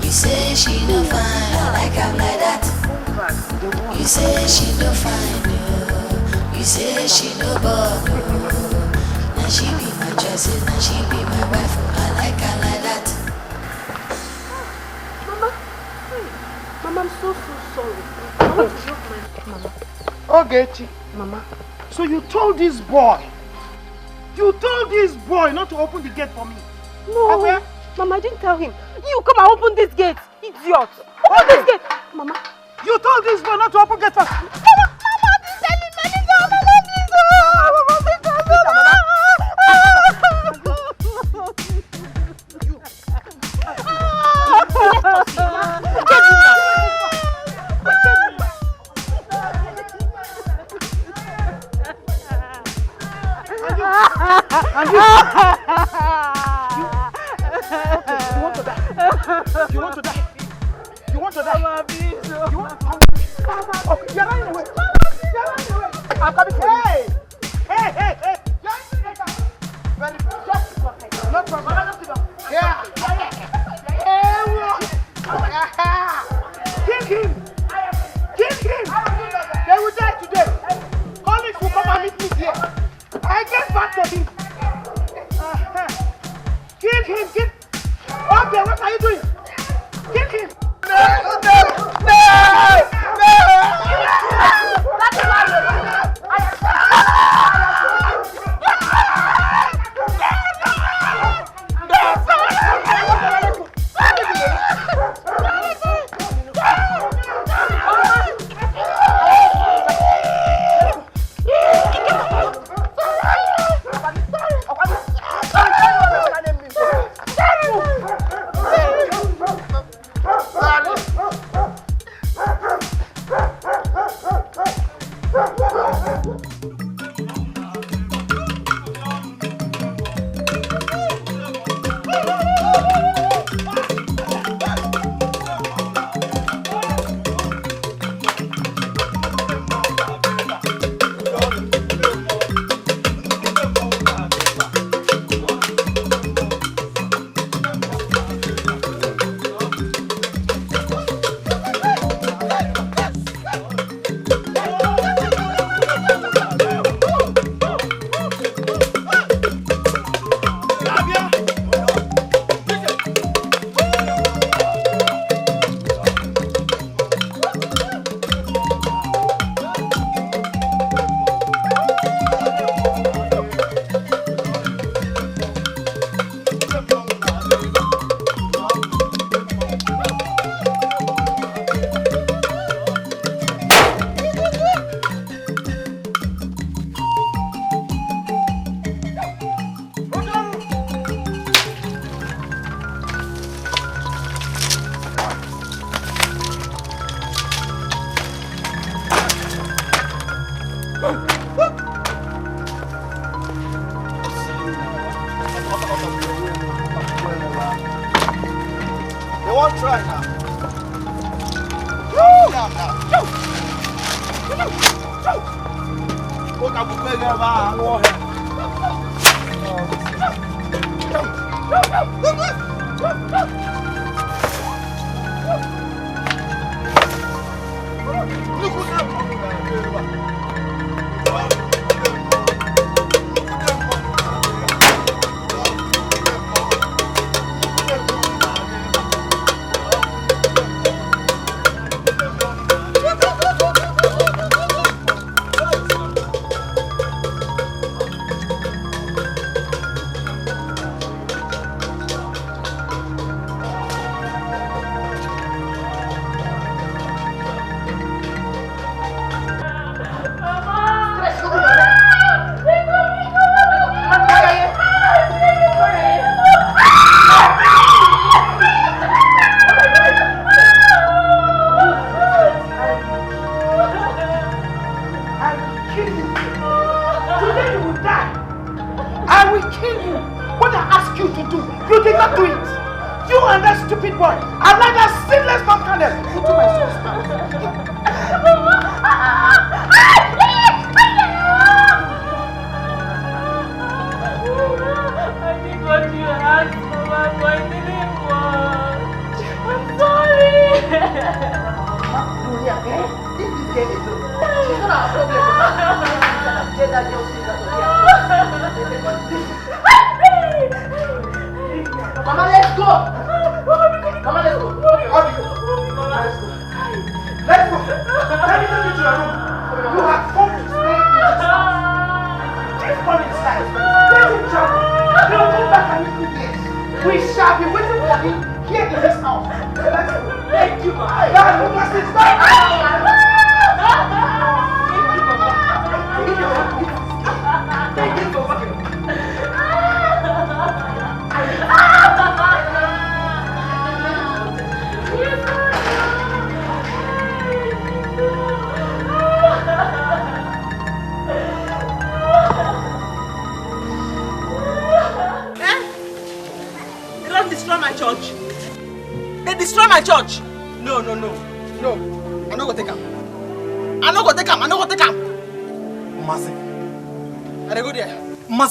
You say she no fine, I like I'm like that. You say she no fine, no. You say she no bug, no. Now she be my choices, now she be my wife, I like her like that. Mama, I'm so sorry. I want to drop my... Mama. Ogechi. Mama. So you told this boy not to open the gate for me? No. Okay? Mama, I didn't tell him. You come and open this gate, idiot. Open this gate. Mama. You told this boy not to open gate first. Mama, this telling me, You want to die? You want to die? Mama, please. You want to die? Okay, you're running away. You're running away. I'm coming for you. Hey! You're in the gate. Very fast.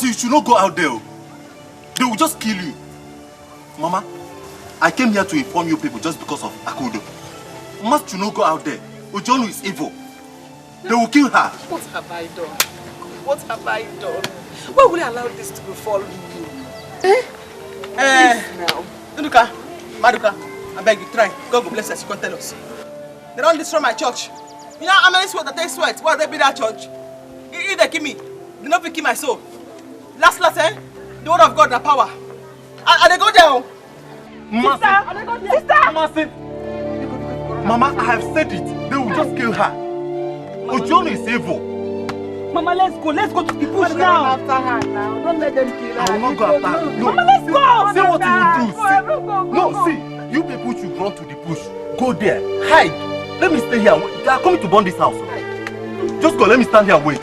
You should not go out there. They will just kill you. Mama, I came here to inform you people just because of Akudo. Must you not go out there? Ojonu is evil. They will kill her. What have I done? What have I done? Why will I allow this to befall you? Nduka, Maduka, I beg you, try. God will bless us, you can tell us. They don't destroy my church. You know how many sweat that they sweat? Why they be that church? If they kill me, they don't kill my soul. Last, the word of God, the power. And they go there. Sister! Mama, I have said it. They will just kill her. Ojonu is evil. Mama, let's go. Let's go to the bush now. After her now. Don't let them kill her. I will not go after her. No. Mama, let's go. See what you will do. See, you people should run to the bush. Go there. Hide. Let me stay here. They are coming to burn this house. Just go. Let me stand here and wait.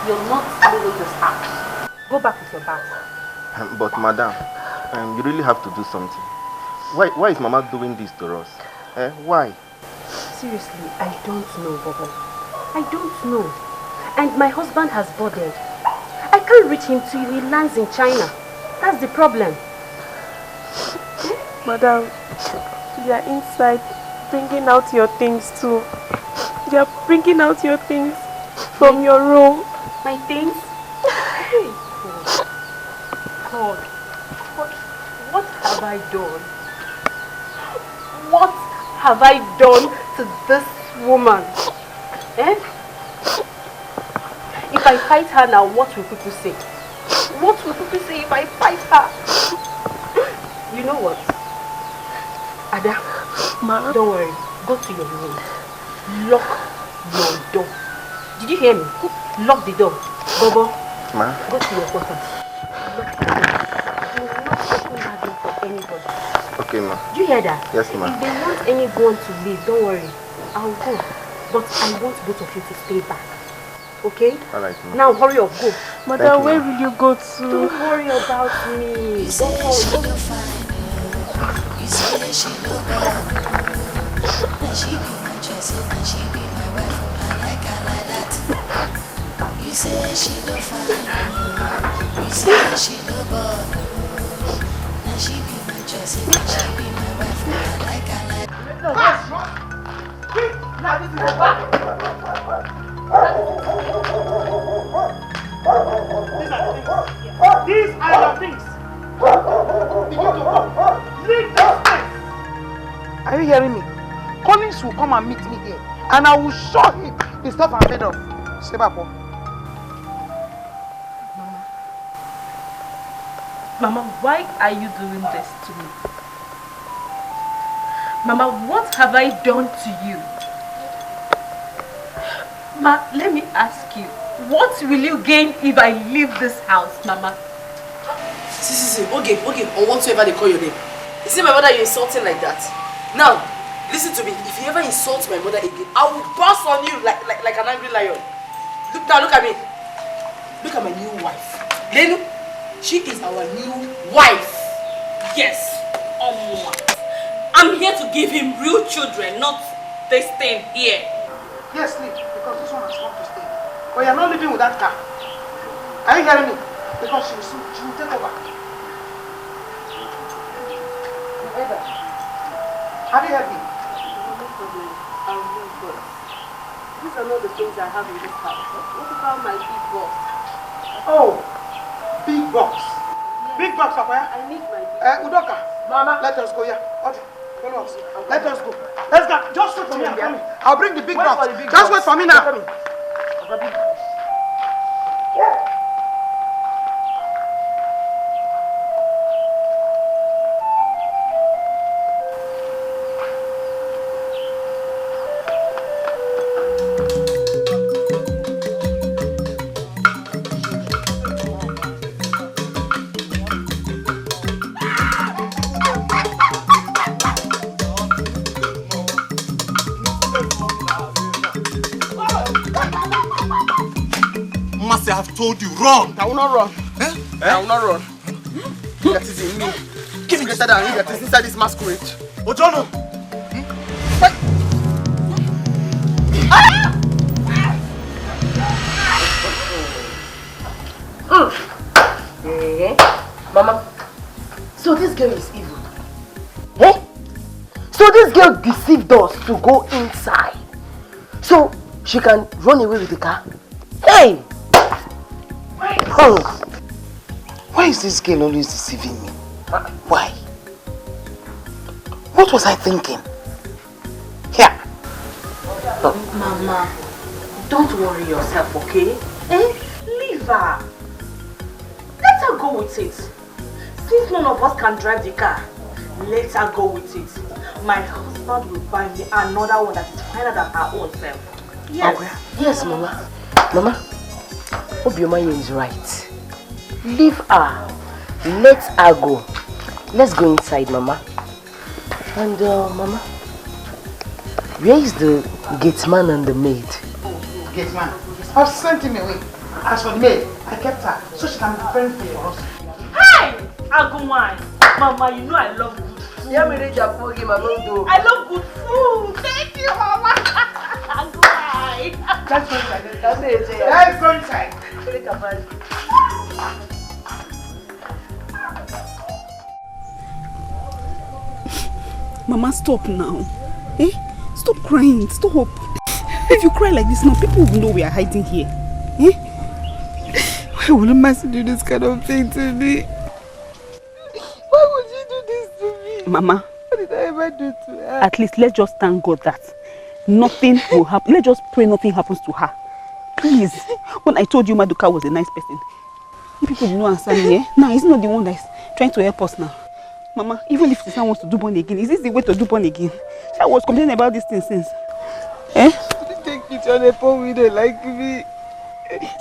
You're not leaving this house. Go back with your bag. But madam, you really have to do something. Why is Mama doing this to us? Why? Seriously, I don't know, Bobo. I don't know. And my husband has boarded. I can't reach him till he lands in China. That's the problem. Madam, you are inside bringing out your things too. You are bringing out your things from your room. My things? Hey, God. What have I done? What have I done to this woman? Eh? If I fight her now, what will people say? What will people say if I fight her? You know what? Ada, Ma? Don't worry. Go to your room. Lock your door. Did you hear me? Lock the door. Bobo, Ma? go to your quarters. Lock the door. Do not open that door for anybody. Okay, ma. Do you hear that? Yes, ma. If they want anyone to leave, don't worry. I'll go. But I want both of you to stay back. Okay? Alright, ma. Now hurry up, go. Mother, where will you go to? Don't worry about me. Don't worry. You say she no bad. And she be my choice, and she be my wife. I like her like that. You say she no fine. You say she no bad. And she be my choice, and she be my wife. I like her like that. These are your things. Leave this place. Are you hearing me? Collins will come and meet me here, and I will show him the stuff I'm made of. Sebapo. Mama, why are you doing this to me? Mama, what have I done to you? Ma, let me ask you, what will you gain if I leave this house, Mama? See, okay, or whatsoever they call your name. You see my mother you're insulting like that? Now, listen to me. If you ever insult my mother again, I will burst on you like an angry lion. Look at me. Look at my new wife. Lenu, she is our new wife. Yes, I'm here to give him real children, not this thing here. Yes, sleep, because this one has come to stay. But you're not living with that car. Are you hearing me? Because she will take over. You heard that? Have you heard me? No problem. I'll move, but these are not the things I have in this house. What about my big box? Oh, big box. Yes. Big box, Papa. I need my big box. Udoka, Mama, let us go, yeah. Okay, follow us. Let us go. Let's go. Just wait for me, I'm coming. I'll bring the big box. Just wait for me now. I have told you, run! I will not run. I will not run. That is in me. Give me greater than you that is inside this masquerade. Ojono! Mama, so this girl is evil. Eh? So this girl deceived us to go inside. So she can run away with the car? Hey! Why is this girl always deceiving me? Why? What was I thinking? Here. Mama, don't worry yourself, okay? Leave her. Let her go with it. Since none of us can drive the car, let her go with it. My husband will buy me another one that is finer than her own self. Yes. Okay. Yes, Mama. Mama, Obioma is right. Leave her. Let her go. Let's go inside, Mama. And Mama, where is the gate man and the maid? Gate man. I've sent him away. As for the maid, I kept her so she can be very free for us. Hi! Agumai! Mama, you know I love good food. I love good food. Thank you, Mama. Agumai. Let's go inside. Let's go inside. Mama, stop now. Eh? Stop crying. Stop. If you cry like this now, people will know we are hiding here. Eh? Why would Mercy do this kind of thing to me? Why would she do this to me? Mama, what did I ever do to her? At least let's just thank God that nothing will happen. Let's just pray nothing happens to her. Please. When I told you Maduka was a nice person, you people did not answer me. Eh? Now he's not the one that's trying to help us now. Mama, even if Sister wants to do born again, is this the way to do born again? I was complaining about this thing since. Eh? Take it on a poor widow like me.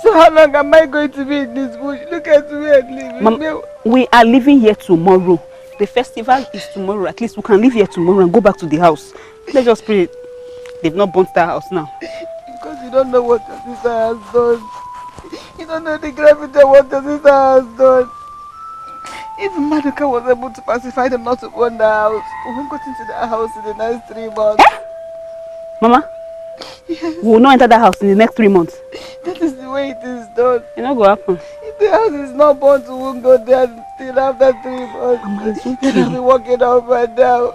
So how long am I going to be in this bush? Look at me and leave. Mama, we are leaving here tomorrow. The festival is tomorrow. At least we can leave here tomorrow and go back to the house. Let's just pray they've not burnt that house now. Because you don't know what your sister has done. You don't know the gravity of what your sister has done. Even Maduka was able to pacify them not to burn the house. We won't got into that house in the next 3 months. Eh? Mama? Yes. We will not enter that house in the next 3 months. That is the way it is done. It's not going to happen. If the house is not burnt, we won't go there till after 3 months. Mama, it's okay. Then I'll be walking up and down.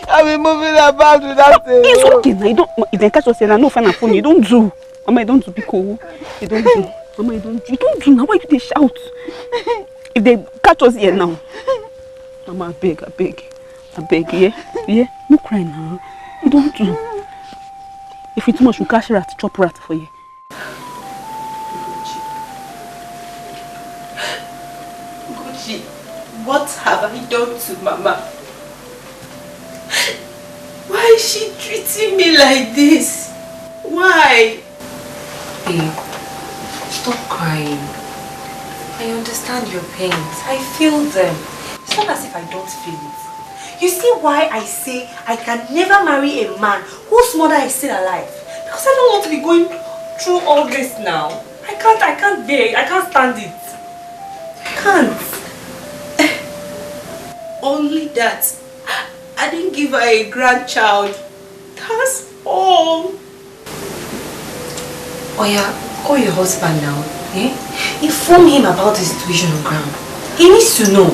I'll be moving about without saying. It's okay. Now, you don't. If they catch us here, no fan and phone. You don't do. Mama, you don't do. Be cool. You don't do. Mama, you don't do. You don't do. Now, why do they shout? If they catch us here now. Mama, I beg, yeah? Yeah? No cry now. You don't do. If it's too much, you catch rat, chop rat for you. Gucci, what have I done to Mama? Why is she treating me like this? Why? Babe, stop crying. I understand your pains. I feel them. It's not as if I don't feel it. You see why I say I can never marry a man whose mother is still alive? Because I don't want to be going through all this now. I can't bear it. I can't stand it. I can't. Only that I didn't give her a grandchild. That's all. Oh yeah, call your husband now. Eh? Inform him about the situation on ground. He needs to know.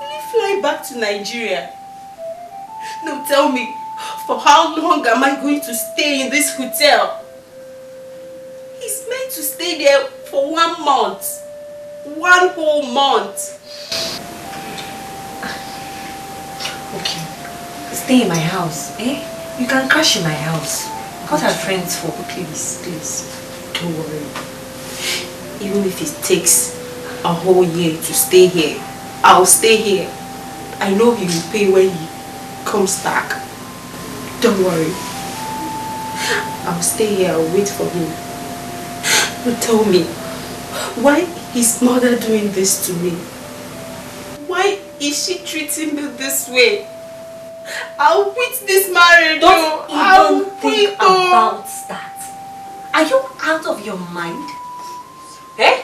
Will he fly back to Nigeria? No, tell me, for how long am I going to stay in this hotel? He's meant to stay there for 1 month. 1 whole month. Okay, stay in my house. Eh? You can crash in my house. What are friends for? Please. Don't worry. Even if it takes a whole year to stay here, I'll stay here. I know he will pay when he comes back. Don't worry. I'll stay here. I'll wait for him. But tell me, why is mother doing this to me? Why is she treating me this way? I'll quit this marriage. Don't even think about that. Are you out of your mind? Eh?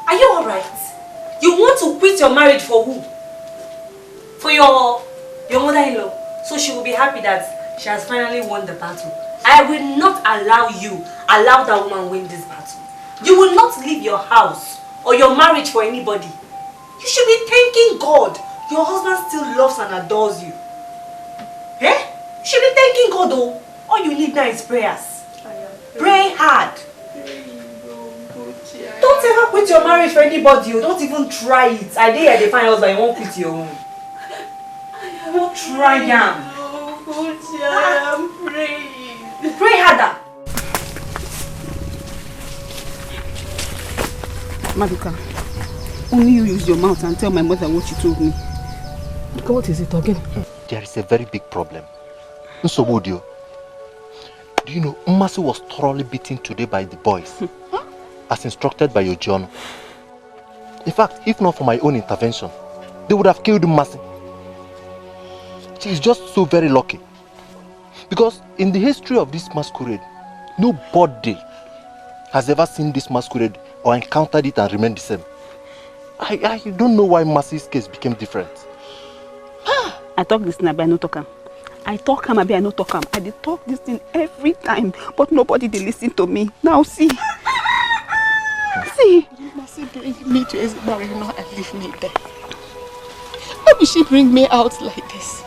Are you alright? You want to quit your marriage for who? For your mother-in-law. So she will be happy that she has finally won the battle. I will not allow that woman win this battle. You will not leave your house or your marriage for anybody. You should be thanking God. Your husband still loves and adores you. Eh? You should be thanking God though. All you need now is prayers. Pray hard. Don't ever quit your marriage for anybody. You don't even try it. I dare they find husband, you won't quit your own. Don't try them. I am praying. Pray harder. Maduka, only you use your mouth and tell my mother what you told me. Maduka, what is it again? There is a very big problem. Nsobudio, do you know Mmasi was thoroughly beaten today by the boys, as instructed by your John. In fact, if not for my own intervention, they would have killed Mmasi. She is just so very lucky. Because in the history of this masquerade, nobody has ever seen this masquerade or encountered it and remained the same. I don't know why Mmasi's case became different. I talk this thing, I no talk him. I talk him, I no talk him. I did talk this thing every time, but nobody did listen to me. Now see. See. You must bring me to Escalating and leave me there. will she bring me out like this?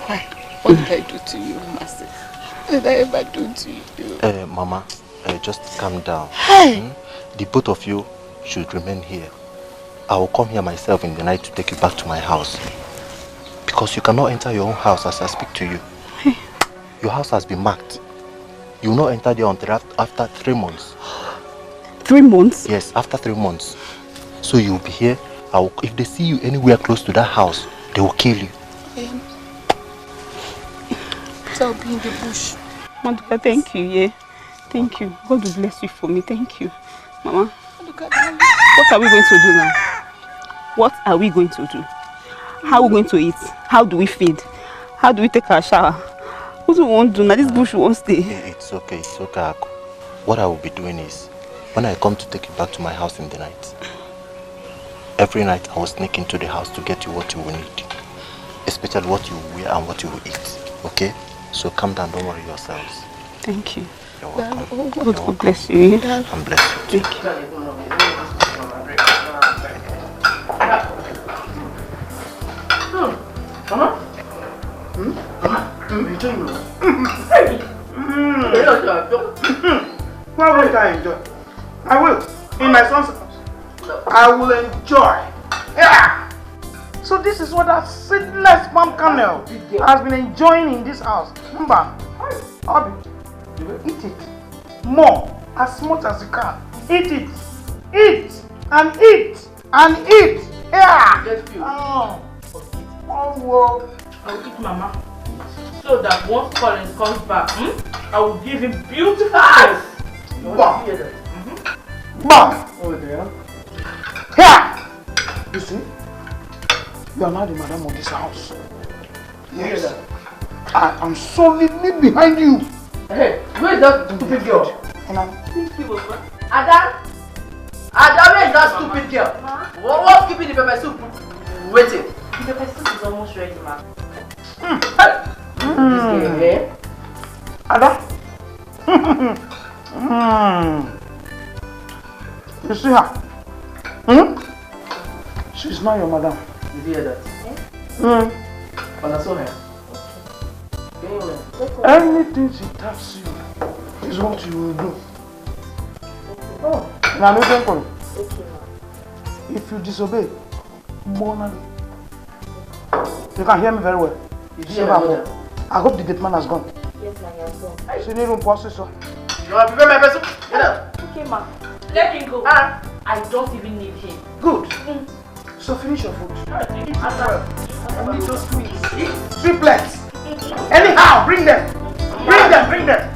Why? What did I do to you, Mercy? What did I ever do to you? Mama, just calm down. Hey! The both of you should remain here. I will come here myself in the night to take you back to my house. Because you cannot enter your own house as I speak to you. Your house has been marked. You will not enter there until after 3 months. 3 months? Yes, after 3 months. So you will be here. If they see you anywhere close to that house, they will kill you. So I'll be in the bush. Maduka, thank you, yeah. Thank you. God will bless you for me. Thank you. Mama, what are we going to do now? What are we going to do? How are we going to eat? How do we feed? How do we take our shower? What do we want to do now? This bush won't stay. It's okay, Aku. What I will be doing is, when I come to take you back to my house in the night, every night I will sneak into the house to get you what you will need. Especially what you will wear and what you will eat. Okay? So calm down, don't worry yourselves. Thank you. You're welcome. God bless you. And bless you. Thank you. Mama? Why won't I enjoy? I will. In my son's house. I will enjoy. Yeah. So this is what that seedless palm kernel has been enjoying in this house. Mba, Abi, eat it. More, as much as you can. Eat it. Eat and eat and eat. Yeah. Oh, well. I'll eat Mama. So that once Collins comes back, I will give him beautiful eyes. Bah. Bah. Oh, there. Here. You see? You are now the madam of this house. Yes. I am solidly behind you. Hey, where is that stupid girl? Ada, where is that stupid girl? What's keeping the pepper soup waiting? The pepper soup is almost ready, ma. Ada? You see her? She's not your madam. Did you hear that? When I saw her. Anything she tells you is what you will do. Now listen for me. If you disobey, morally, you can hear me very well. I hope the dead man has gone. Yes, ma, he has gone. She need room for so. You want to prepare my vessel? Get up. Okay, ma. Let him go. I don't even need him. Good. So finish your food. Eat well. I need those sweets. Triplets. Anyhow, bring them. Bring them.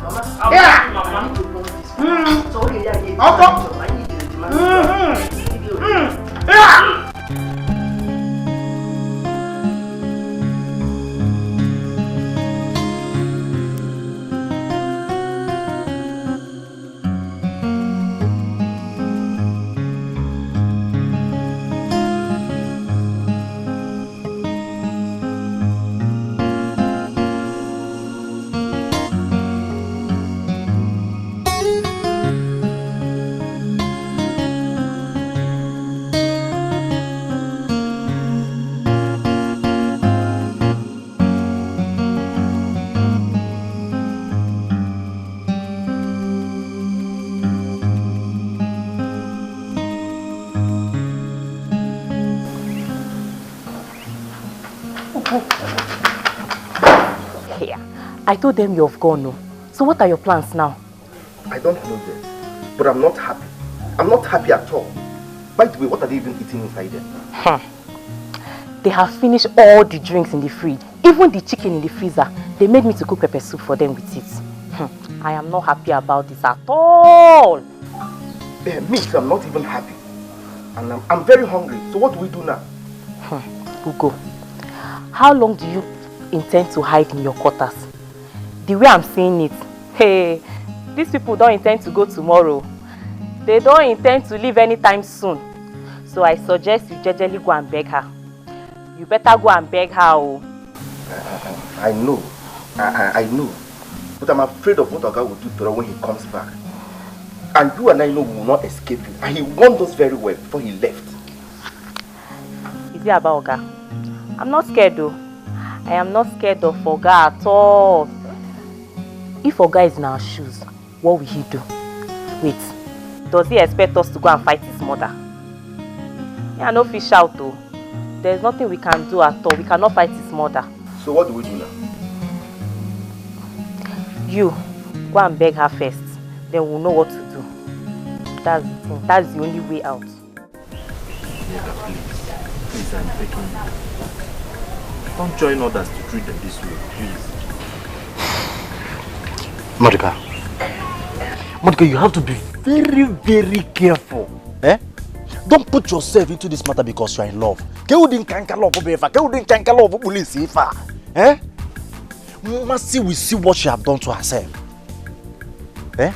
Yeah. So okay, yeah. Also. I need the Yeah. I told them you've gone, no? So what are your plans now? I don't know yet, but I'm not happy. I'm not happy at all. By the way, what are they even eating inside there? They have finished all the drinks in the fridge. Even the chicken in the freezer. They made me to cook pepper soup for them with it. I am not happy about this at all. Me too, I'm not even happy. And I'm very hungry. So what do we do now? Ugo, how long do you intend to hide in your quarters? The way I'm seeing it, hey, these people don't intend to go tomorrow. They don't intend to leave anytime soon. So I suggest you jejely go and beg her. You better go and beg her. Oh. I know. I know. But I'm afraid of what Oga will do to her when he comes back. And you and I know we will not escape him. And he warned us very well before he left. Is it about Oga? I'm not scared though. I am not scared of Oga at all. If Oga is in our shoes, what will he do? Wait, does he expect us to go and fight his mother? Yeah, no fish out though. There's nothing we can do at all. We cannot fight his mother. So what do we do now? You, go and beg her first. Then we'll know what to do. That's the thing. That's the only way out. Onyeka, please, I'm begging you. Don't join others to treat them this way, please. Monica, you have to be very, very careful. Eh? Don't put yourself into this matter because you are in love. Eh? Mercy will see what she have done to herself. Eh?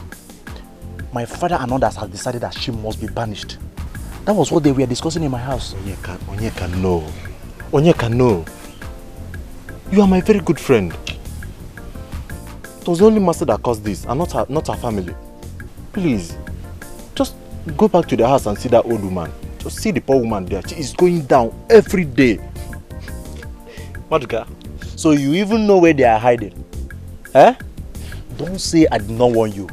My father and others have decided that she must be banished. That was what they were discussing in my house. Onyeka, no. Onyeka, no. You are my very good friend. It was the only master that caused this, and not her family. Please, just go back to the house and see that old woman. Just see the poor woman there. She is going down every day. Monica, so you even know where they are hiding? Eh? Don't say I did not warn you.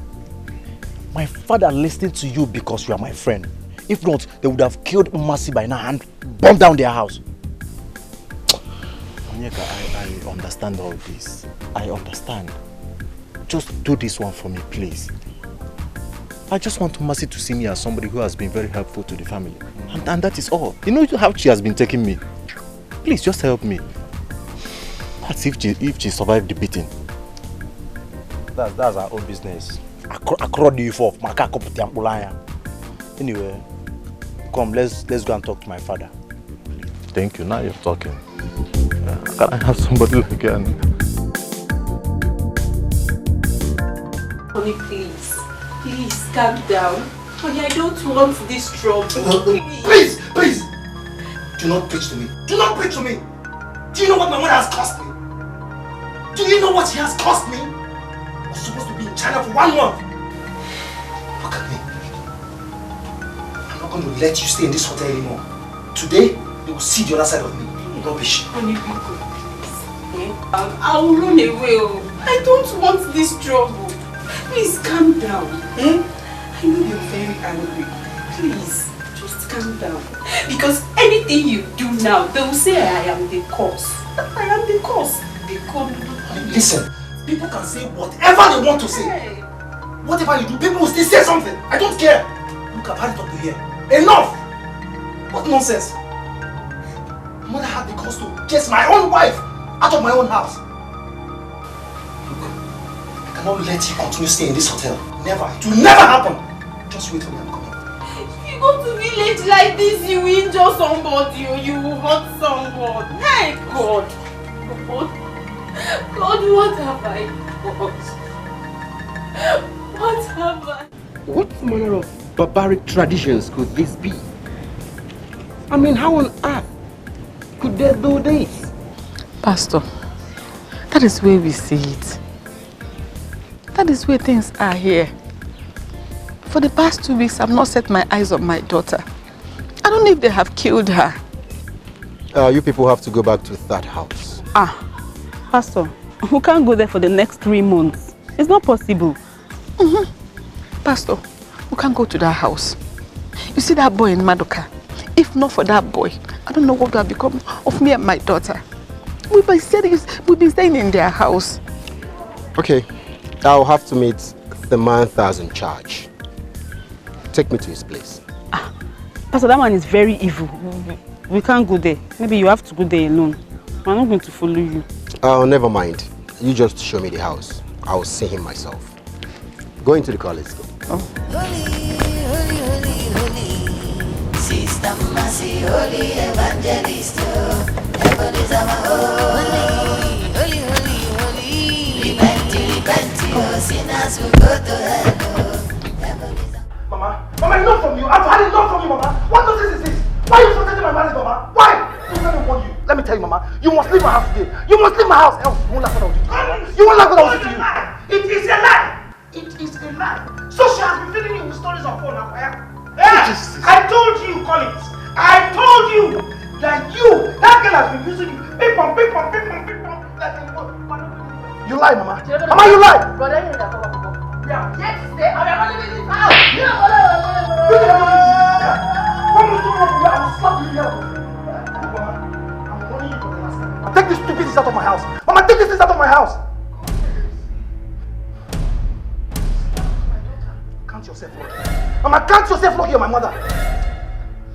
My father listened to you because you are my friend. If not, they would have killed Mercy by now and burned down their house. Onyeka, I understand all this. I understand. Just do this one for me, please. I just want Mercy to see me as somebody who has been very helpful to the family. And that is all. You know how she has been taking me. Please, just help me. That's if she survived the beating. That's our own business. Anyway, come, let's go and talk to my father. Thank you. Now you're talking. Can I have somebody again? Honey, please. Please, calm down. Honey, I don't want this trouble. Please! Do not preach to me. Do not preach to me! Do you know what my mother has cost me? Do you know what she has cost me? I was supposed to be in China for 1 month. Look at me. I'm not going to let you stay in this hotel anymore. Today, you will see the other side of me. Rubbish. Honey, be good, please. I will run away. I don't want this trouble. Please calm down. I know you're very angry. Please, just calm down. Because anything you do now, they will say I am the cause. I am the cause. Listen, people can say whatever they want to say. Whatever you do, people will still say something. I don't care. Look, I've had it up to here. Enough! What nonsense? My mother had the cause to chase my own wife out of my own house. Look, I cannot let you continue staying in this hotel. Never. It will never happen. Just wait for me, I'm coming. If you go to village like this, you will injure somebody or you will hurt someone. Hey, God. God, what have I done? What have I? What manner of barbaric traditions could this be? I mean, how on earth could they do this? Pastor, that is where we see it. That is where things are here. For the past 2 weeks, I've not set my eyes on my daughter. I don't know if they have killed her. You people have to go back to that house. Pastor, we can't go there for the next 3 months. It's not possible. Pastor, we can't go to that house. You see that boy in Madoka? If not for that boy, I don't know what would have become of me and my daughter. We've been staying in their house. Okay, I'll have to meet the man that's in charge. Take me to his place. Pastor, that man is very evil. We can't go there. Maybe you have to go there alone. I'm not going to follow you. Never mind. You just show me the house. I'll see him myself. Go into the car, let's go. Sister Mercy, holy evangelist, heaven is our home. Holy, repent, sinners will go to hell. Mama, enough from you. I've had enough from you, Mama. What nonsense is this? Why are you protecting my marriage, Mama? Why? Let me tell you, Mama. You must leave my house today. You must leave my house. Else, you won't like what I will do to you. You won't like what I will do to you. It is a lie. It is a lie. So she has been feeding you with stories of phone and fire. I told you, Collins. I told you Like you! That girl has been using you. Ping pong. Like what? You lie, Mama. Mama, you lie! Brother, you know we are here to stay and we are not leaving this house. What must do wrong for you? I will slap you here. I'm warning you for the last time. Take this stupid things out of my house. Mama, take this things out of my house. Count yourself lucky. Mama, count yourself lucky, you're my mother.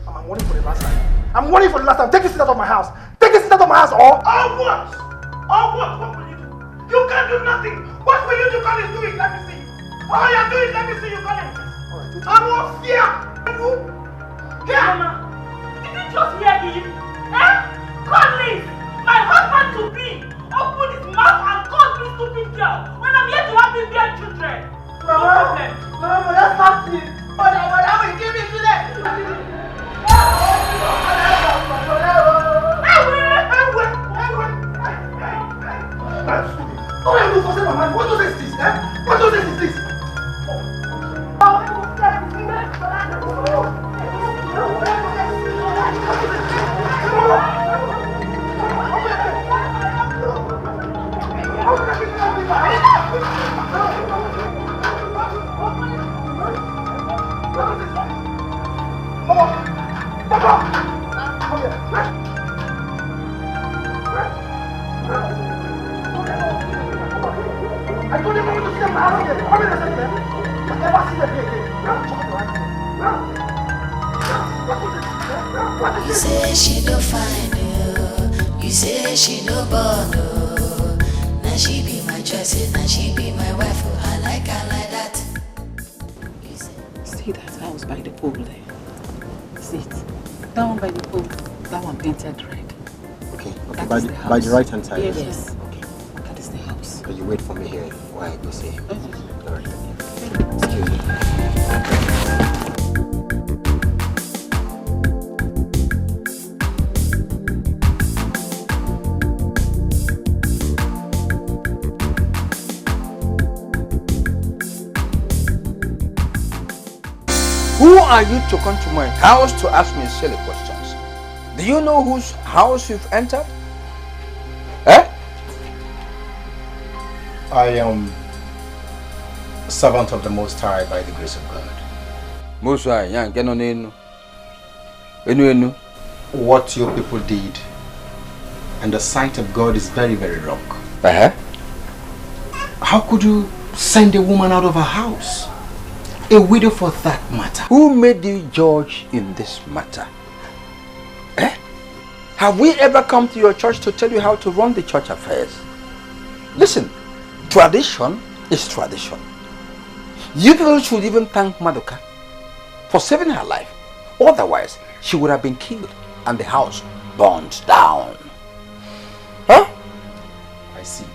Mama, I'm warning for the last time. I'm warning for the last time. Take this things out of my house. Take this things out of my house, or what? What will you do? You can't do nothing. What will you do? Call it, do it. Let me see. Oh, yeah, do it. Let me see you call it. I won't fear. Here, Mama. Did you just hear him? Collins, my husband to be, open his mouth and call me stupid girl when I'm here to help him bear children. No problem. Mama, that's not me. But I will give it to them. What are you doing for my man? What nonsense is this? What nonsense is this? I told you not to see them now. Come here, I never see them again. You say she no fine, you say she no born, now she be my choice, now she be my wife, I like her like that. See that house by the pool there? See it? That one by the pool, that one painted red. Okay, By the right hand side? Yes. Okay, that is the house. Okay, you wait for me here while I go see him. Okay. All right. Excuse me. Who are you to come to my house to ask me silly questions? Do you know whose house you've entered? I am a servant of the Most High by the grace of God. Most High, what your people did and the sight of God is very, very wrong. How could you send a woman out of her house? A widow for that matter. Who made you judge in this matter? Have we ever come to your church to tell you how to run the church affairs? Listen, tradition is tradition. You people should even thank Maduka for saving her life. Otherwise, she would have been killed and the house burned down. I see.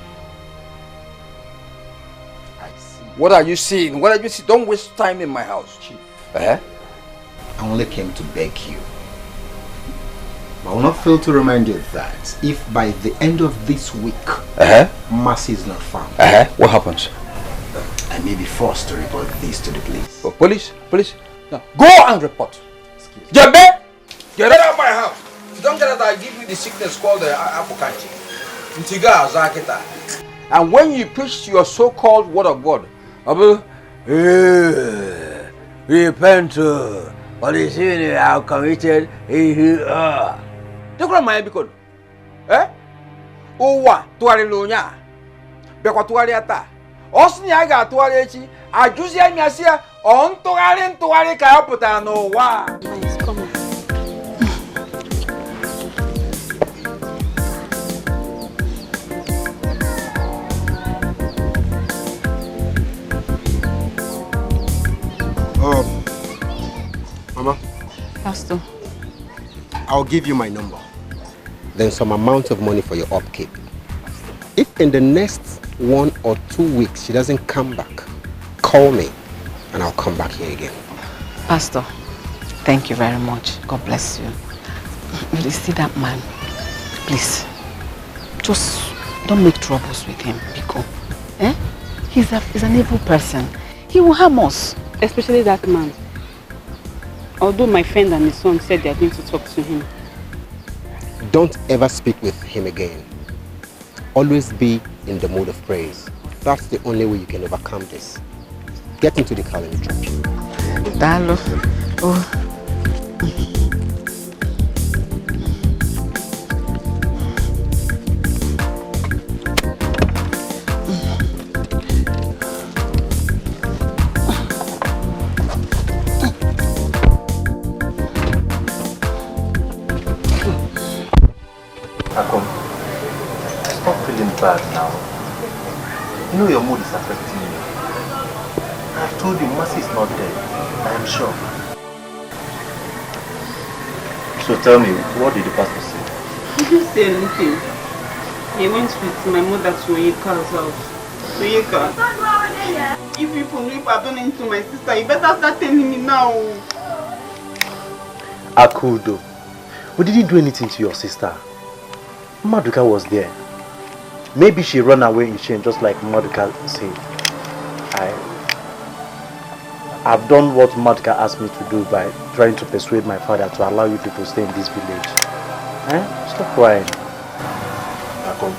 What are you seeing? What are you seeing? Don't waste time in my house. Chief. I only came to beg you. I will not fail to remind you that if by the end of this week, mercy is not found, what happens? I may be forced to report this to the police. Oh, police? No. Go and report. Get out of my house. If you don't get out, I give you the sickness called the apokanchi. And when you preach your so-called word of God, repent for the sin you have committed. Don't call my because Owa tuari lonya bekwa tuari ata osni aga tuari echi ajuzi amiasia on tuari ka oputa no wa. Nice, come on. Mama. Pastor. I'll give you my number. Then some amount of money for your upkeep. If in the next 1 or 2 weeks she doesn't come back, call me and I'll come back here again. Pastor, thank you very much. God bless you. You see that man? Please, just don't make troubles with him, Biko. He's an evil person. He will harm us. Especially that man. Although my friend and his son said they are going to talk to him. Don't ever speak with him again. Always be in the mood of praise. That's the only way you can overcome this. Get into the car and drop you. Dalo. Oh. Akom, stop feeling bad now. You know your mood is affecting you. I've told you Mercy is not dead. I am sure. So tell me, what did the pastor say? He didn't say anything. He went with my mother to Oyeka's house. Oyeka, if people knew if I've done anything to my sister, you better start telling me now. Akudo, we didn't do anything to your sister. Maduka was there. Maybe she ran away in shame, just like Maduka said. I've done what Maduka asked me to do by trying to persuade my father to allow you people to stay in this village. Stop crying. Akom,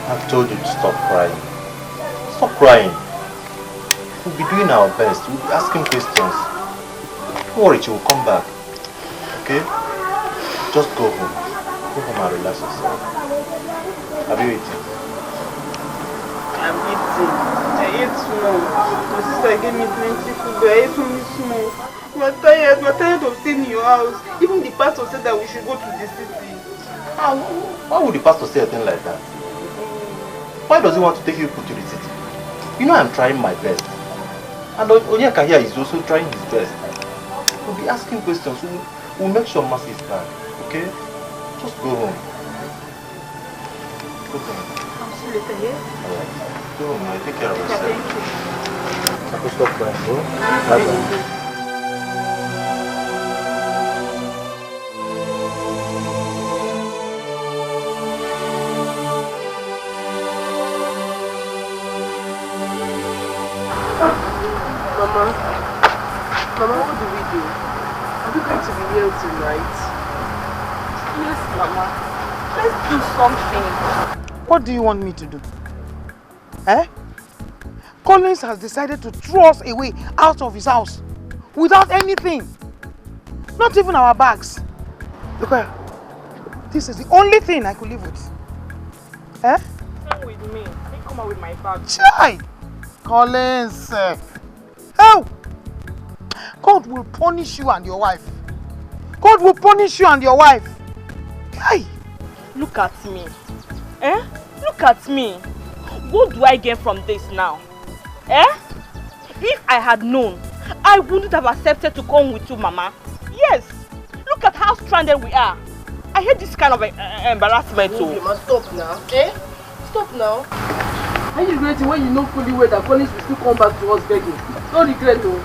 I've told you to stop crying. Stop crying. We'll be doing our best. We'll be asking questions. Don't worry, she will come back. Okay? Just go home. Go home and relax yourself. Have you eaten? I'm eating. I ate small. My sister gave me plenty food, but I ate only small. We're tired of staying in your house. Even the pastor said that we should go to the city. Why would the pastor say a thing like that? Why does he want to take you to the city? You know I'm trying my best. And Onyeka here is also trying his best. We'll be asking questions. We'll make sure Mercy is back. Okay? Just go home. Go home. I'll see you later, yeah? Alright. Go home, man. Take care of yourself. Thank you. Stop crying, bro. Bye-bye. Mama, what do we do? Are we going to be here tonight? Yes, Mama. Let's do something. What do you want me to do? Collins has decided to throw us away out of his house without anything. Not even our bags. Look, this is the only thing I could live with. Come with me. Let me come out with my bag. Chai! Collins! Help! God will punish you and your wife. God will punish you and your wife. Hey! Look at me. Look at me. What do I get from this now? If I had known, I wouldn't have accepted to come with you, Mama. Yes. Look at how stranded we are. I hate this kind of embarrassment. Stop now. Stop now. Are you regretting when you know fully well that Collins will still come back to us begging? Don't regret, though.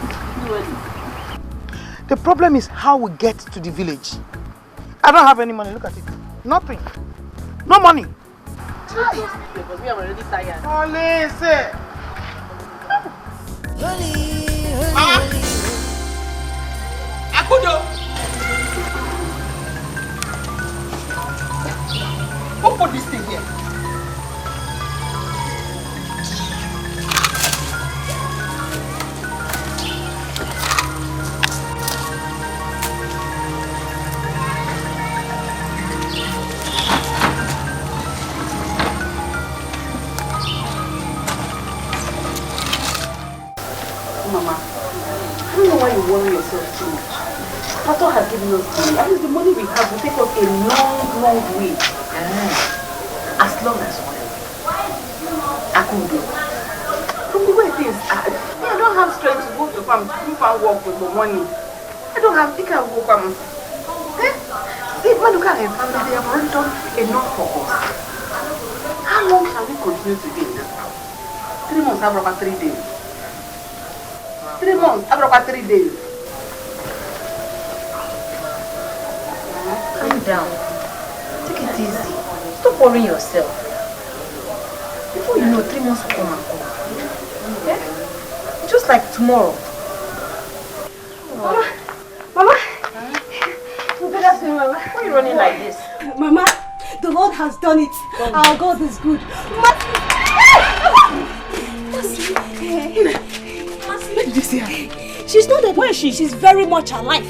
The problem is how we get to the village. I don't have any money. Look at it. Nothing. No money. Because me, I'm already tired. Collins! Akudo! Who put this thing here? Mama, I don't know why you worry yourself too much. Pastor has given us money. At least the money we have will take us a long, long way. As long as well. I could do. From the way things are, I don't have strength to go to farm, to do farm work with the money. I don't have, you can work on. See, Maduka and family, they have already done enough for us. How long shall we continue to be in this house? 3 months, I've about 3 days. 3 months, I've about 3 days. Calm down. Take it easy. Stop worrying yourself. Before you know, 3 months will come and go. Okay? Just like tomorrow. Mama, Good afternoon, Mama. Why are you running like this? Mama, the Lord has done it. Our God is good. Where did you see her? She's not dead. Where is she? She's very much alive.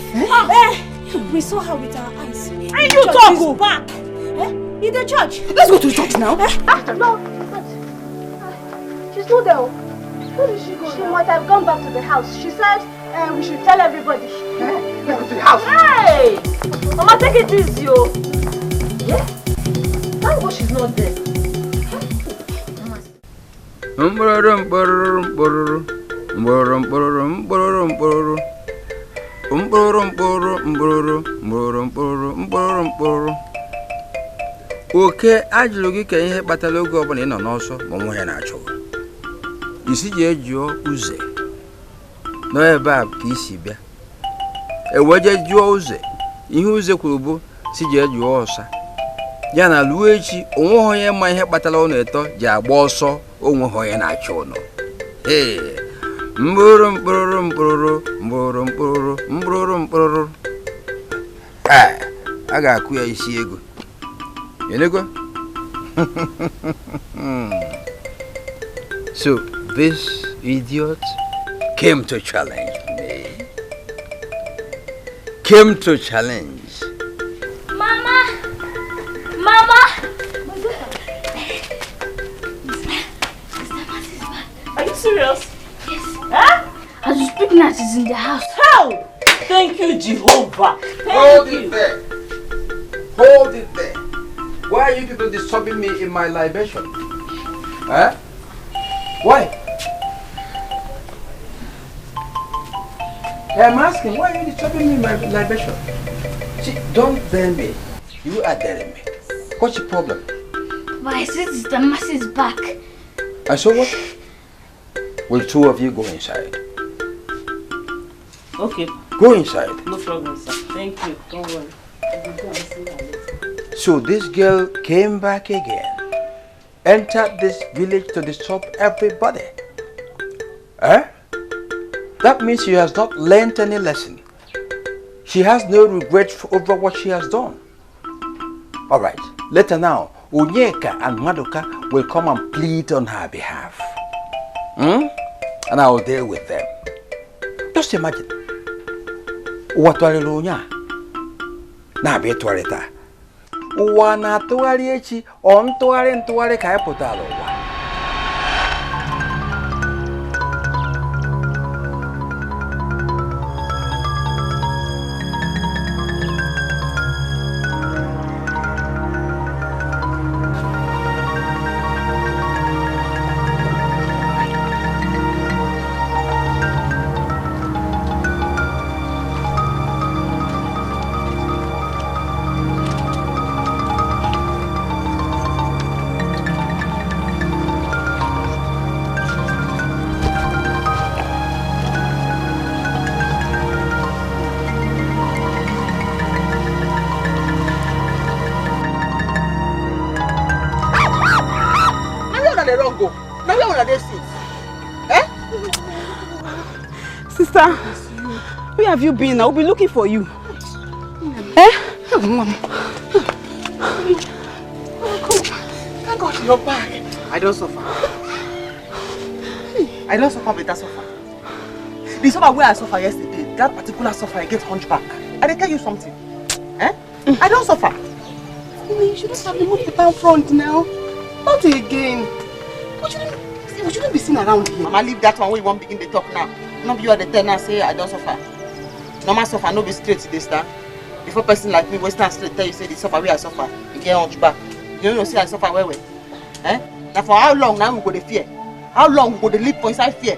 We saw her with our eyes. And you talk! She's back. In the church. Let's go to the church now. No, she's not there. Where did she go? She might have gone back to the house. She said we should tell everybody. Go to the house. Hey! Mama, take it easy, yo. Yeah? Thank God she's not there. Oke ajụrụ gị ka ihe kpatara oge ọbụla ị nọ n'ọsọ ma nwa ya na-achọ isi ji ejụọ uze nọ ebe a ka isi bịa eweje jụọ uze ihe uze kwuru bụ si ji ejụọ ọsa ya na luo echi onwe onye ma ihe kpatara ụnọ eto ji agba ọsọ onwe onye na-achọ ụnọ mbụrụ mkpụrụ mkpụrụ mbụrụ mkpụrụ mbụrụ mkpụrụ a ga-akụ ya isi ego. So this idiot came to challenge me. Came to challenge. Mama! Mama! Are you serious? Yes. Huh? As you speak now, she's in the house. How? Thank you, Jehovah. Hold it there. Hold it there. Why are you people disturbing me in my libation? Huh? Why? I'm asking, why are you disturbing me in my libation? See, don't dare me. You are daring me. What's your problem? But I said the mass is back. I saw what? Will two of you go inside? Okay. Go inside. No problem, sir. Thank you. Don't worry. I'll go and see her later. So this girl came back again, entered this village to disturb everybody. That means she has not learned any lesson. She has no regret over what she has done. Alright, later now, Onyeka and Madoka will come and plead on her behalf. And I will deal with them. Just imagine. What are you doing? Na be toileta. Ụwa na-atụgharị echi ọ ntụgharị ka anyị pụtara ụwa. Sister, where have you been? I'll be looking for you. Mom. Thank God you're back. I don't suffer. I don't suffer, but that suffer. The suffer where I suffer yesterday, that particular suffer, I get hunchback. I tell you something. I don't suffer. You shouldn't have removed the town front now. Not again. We shouldn't be seen around here. Mama, leave that one where you won't begin to talk now. Not you are the tenor say I don't suffer. Normal suffer, no be straight to this stand. Before person like me, we stand straight, tell you say the suffer where I suffer, you get hunchback. You don't say I suffer where? Now for how long now we go to fear? How long we go to live for inside fear?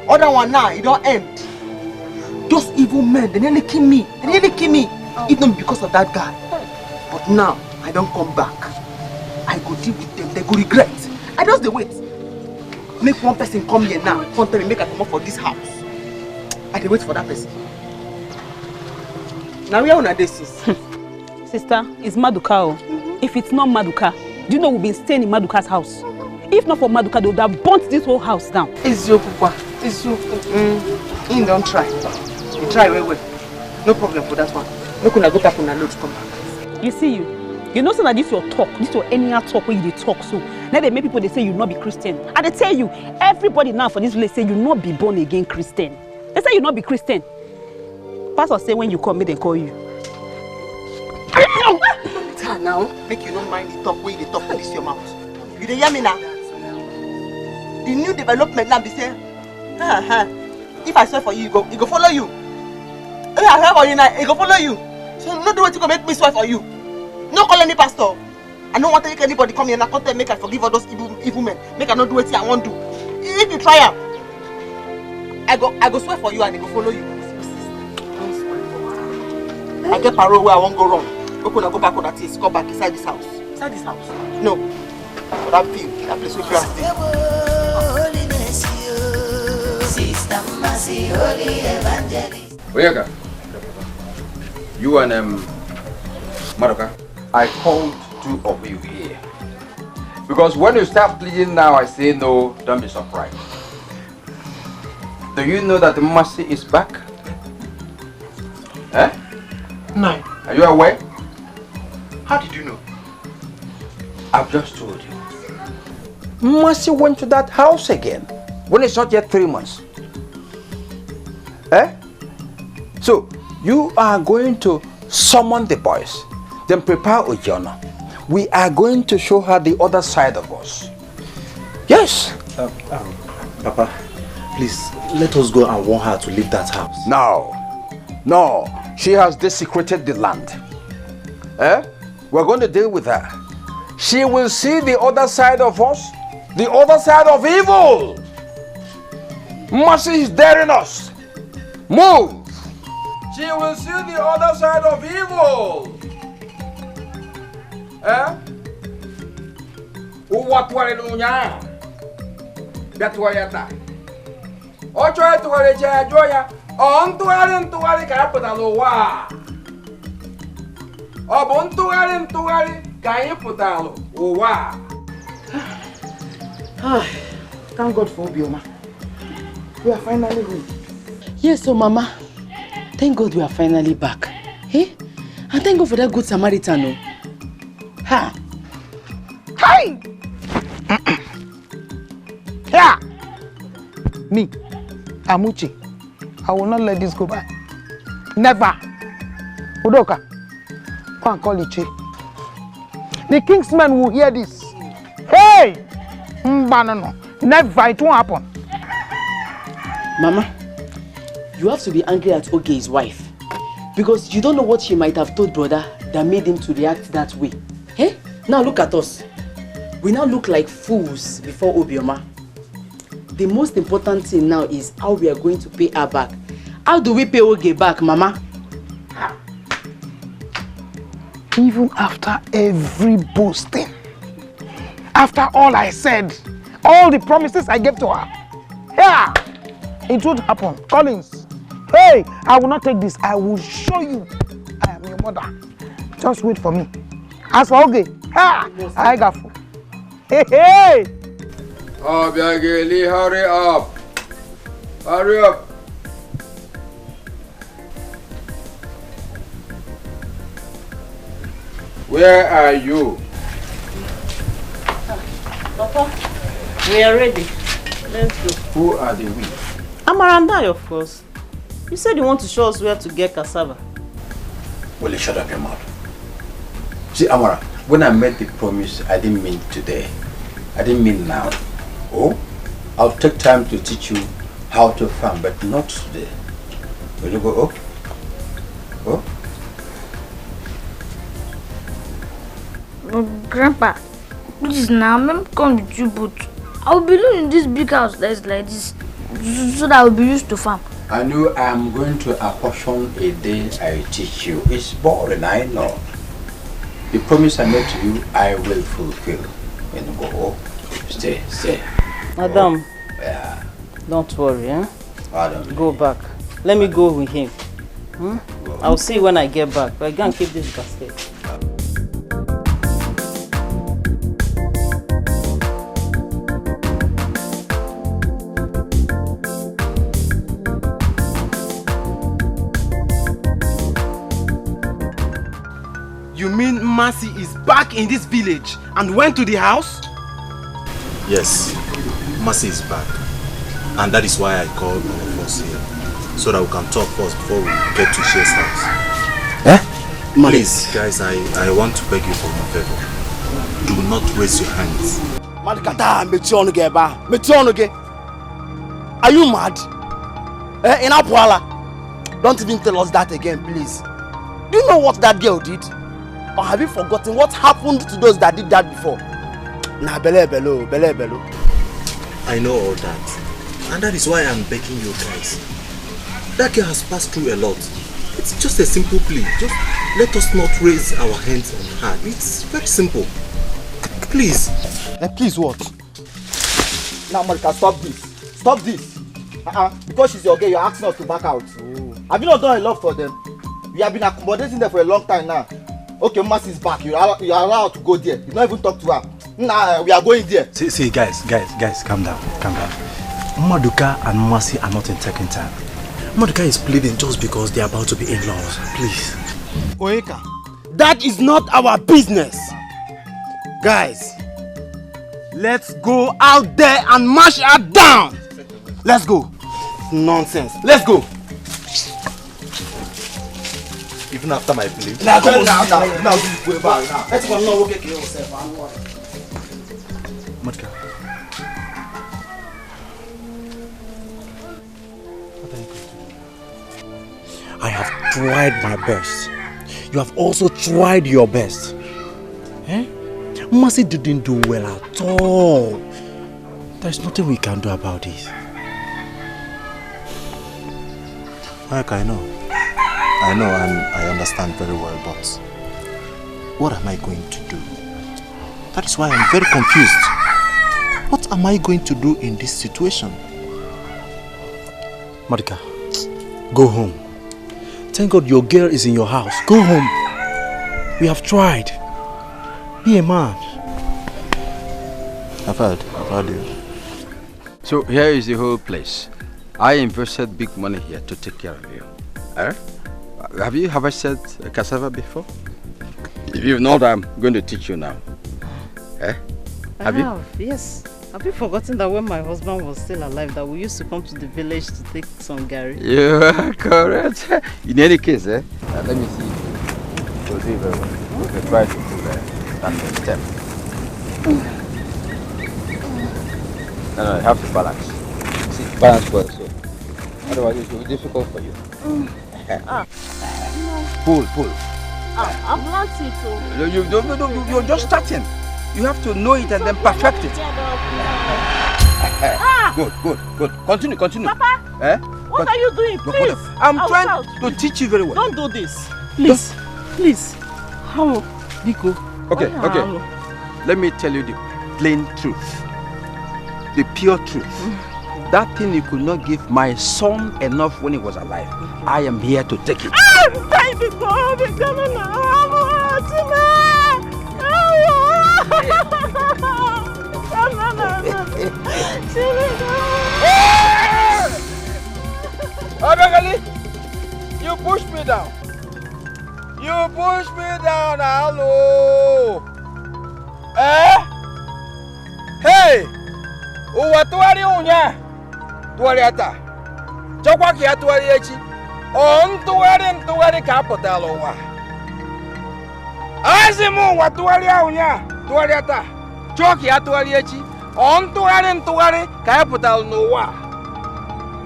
Other one now, it don't end. Those evil men, they nearly kill me. They nearly kill me. It not because of that guy. But now, I don't come back. I go deal with them, they go regret. I just the wait. Make one person come here now, come tell me make I come up for this house. I dey wait for that person. Now where una dey sis? Sister, it's Maduka. If it's not Maduka, do you know we've been staying in Maduka's house? If not for Maduka, they would have burnt this whole house down. It's your papa. It's your. Don't try. You try well. No problem for that one. Make una go pack una load come back. You see you know so that this your talk, this your anyhow talk where you dey talk so. Now they make people they say you not be Christian. And they tell you, everybody now for this village say you not be born again Christian. They say you not be Christian. Pastor say when you come, may they call you. Now, make you don't mind the talk where you talk for this your mouth. You dey hear me now? The new development now be say, if I swear for you, he go follow you. If I swear for you now, he go follow you. So no do what you go make me swear for you. No call any pastor. I don't want to make anybody come here and I make I forgive all those evil men. Make I not do what I want to do. If you try am, I go swear for you and he go follow you. I get parole where I won't go wrong. Open and go back on that place, come back inside this house. Inside this house? No. For that field, that place where you are staying. Oyeka, you and Madoka, I called two of you here. Because when you start pleading now, I say no, don't be surprised. Do you know that Mercy is back? Eh? No. Are you aware? How did you know? I've just told you. Mercy went to that house again when it's not yet 3 months. Eh? So, you are going to summon the boys, then prepare Ojana. We are going to show her the other side of us. Yes. Papa, please, let us go and warn her to leave that house. No. She has desecrated the land. Eh? We're going to deal with her. She will see the other side of us, the other side of evil. Mercy is daring us. Move. She will see the other side of evil. Eh? What were you doing? That's why you're there. Oh, try to worry, Joya. On to worry, capital. Oh, bon to worry, can you put out? Oh, wow. Thank God for Obioma. We are finally home. Yes, so Mama. Thank God we are finally back. Hey? And thank God for that good Samaritan. No? Ha! Hi! Yeah! Me, Amuchi, I will not let this go by. Never. Udoka, go and call Iche. The Kingsmen will hear this. Hey! No. Never, it won't happen. Mama, you have to be angry at Oge's wife. Because you don't know what she might have told brother that made him to react that way. Hey? Now look at us. We now look like fools before Obioma. The most important thing now is how we are going to pay her back. How do we pay Oge back, Mama? Even after every boasting, after all I said, all the promises I gave to her, yeah, it won't happen. Collins, hey, I will not take this. I will show you I am your mother. Just wait for me. As for Oge, I got food. Hey! Oh, Biageli, hurry up. Hurry up. Where are you? Papa, we are ready. Let's go. Who are the we? Amarandai, of course. You said you want to show us where to get cassava. Well, shut up your mouth. See, Amara, when I made the promise, I didn't mean today. I didn't mean now. Oh, I'll take time to teach you how to farm, but not today. Will you go up? Oh? Grandpa, please now, let me come with you, but I'll be living in this big house that's like this, so that I'll be used to farm. I knew I'm going to apportion a day I teach you. It's boring, I know. The promise I made to you, I will fulfill. When you go up, stay. Madam, yeah. Don't worry, eh? Pardon. Go back. Let me go with him. I'll see when I get back. But I can't keep this basket. You mean Mercy is back in this village and went to the house? Yes, Mercy is back. And that is why I called all of us here. So that we can talk first before we get to Shea's house. Please, guys, I want to beg you for one favor. Do not raise your hands. Are you mad? In Apuala? Don't even tell us that again, please. Do you know what that girl did? Or have you forgotten what happened to those that did that before? Nah, bele. I know all that. And that is why I'm begging you guys. That girl has passed through a lot. It's just a simple plea. Just let us not raise our hands on her. It's very simple. Please. Please what? Now, Marika, stop this. Stop this. Because she's your girl, you're asking us to back out. Have you not done a lot for them? We have been accommodating them for a long time now. Okay, Mercy is back. You're allowed to go there. You don't even talk to her. Nah, we are going there. See, guys, calm down. Maduka and Mercy are not in taking time. Maduka is pleading just because they are about to be in-laws. Please. Oeka, that is not our business. Guys, let's go out there and mash her down. Let's go. Nonsense. Let's go. Even after my plea? Now, go now. Let's go now. Okay, kill yourself. Maduka. I have tried my best. You have also tried your best. Mercy didn't do well at all. There's nothing we can do about it. Mike, I know and I understand very well, but what am I going to do? That is why I'm very confused. What am I going to do in this situation? Maduka, go home. Thank God your girl is in your house. Go home. We have tried. Be a man. I've heard you. So here is the whole place. I invested big money here to take care of you. Have you harvested cassava before? If you've not, I'm going to teach you now. Have you? Yes. Have you forgotten that when my husband was still alive, that we used to come to the village to take some gari? You are correct. In any case, let me see. You'll see very well. We can try to do that next step. No, you have to balance. See, balance well, so otherwise it will be difficult for you. Pull. I've learned it too. You're just starting. You have to know it and then perfect it. Good. Continue. Papa, what are you doing? Please. I'm trying to teach you very well. Don't do this. Please. How? Biko. Okay. Let me tell you the plain truth. The pure truth. That thing you could not give my son enough when he was alive. I am here to take it. Obegali, you pushed me down. Hello. Hey! Uwa tuwari unya. Tuwari ata. Chokwa ki atuwari echi. Ntuwari ka apụtala ụwa. Azimu uwa tuwari unya. Tuwari ata. Choki atuwari echi. Ntụgharị ka apụtala n'ụwa.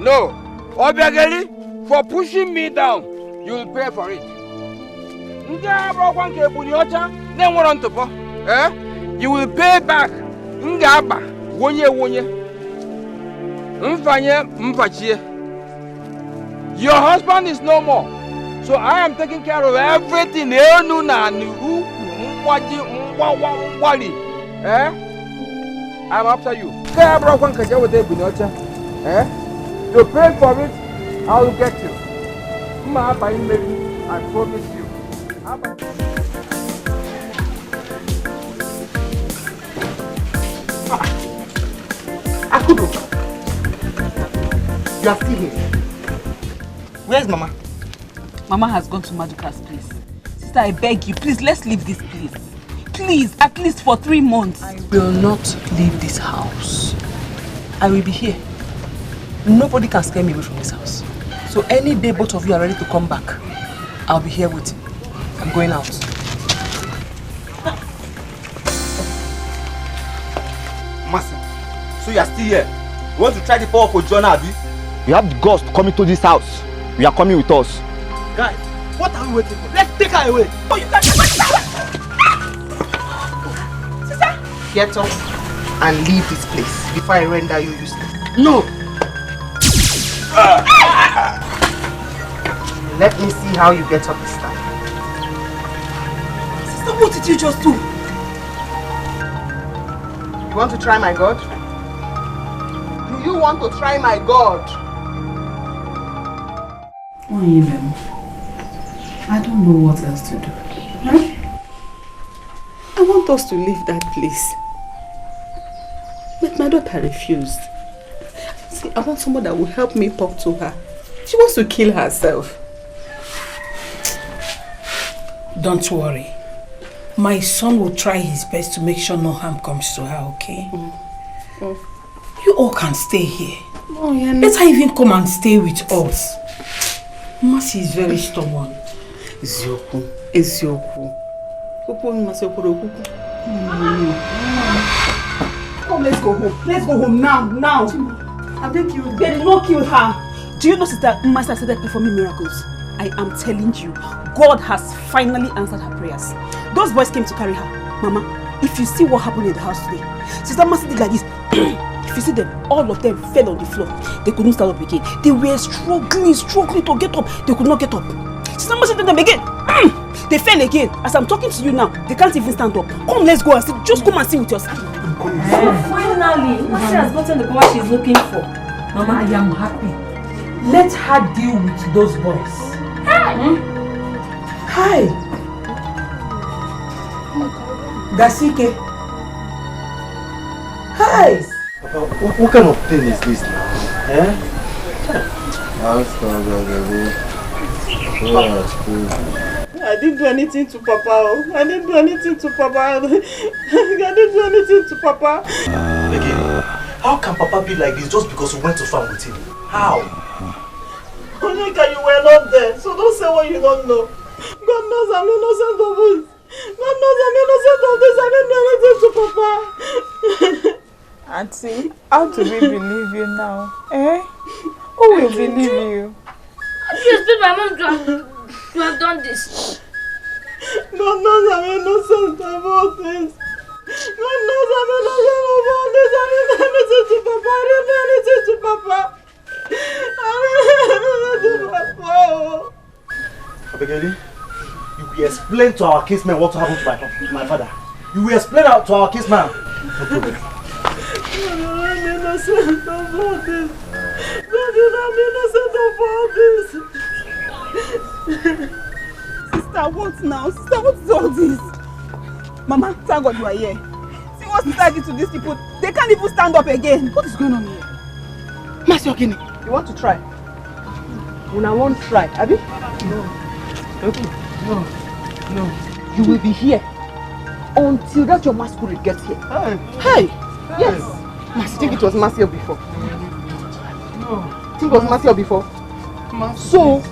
No. Obiageli, for pushing me down, you will pay for it. Ndị abụrụkwa nke ebuni ọcha na-enwere ntụpọ. You will pay back. Ngaba wonye. Mfachie. Your husband is no more. So I am taking care of everything. I'm after you. You pay for it, I will get you. I promise you. Akudo, you are still here. Where's Mama? Mama has gone to Maduka's place. Sister, I beg you, please, let's leave this place. Please, at least for 3 months. I will not leave this house. I will be here. Nobody can scare me away from this house. So any day both of you are ready to come back, I'll be here waiting. I'm going out. Master, so you are still here? You want to try the power for John Abi? You have the guts to come into this house. You are coming with us. Guys, what are we waiting for? Let's take her away. Oh, you can't. Sister, get up and leave this place before I render you useless. No. Let me see how you get up this time. Sister, what did you just do? You want to try my God? Do you want to try my God? I don't know what else to do. Right? I want us to leave that place. But my daughter refused. See, I want someone that will help me talk to her. She wants to kill herself. Don't worry. My son will try his best to make sure no harm comes to her, okay? You all can stay here. Oh, yeah, no. Let her even come and stay with us. Mercy is very stubborn. Ezioku. Come, let's go home. Let's go home now. I beg you. They did not kill her. Do you know, Sister Master started performing miracles? I am telling you, God has finally answered her prayers. Those boys came to carry her. Mama, if you see what happened in the house today, Sister Master did like this. If you see them, all of them fell on the floor. They couldn't stand up again. They were struggling to get up. They could not get up. Sister Master did them again. They fell again. As I'm talking to you now, they can't even stand up. Come, let's go and see. Just come and see with yourself. Finally, Mercy has gotten the power she's looking for. Mama, I am happy. Let her deal with those boys. Hi. Dasike. Hi. What kind of thing is this now? I didn't do anything to Papa. I didn't do anything to Papa. Again, how can Papa be like this just because we went to farm with him? How? Monica, you were not there, so don't say what you don't know. God knows I'm innocent of this. God knows I'm innocent of this. I didn't do anything to Papa. Auntie, how do we believe you now? Who will believe you? How do you expect my mom to have done this? God knows I'm innocent of all this. God knows I'm innocent of all this. I didn't do anything to Papa. I didn't do anything to Papa. Abegeli, you will explain to our case man what happened to my father. You will explain to our case man. No problem. I'm innocent of all this. I'm innocent of all this. Sister, what now? Sister, what is all this? Mama, thank God you are here. See what Sister did to these people. They can't even stand up again. What is going on here? Mercy Okini, you want to try? When I won't try, Abi? No. Okay. No. You will be here until that your masquerade gets here. Hey! Yes! Mercy, think it was Mercy before. No. Think it was Mercy before. So,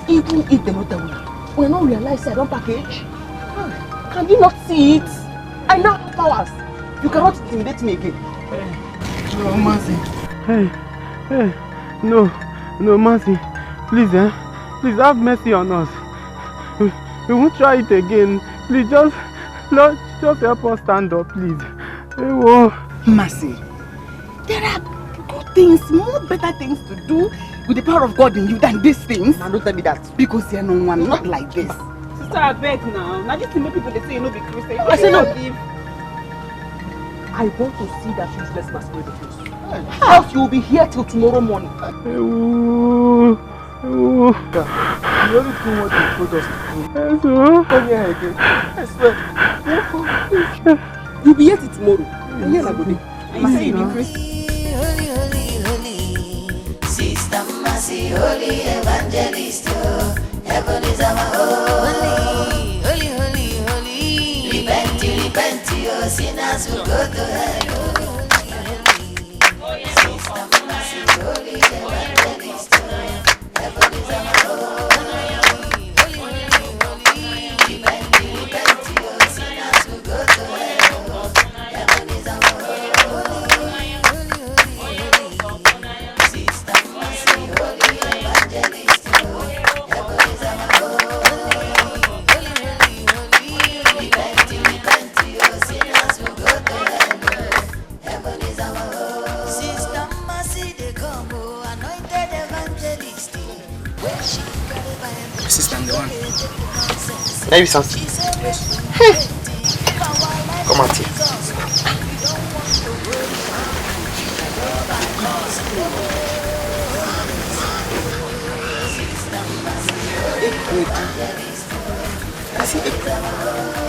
even if they not tell you, we not realize I don't package. Can you not see it? I now have powers. You cannot intimidate me again. No, Mercy. Hey, no, Mercy, please, please have mercy on us. We won't try it again. Please, just help us stand up, please. Mercy, there are good things, more better things to do with the power of God in you than these things. Now don't tell me that. Because you're no one, not like this. Sister, I beg now. Now just to make people they say you know be Christian. I say no. I want to see that useless masquerade of yours. Else you will be here till tomorrow morning. You only do what you told us to do. Come here again. I swear. You'll be here till tomorrow. And here I go there. And you say you be Christian. Holy, Sister Mercy, holy evangelist, Heaven is our holy, holy, holy, holy. Repent, repent, your sinners will go to hell. Sister Mercy, holy evangelist. Heaven is our holy, holy, holy, holy. Repent, repent, your sinners will go to hell. Heaven is our holy, holy, holy, holy. Sister Mercy, holy evangelist. Heaven is our holy, holy, holy, holy. Repent, repent, your sinners will go to hell. Heaven is our home. Sister Mercy, they come, oh, anointed evangelist. When she carried by him, Sister, I'm the one. Can I use something? Come out here.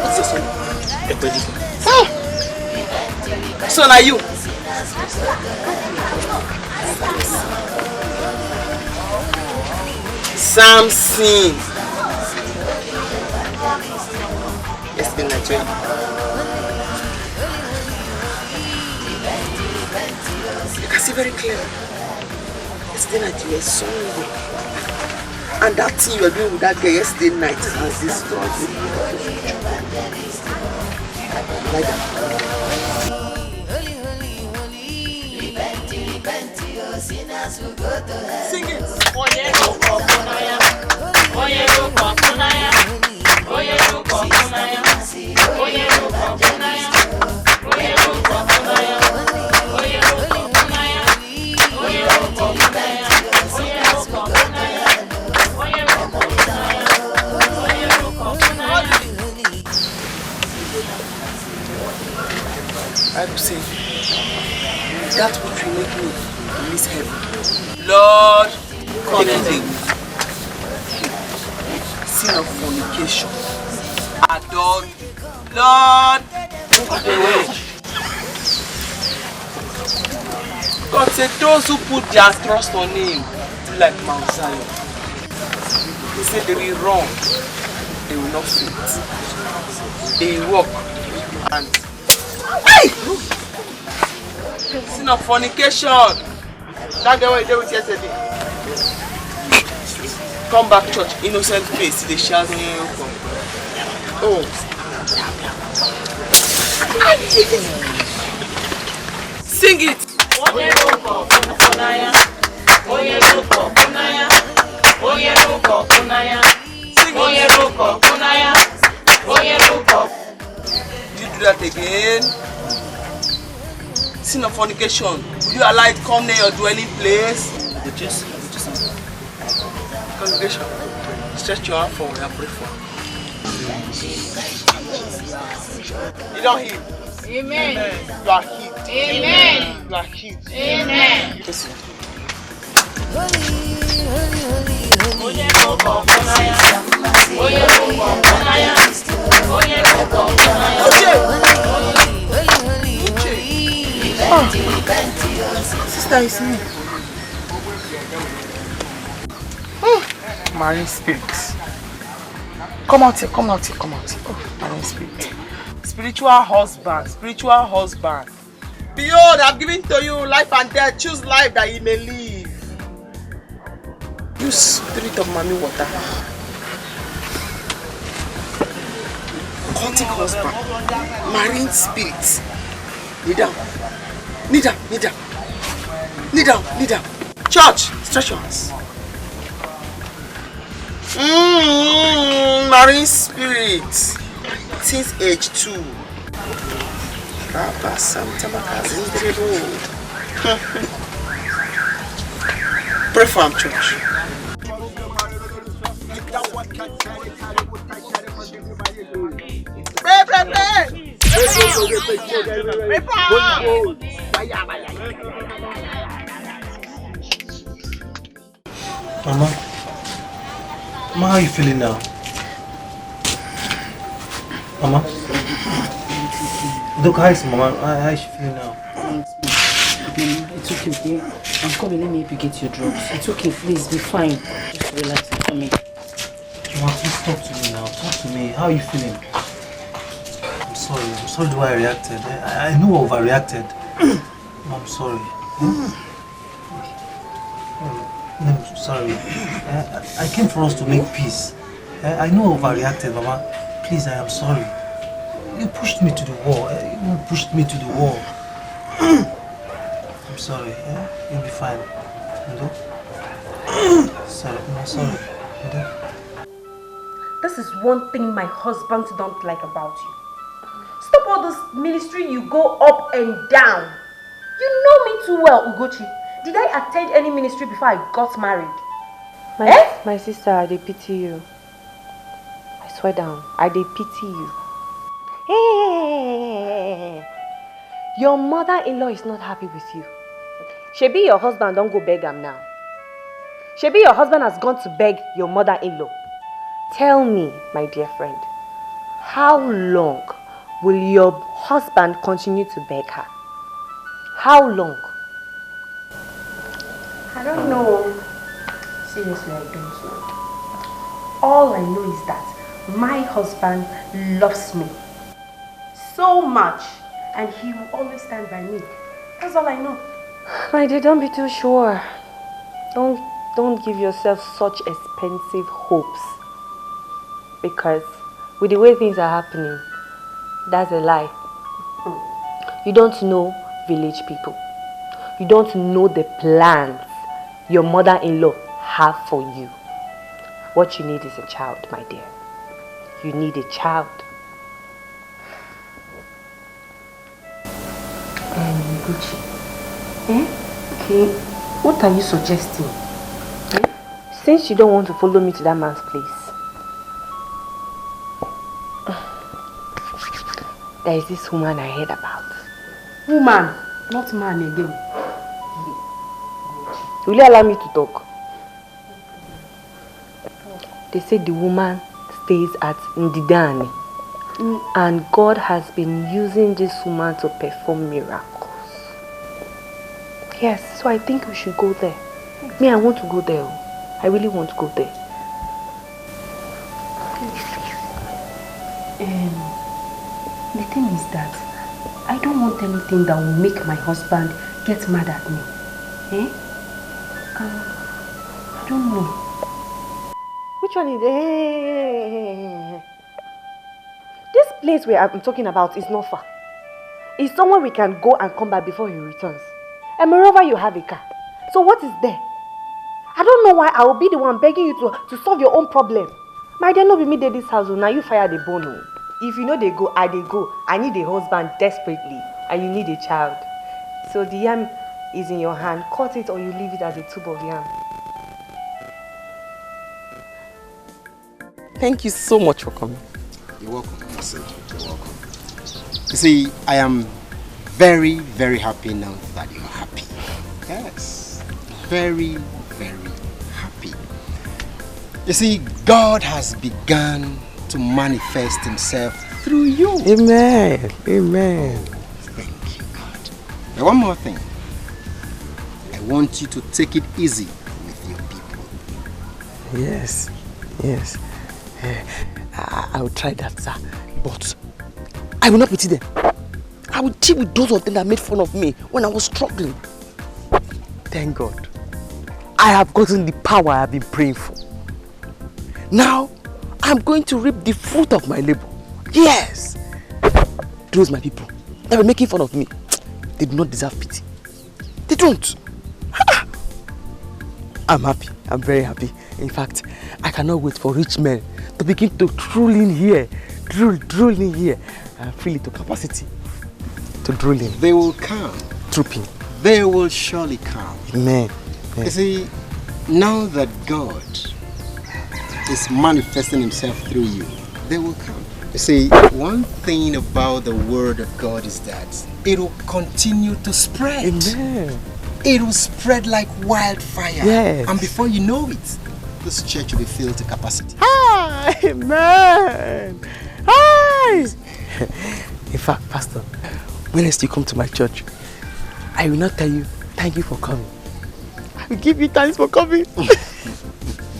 What's this one? So now you. Samson. Yesterday night, right? You can see very clearly. Yesterday night you were so angry. And that thing you were doing with that girl yesterday night has destroyed you. Like that. Sing it. I would say that which will make me miss heaven. Lord, take it away. Sin of fornication, adultery. Lord, take it away. God said those who put their trust on Him like Mount Zion. He said they will run, they will not faint. They will walk and sin of fornication. That girl you did with yesterday. Come back, church. Innocent face. They shout when you come. Oh. Sing it. You do that again. Sin of fornication. Will you allow it come near your dwelling place? Congregation, stretch your hand forward and pray for. You don't heal. Amen. You are healed. Amen. You are healed. Amen. Listen. Sister, it's me. Marine spirits. Come out here, come out here, come out here. Oh, marine spirit. Spiritual husband, spiritual husband. Behold, I've given to you life and death. Choose life that you may live. You spirit of mommy water. Cultic husband. Marine spirits. Kneel down. Kneel down, kneel down. Kneel down, kneel down. Church, stretch your hands. Marine spirit since age 2. Pray for him, church. Pray, pray, pray. Pray for Mama, how are you feeling now? Mama? Look, how is Mama? How is she feeling now? It's okay. I'm coming. Let me help you get your drugs. It's okay. Please be fine. Just relax for me. Mama, please talk to me now. Talk to me. How are you feeling? I'm sorry the way I reacted. I know I overreacted. I'm sorry. I'm sorry. I came for us to make peace. I know I overreacted, Mama. Please, I am sorry. You pushed me to the wall. You pushed me to the wall. I'm sorry. You'll be fine. Sorry. I'm sorry. This is one thing my husband don't like about you. Stop all this ministry, you go up and down. You know me too well, Ugochi. Did I attend any ministry before I got married? My sister, I dey pity you. I swear down, I dey pity you. Hey, your mother-in-law is not happy with you. Shebi your husband don't go beg him now. Shebi your husband has gone to beg your mother-in-law. Tell me, my dear friend, how long will your husband continue to beg her? How long? I don't know. Seriously, I don't know. All I know is that my husband loves me so much and he will always stand by me. That's all I know. My dear, don't be too sure. Don't give yourself such expensive hopes. Because with the way things are happening, that's a lie. You don't know village people. You don't know the plans your mother-in-law have for you. What you need is a child, my dear. You need a child. Gucci. Okay, what are you suggesting? Since you don't want to follow me to that man's place, there is this woman I heard about. Woman, not man again. Will you allow me to talk? They say the woman stays at Ndidani. And God has been using this woman to perform miracles. Yes, so I think we should go there. Me, I want to go there. I really want to go there. The thing is that I don't want anything that will make my husband get mad at me. I don't know. Which one is it? This place where I'm talking about is not far. It's somewhere we can go and come back before he returns. And moreover, you have a car. So what is there? I don't know why I will be the one begging you to solve your own problem. My dear, no be me dey this house. Now you fire the bone. If you know they go, I go. I need a husband desperately. And you need a child. So the yam is in your hand. Cut it or you leave it as a tube of yam. Thank you so much for coming. You're welcome, Marcel. You're welcome. You see, I am very, very happy now that you're happy. Yes. Very, very happy. You see, God has begun to manifest himself through you. Amen. Amen. Oh, thank you, God. Now, one more thing. I want you to take it easy with your people. Yes. Yes. I will try that, sir. But I will not pity them. I will deal with those of them that made fun of me when I was struggling. Thank God. I have gotten the power I have been praying for. Now, I'm going to reap the fruit of my labor. Yes! Those my people that were making fun of me, they do not deserve pity. They don't. I'm happy. I'm very happy. In fact, I cannot wait for rich men to begin to drool in here. Drool in here. And fill it to capacity. To drool in. They will come. Trooping. They will surely come. Amen. You see, now that God is manifesting himself through you, they will come. You see, one thing about the word of God is that it will continue to spread. Amen. It will spread like wildfire. Yes. And before you know it, this church will be filled to capacity. Hi, amen. Hi. In fact, Pastor, when next you come to my church, I will not tell you, thank you for coming. I will give you thanks for coming.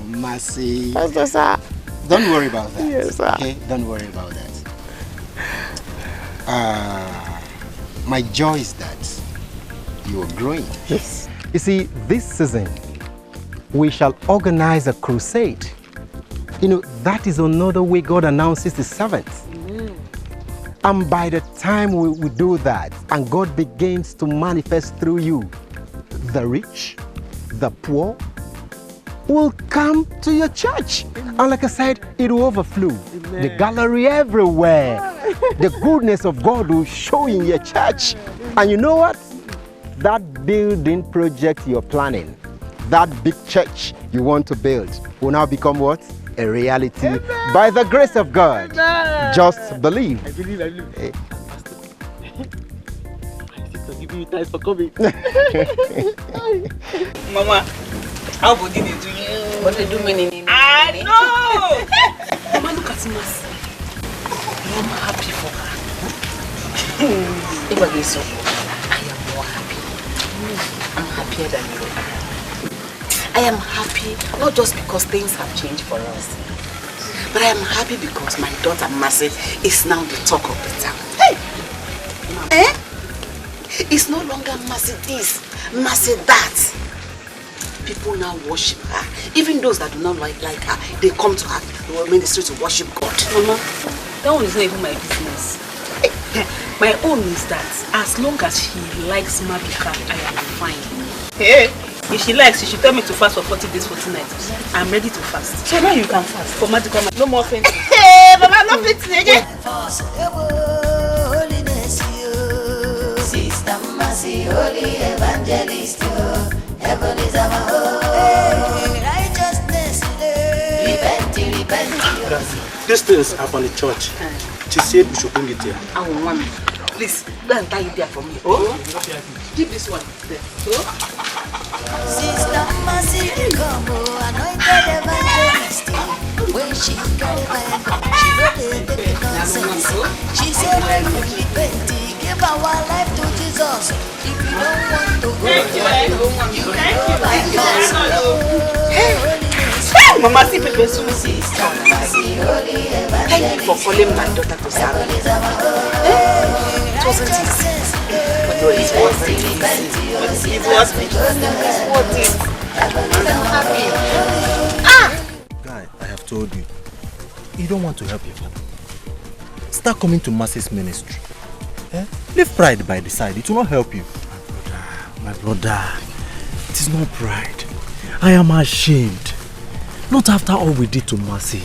Mercy. Pastor, sir. Don't worry about that. Yes, sir. Okay, don't worry about that. My joy is that you are growing. Yes. You see, this season, we shall organize a crusade. You know, that is another way God announces His servants. And by the time we do that, and God begins to manifest through you, the rich, the poor, will come to your church. And like I said, it will overflow. The gallery everywhere. The goodness of God will show in your church. And you know what? That building project you're planning, that big church you want to build, will now become what? A reality. Amen. By the grace of God. Amen. Just believe. I believe. Hey. My sister giving you thanks for coming. Mama, how did it do you? What did you mean? I know! Mama, look at Mercy. I'm happy for her. If I get so, I am more happy. I'm happier than you are. I am happy, not just because things have changed for us, but I am happy because my daughter Mercy is now the talk of the town. Hey! It's no longer Mercy this, Mercy that. People now worship her. Even those that do not like her, they come to her ministry to worship God. Mama, that one is not even my business. My own is that as long as she likes Maduka, I am fine. Hey! If she likes, she should tell me to fast for 40 days, 40 nights. I'm ready to fast. So now you can fast. For Maduka, no more fainting. Hey, Mama, no fainting again. Sister Mercy, holy evangelist, heaven is our home. Righteousness, repent. These things are from the church. She said we should bring it here. I will want it. Please, go and tie it there for me. Oh? Keep this one there. Oh? Sister Mercy, come, anointed evangelist. When she carry my she don't take nonsense. She said, when we repent, give our life to Jesus. If you don't want to go, you go by God's Mama, see Pepe Sumu. Sister Mercy, holy evangelist. Thank you for calling my daughter to serve. It wasn't easy. But no, it was easy. It was worth it. I'm happy. Guy, I have told you, you don't want to help your father. Start coming to Mercy's ministry. Leave pride by the side, it will not help you. My brother, it is not pride. I am ashamed. Not after all we did to Mercy.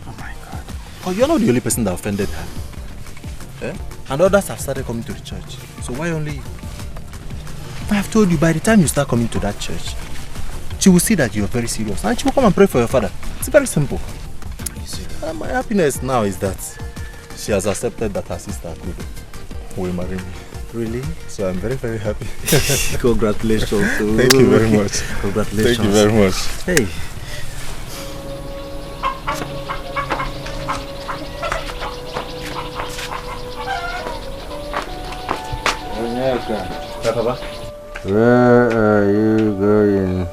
Oh my God. Oh, you're not the only person that offended her. And others have started coming to the church. So why only you? I have told you, by the time you start coming to that church, she will see that you are very serious and she will come and pray for your father. It's very simple. My happiness now is that she has accepted that her sister will marry me. Really? So I'm very, very happy. Congratulations. Thank you very much. Congratulations. Thank you very much. Hey. Papa. Where are you going?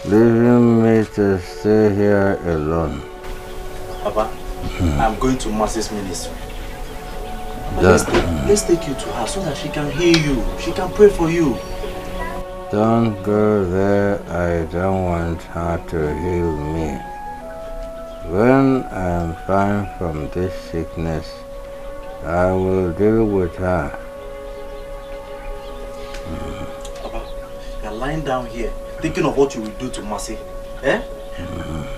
Leaving me to stay here alone. Papa, I'm going to Mercy's ministry. Let's take you to her so that she can hear you. She can pray for you. Don't go there. I don't want her to heal me. When I'm fine from this sickness, I will deal with her. Papa, you're lying down here thinking of what you will do to Mercy.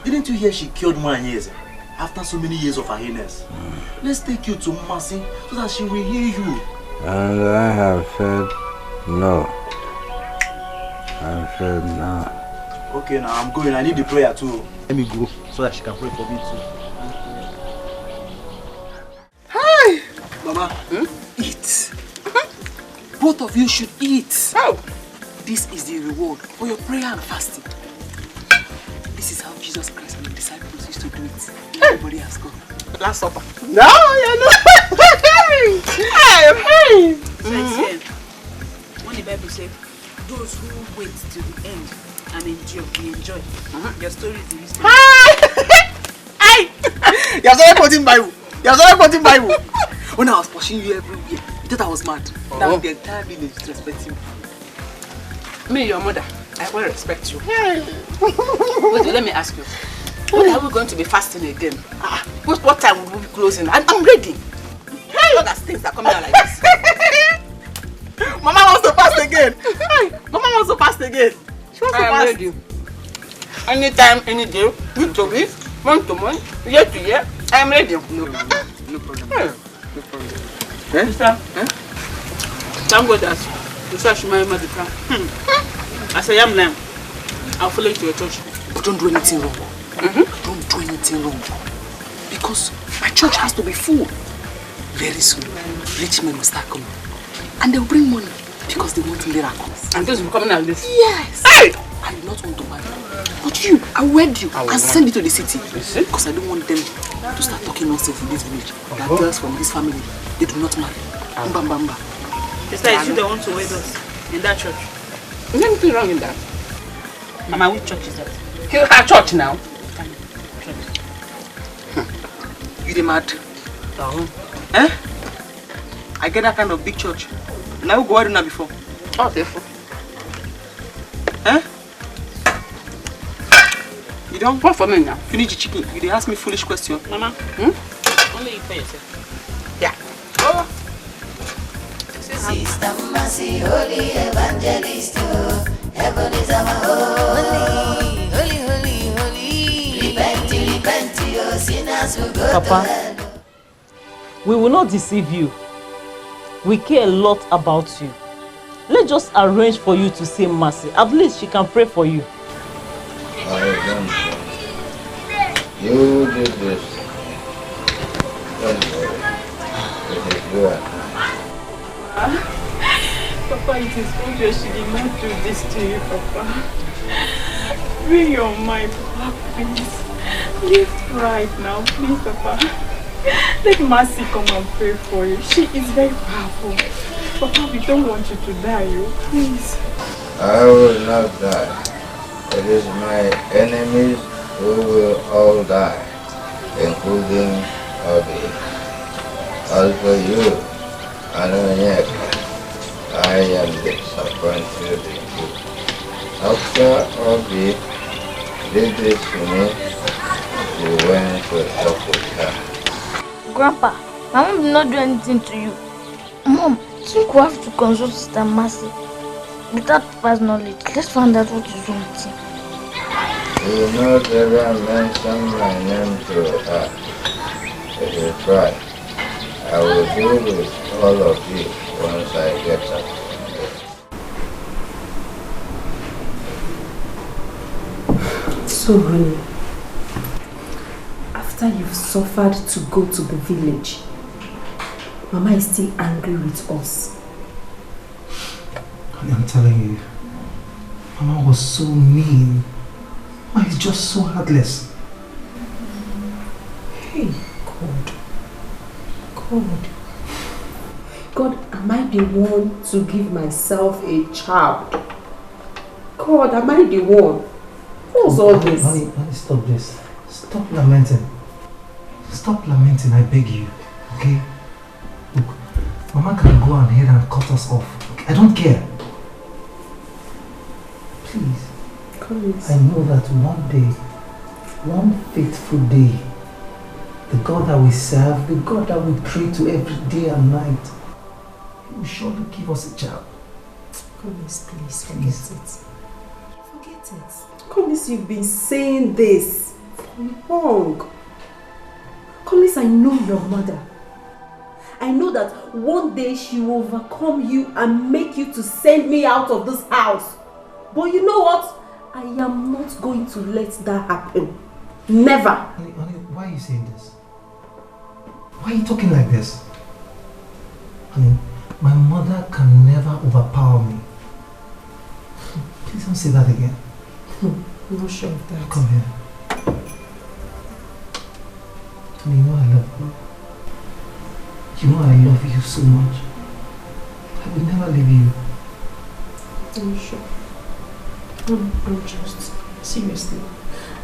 Didn't you hear she killed Mwanyeze after so many years of her illness? Let's take you to Mercy so that she will hear you. And I have said no. I said no. Okay, now I'm going. I need the prayer too. Let me go so that she can pray for me too. Hi! Mama, eat. Both of you should eat. Oh. This is the reward for your prayer and fasting. This is how Jesus Christ and the disciples used to do it. Everybody has gone. Last supper. No, you're not. Hey! When the Bible said, those who wait till the end and endure, we enjoy. Your story is the history. Hey! You have started quoting Bible. You have started quoting Bible. When I was pushing you everywhere, you thought I was mad. That the entire village disrespect you. Me, your mother, I will respect you. Wait, let me ask you. When are we going to be fasting again? What time will we be closing? I'm ready. Hey, all that things are coming out like this. Mama wants to fast again. Mama wants to fast again. She wants to fast. Ready. Anytime, any day, week to week, month to month, year to year, I am ready. No problem. No problem. No problem. Sister, thank God that Sister Shumai Madika. As I am now, I'll follow you to your church. But don't do anything wrong. Don't do anything wrong. Because my church has to be full. Very soon, rich men will start coming. And they'll bring money because they want miracles. And those will be coming like this? Yes. Hey! I do not want to marry. But you, I wed you and send you to the city. Because I don't want them to start talking nonsense in this village. That girls from this family, they do not marry. Mbamba. Sister, is you the one to wed us in that church? Is there anything wrong in that? Mama, which church is that? Her church now. You the mad? Eh? I get that kind of big church. Now we go out now before. Oh, therefore. Eh? You don't want for me now. Finish the chicken. You ask me foolish question. Mama. Only you for yourself. Yeah. Oh. Sister Mercy, holy evangelist, heaven is our holy, holy, holy, holy. Repent, your sinners will go Papa, to hell. we will not deceive you. We care a lot about you. Let's just arrange for you to say Mercy. At least she can pray for you. I don't know. You did this. Don't worry. It is good. Papa, it is obvious she did not do this to you, Papa. Bring your mind, Papa, please. Lift right now, please, Papa. Let Mercy come and pray for you. She is very powerful. Papa, we don't want you to die, please. I will not die. It is my enemies who will all die, including Obi. As for you, Anonyeka, I am disappointed in you. After Obi did this to me, you went to talk with her. Grandpa, my mom did not do anything to you. Mom, I think we have to consult Sister Mercy. Without Papa's knowledge, let's find out what is wrong with him. You will not ever mention my name to her. It is right. I will deal with all of you once I get up. So, honey, after you've suffered to go to the village, Mama is still angry with us. I'm telling you, Mama was so mean. Mama is just so heartless. Hey, God, am I the one to give myself a child? God, am I the one? What's all this? Honey, stop this. Stop lamenting. Stop lamenting, I beg you. Okay? Look, Mama can go ahead and cut us off. Okay? I don't care. Please. I know that one day, one fateful day, the God that we serve, the God that we pray to every day and night, He will surely give us a child. Collins, please forget it. Forget it. Collins, you've been saying this for long. Collins, I know your mother. I know that one day she will overcome you and make you to send me out of this house. But you know what? I am not going to let that happen. Never. Honey, why are you saying this? Why are you talking like this? Honey, my mother can never overpower me. Please don't say that again. I'm not sure of that. Come here. Honey, you know I love you. You know I love you so much. I will never leave you. I'm sure. I'm just, seriously,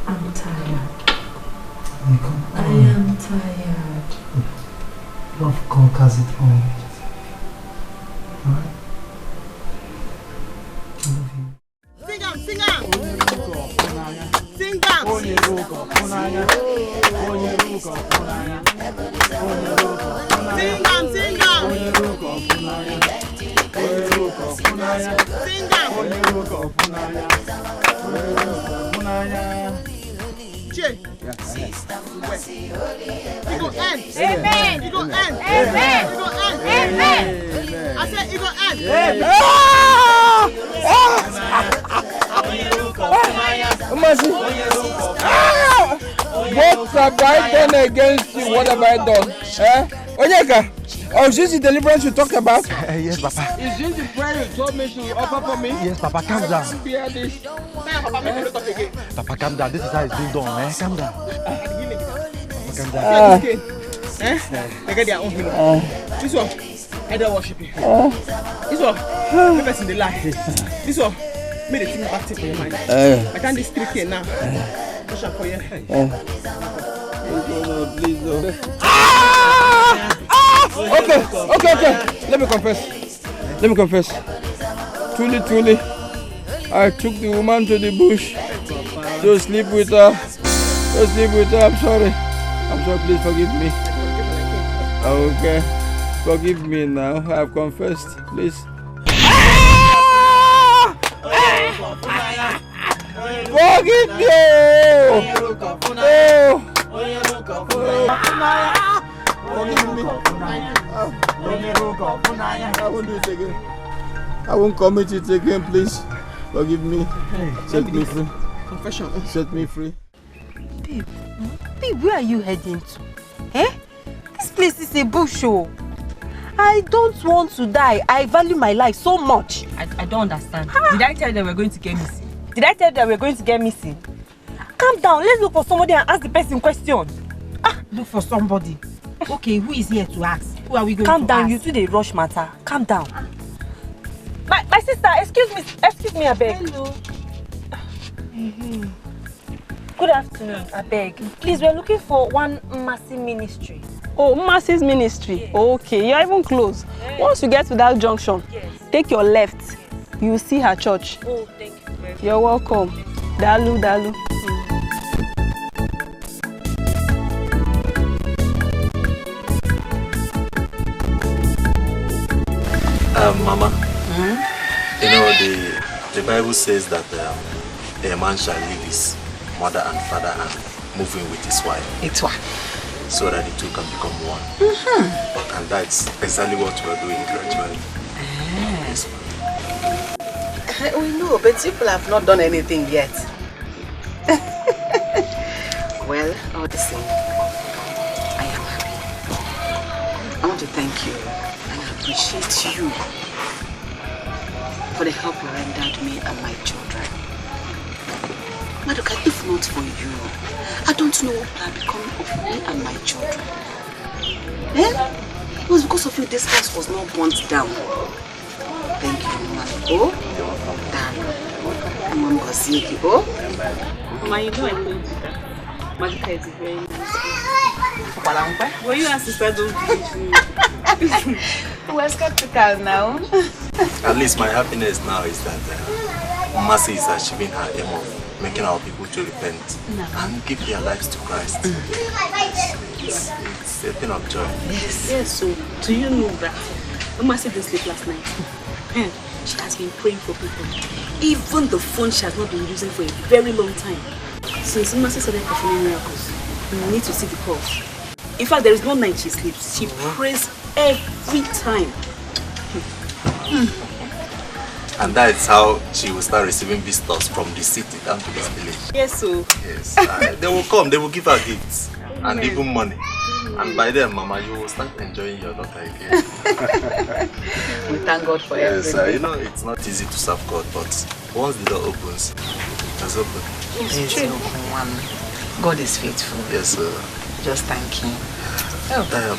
I'm tired. I am tired. Love conquers it all. Alright? I love you. Sing on! Sing on! Sing on! Jay. It go end. Amen. It go end. Amen. It go end. Amen. I said it go end. What have I done against you? What have I done? Onyeka, is this the deliverance you talked about? Yes, Papa. Is this the prayer you told me to offer for me? Yes, Papa, calm down. Hear this. Papa, calm down. This is how it's being done, eh? Calm down. Calm down. They get their own healing. This one, I don't worship you. This one, the person they lie. This one, made the thing active for your mind. I can't this 3K now. Push up for you. Please, no. Okay. Let me confess. Truly, I took the woman to the bush to sleep with her. I'm sorry. Please forgive me. Okay. Forgive me now. I've confessed. Please. Forgive me! Forgive me. I won't do it again. I won't commit it again, please. Forgive me. Set me free. Confession. Set me free. Babe, where are you heading to? This place is a bush show. I don't want to die. I value my life so much. I don't understand. Did I tell you that we're going to get missing? Calm down. Let's look for somebody and ask the person question. Look for somebody. Okay, who is here to ask? Who are we going Calm to down. ask? You two dey rush matter. Calm down. My sister, excuse me, I beg. Hello. Good afternoon, I beg. Please, we're looking for one Mercy Ministry. Oh, Mercy's Ministry. Yes. Okay, you're even close. Yes. Once you get to that junction, take your left. You will see her church. Oh, thank you very much. You're welcome. Dalu. Mama, you know the Bible says that a man shall leave his mother and father and move in with his wife. It's what? So that the two can become one. And that's exactly what we're doing gradually. Yes, we know, but people have not done anything yet. Well, all the same, I am happy. I want to thank you and appreciate you for the help you rendered me and my children. Maduka, if not for you, I don't know what would have become of me and my children. It was because of you this house was not burnt down. Thank you, Mama. Mama, Mama, you know I told you that Maduka is a very nice person. Well, you and sister don't finish me. We're skeptical now. At least my happiness now is that Mercy is achieving her aim of making our people to repent and give their lives to Christ. It's a thing of joy. Yes, so do you know that Mercy didn't sleep last night? She has been praying for people. Even the phone she has not been using for a very long time. Since Mercy started performing miracles, we need to see the cause. In fact, there is no night she sleeps. She prays every time. And that is how she will start receiving visitors from the city down to this village. Yes, so. Yes. They will come, they will give her gifts and even money. And by then, Mama, you will start enjoying your daughter again. We thank God for everything. You know, it's not easy to serve God, but once the door opens, it's open. It's true. God is faithful. Yes, sir. Just thank Him.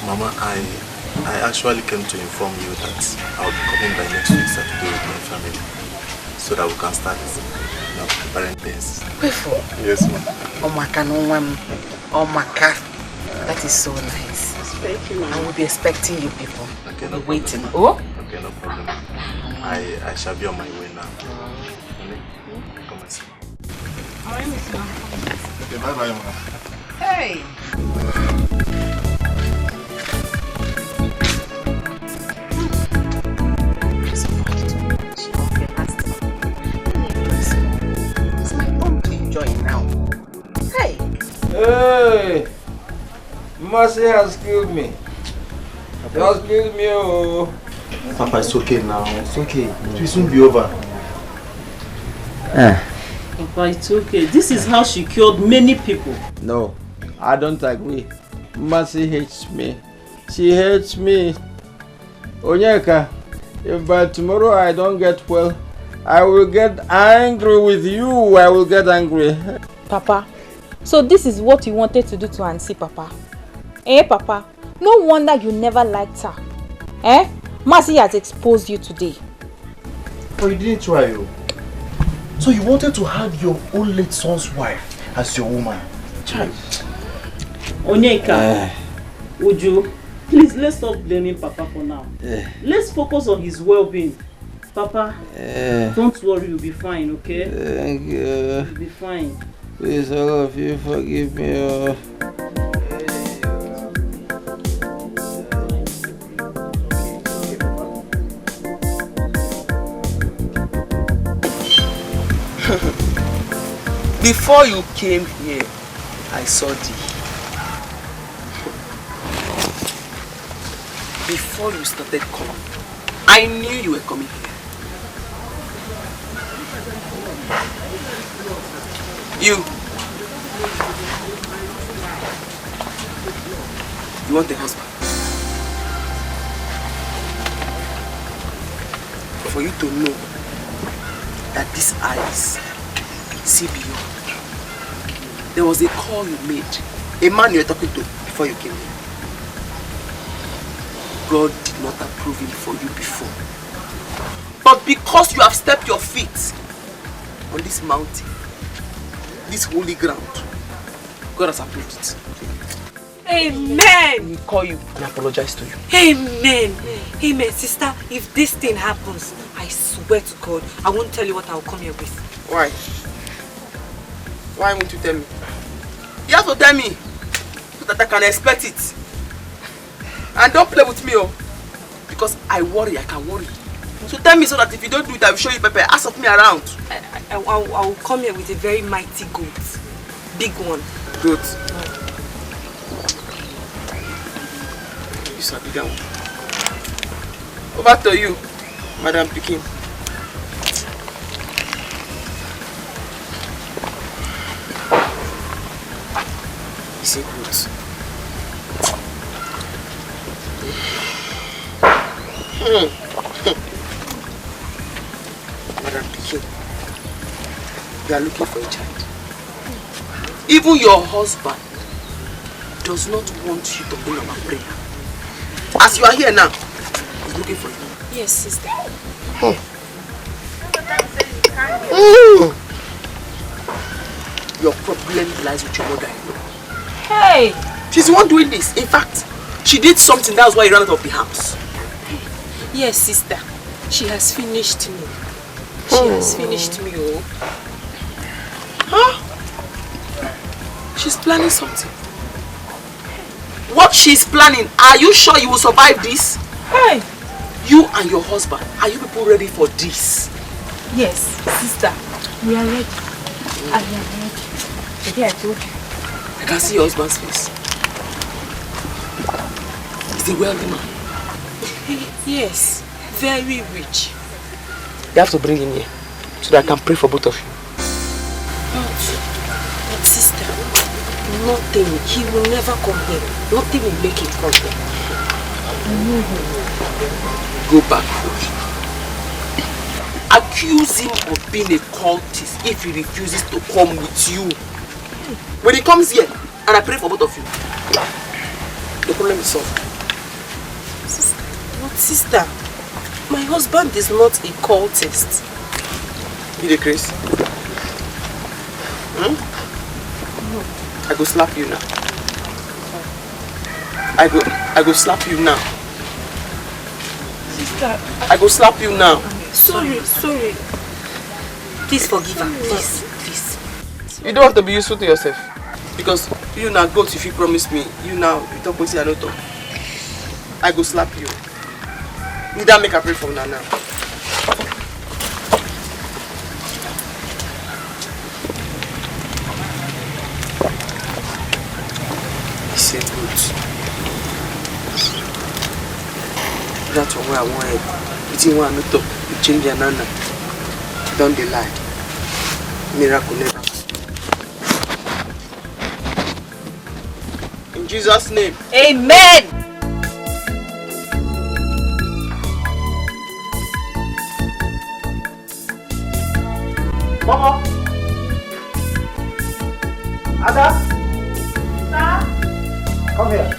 Mama, I actually came to inform you that I'll be coming by next week Saturday with my family, so that we can start, preparing things. Before? Yes, ma'am. Oh my God, that is so nice. Thank you. I will be expecting you people. Okay, no waiting. Oh? Okay, no problem. I shall be on my way now. Come and see. Okay, bye-bye, ma. Hey! It's my own to enjoy now. Hey! Hey! Mercy has killed me. It has killed me, oh. Papa, it's okay now. It's okay. It will soon be over. Papa, it's okay. This is how she killed many people. No, I don't agree. Mercy hates me. She hates me. Onyeka, if by tomorrow I don't get well, I will get angry with you. I will get angry. Papa, so this is what you wanted to do to Auntie, Papa? Eh, Papa? No wonder you never liked her. Eh? Mercy has exposed you today. But you didn't try, yo. So you wanted to have your own late son's wife as your woman. Child. Onyeka, Uju, please let's stop blaming Papa for now. Let's focus on his well-being. Papa, don't worry, you'll be fine, okay? Thank you. You'll be fine. Please, all of you, forgive me. Before you came here, I saw thee. Before you started coming, I knew you were coming here. You want a husband? For you to know that these eyes see beyond. There was a call you made, a man you were talking to before you came here. God did not approve him for you before. But because you have stepped your feet on this mountain, this holy ground, God has approved it. Amen. He will call you and apologize to you. Amen. Amen. Sister, if this thing happens, I swear to God, I won't tell you what I'll come here with. Why? Why won't you tell me? You have to tell me so that I can expect it. And don't play with me, oh. Because I worry, I can worry. So tell me so that if you don't do it, I will show you pepper. Ask of me around. I will come here with a very mighty goat. Big one. Goat. It's a bigger one. Over to you, Madam Pekin. It's a goat. Madam Pekin, you are looking for a child. Even your husband does not want you to bring up a prayer. As you are here now, he's looking for you. Yes, sister. Your problem lies with your mother. Hey! She's the one doing this. In fact, she did something, that's why he ran out of the house. Yes, sister. She has finished me. She has finished me, oh. Huh? She's planning something. What she's planning, are you sure you will survive this? Hey! You and your husband, are you people ready for this? Yes, sister. We are ready. I am ready. Today I told you. I can see your husband's face. He's a wealthy man. Yes, very rich. You have to bring him here so that I can pray for both of you. But sister, nothing. He will never come here. Nothing will make him come here. Go back home. Accuse him of being a cultist if he refuses to come with you. When he comes here and I pray for both of you, the problem is solved. But sister, my husband is not a cultist. You the Chris? I go slap you now. I go slap you now. Sister. I go slap you now. Sorry. Please forgive her. Please. You don't have to be useful to yourself. Because you now go if you promise me, you now you talk with you talk. I go slap you. Need that make a pray for now. He said good. That's what I want. It's in one not you change your nana. Don't they lie. Miracle never. In Jesus' name. Amen. Mama! Ada! Sir? Come here.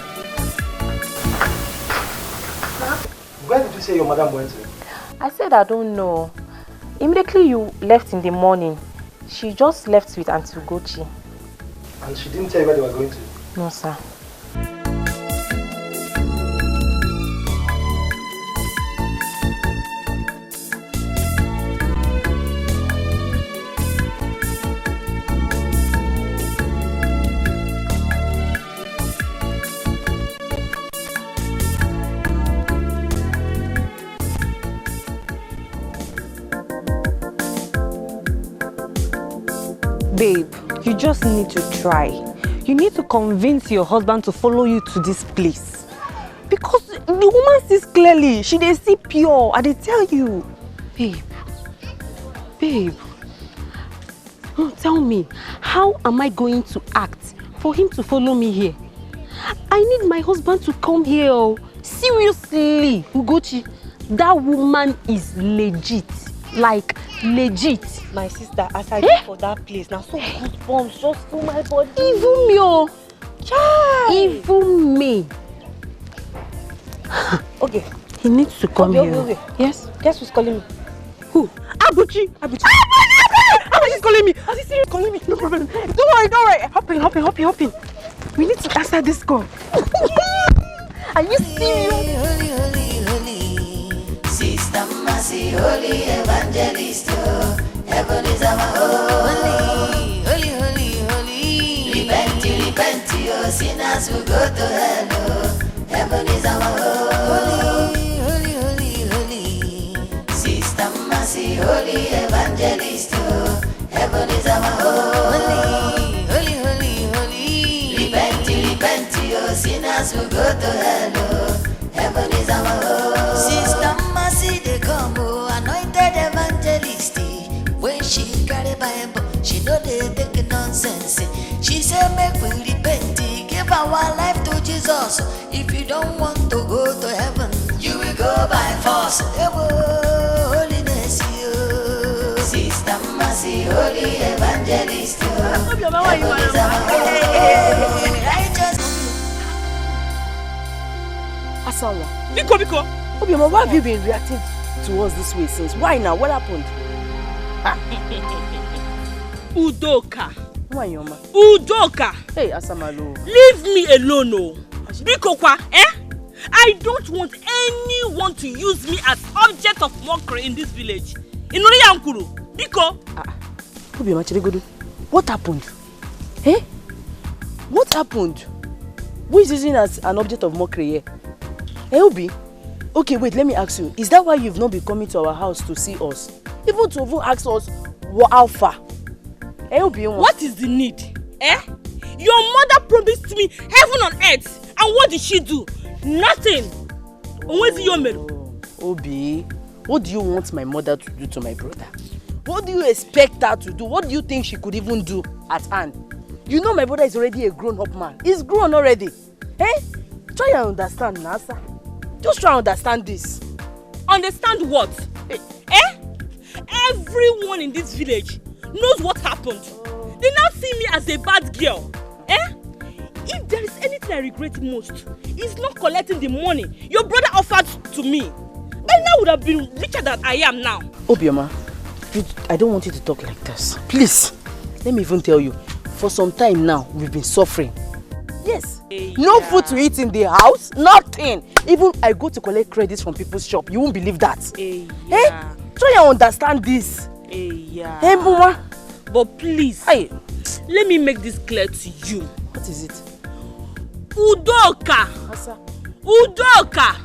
Where did you say your madam went to? I said I don't know. Immediately you left in the morning, she just left with Auntie Ugochi. And she didn't tell you where they were going to? No, sir. Babe, you just need to try. You need to convince your husband to follow you to this place. Because the woman sees clearly. She dey see pure. I dey tell you. Babe. Tell me, how am I going to act for him to follow me here? I need my husband to come here. Oh. Seriously, Ugochi, that woman is legit. Like, legit. My sister, as I go for that place, now so goosebumps just through my body. Even me, oh. Child. Even me. Okay. He needs to come here. Wait. Yes? Guess who's calling me? Who? Abuchi. Abuchi's calling me. Is he serious? Calling me. No problem. Don't worry. Hop in. We need to answer this call. Are you serious? Sister Mercy, holy evangelist, heaven is our holy. Repent, oh, sinners will go to hell. Heaven is our holy. Sister Mercy, holy evangelist, heaven is our holy. Repent, oh, sinners will go to hell. Heaven is our holy. Sister Mercy, they come, anointed evangelist. When she carry Bible, she know they take nonsense. She say make we repent, give our life to Jesus. If you don't want to go to heaven, you will go by force. Holiness, you, Sister Mercy, holy evangelist. Asawa. Biko. Obioma, why have you been reacting to us this way since? Why now? What happened? Udoka. Wanyoma. Udoka. Hey, Asamalo. Leave me alone, oh. Biko kwa, I don't want anyone to use me as object of mockery in this village. Inuri Yankuru. Biko. Obioma Chiregodu, what happened? What happened? Who is using as an object of mockery here? Obi? Okay, wait, let me ask you. Is that why you've not been coming to our house to see us? Even to ask us how far? Obi, what is the need? Your mother promised me heaven on earth. And what did she do? Nothing. Obi, what do you want my mother to do to my brother? What do you expect her to do? What do you think she could even do at hand? You know my brother is already a grown-up man. He's grown already. Try and understand, Nasa. Just try and understand this. Understand what? Everyone in this village knows what happened. They now see me as a bad girl. If there is anything I regret most, it's not collecting the money your brother offered to me. By now would have been richer than I am now. Obioma, I don't want you to talk like this. Please, let me even tell you, for some time now, we've been suffering. Yes. No food to eat in the house, nothing. Even I go to collect credits from people's shop. You won't believe that. Try and understand this. Hey, Mama. But please, let me make this clear to you. What is it? Udoka! Udoka!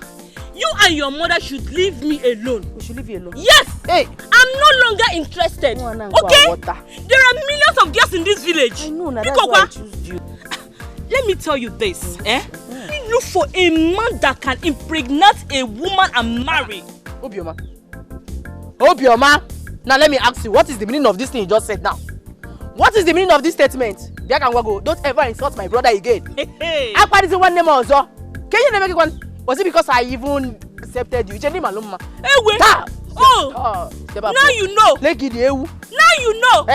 You and your mother should leave me alone. We should leave you alone? Yes! Hey! I'm no longer interested. Okay? There are millions of girls in this village. I know, that's why I choose you. Let me tell you this, look for a man that can impregnate a woman and marry. Obioma. Obioma! Now let me ask you, what is the meaning of this thing you just said now? What is the meaning of this statement? Don't ever insult my brother again. Hey. What is the one name also? Can you make it one? Was it because I even accepted you? Hey, wait. Oh! Now you know. Now you know.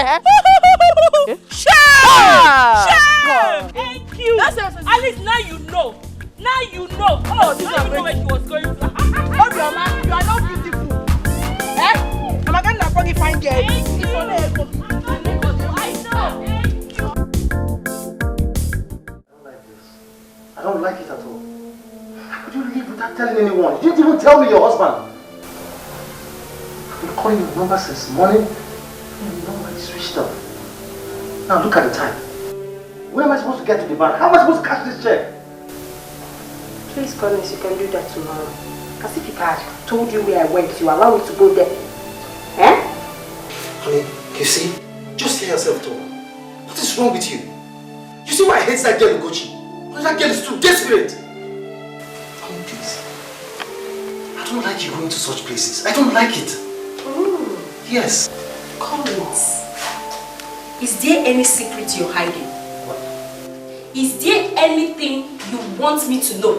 Shame! Thank you. At least now you know. Now you know. Oh, now you know where she was going to. Obioma, you are not beautiful. I'm a gonna probably find girl. I don't like it at all. How could you leave without telling anyone? You didn't even tell me your husband. I've been calling your number since morning. Your number is switched off. Now look at the time. When am I supposed to get to the bank? How am I supposed to cash this check? Please, Collins, you can do that tomorrow. As if I had told you where I went, you allow me to go there. Honey, you see? Just hear yourself talk. What is wrong with you? You see why I hate that girl Ugochi? That girl is too desperate. Honey, please. I don't like you going to such places. I don't like it. Yes. Collins, is there any secret you're hiding? What? Is there anything you want me to know?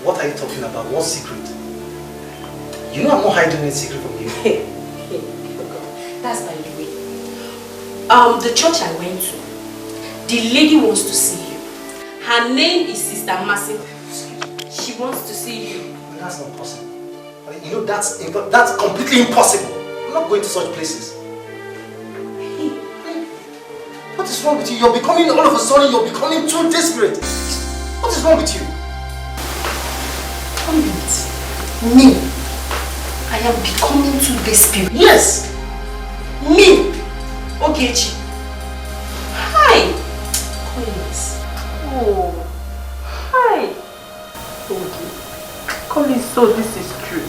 What are you talking about? What secret? You know I'm not hiding any secret from you. That's by the way. The church I went to, the lady wants to see you. Her name is Sister Massey. She wants to see you. That's not possible. You know that's completely impossible. I'm not going to such places. What is wrong with you? You're becoming, all of a sudden, you're becoming too desperate. What is wrong with you? Me? I am becoming too desperate. Yes! Me? Ogechi. Hi! Collins. Oh. Hi. Okay. Collins, so this is true.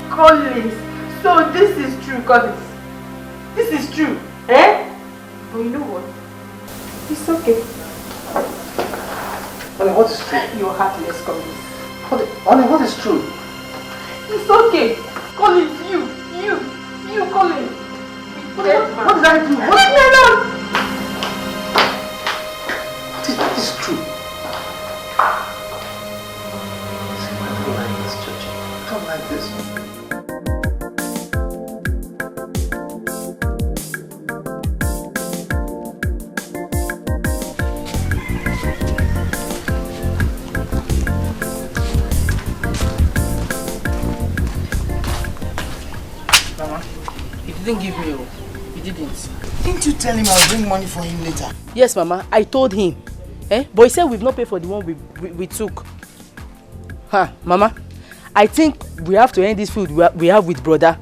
Collins, so this is true, Collins. This is true. But you know what? It's okay. Honey, what is true? You're heartless, Collins. Honey, what is true? It's okay. Collins, you, Collins. What did I do? Leave me alone! What is true? See, I don't like this, church. I don't like this. Didn't give me. He didn't. Didn't you tell him I'll bring money for him later? Yes, Mama. I told him. But he said we've not paid for the one we took. Mama. I think we have to end this food we have with brother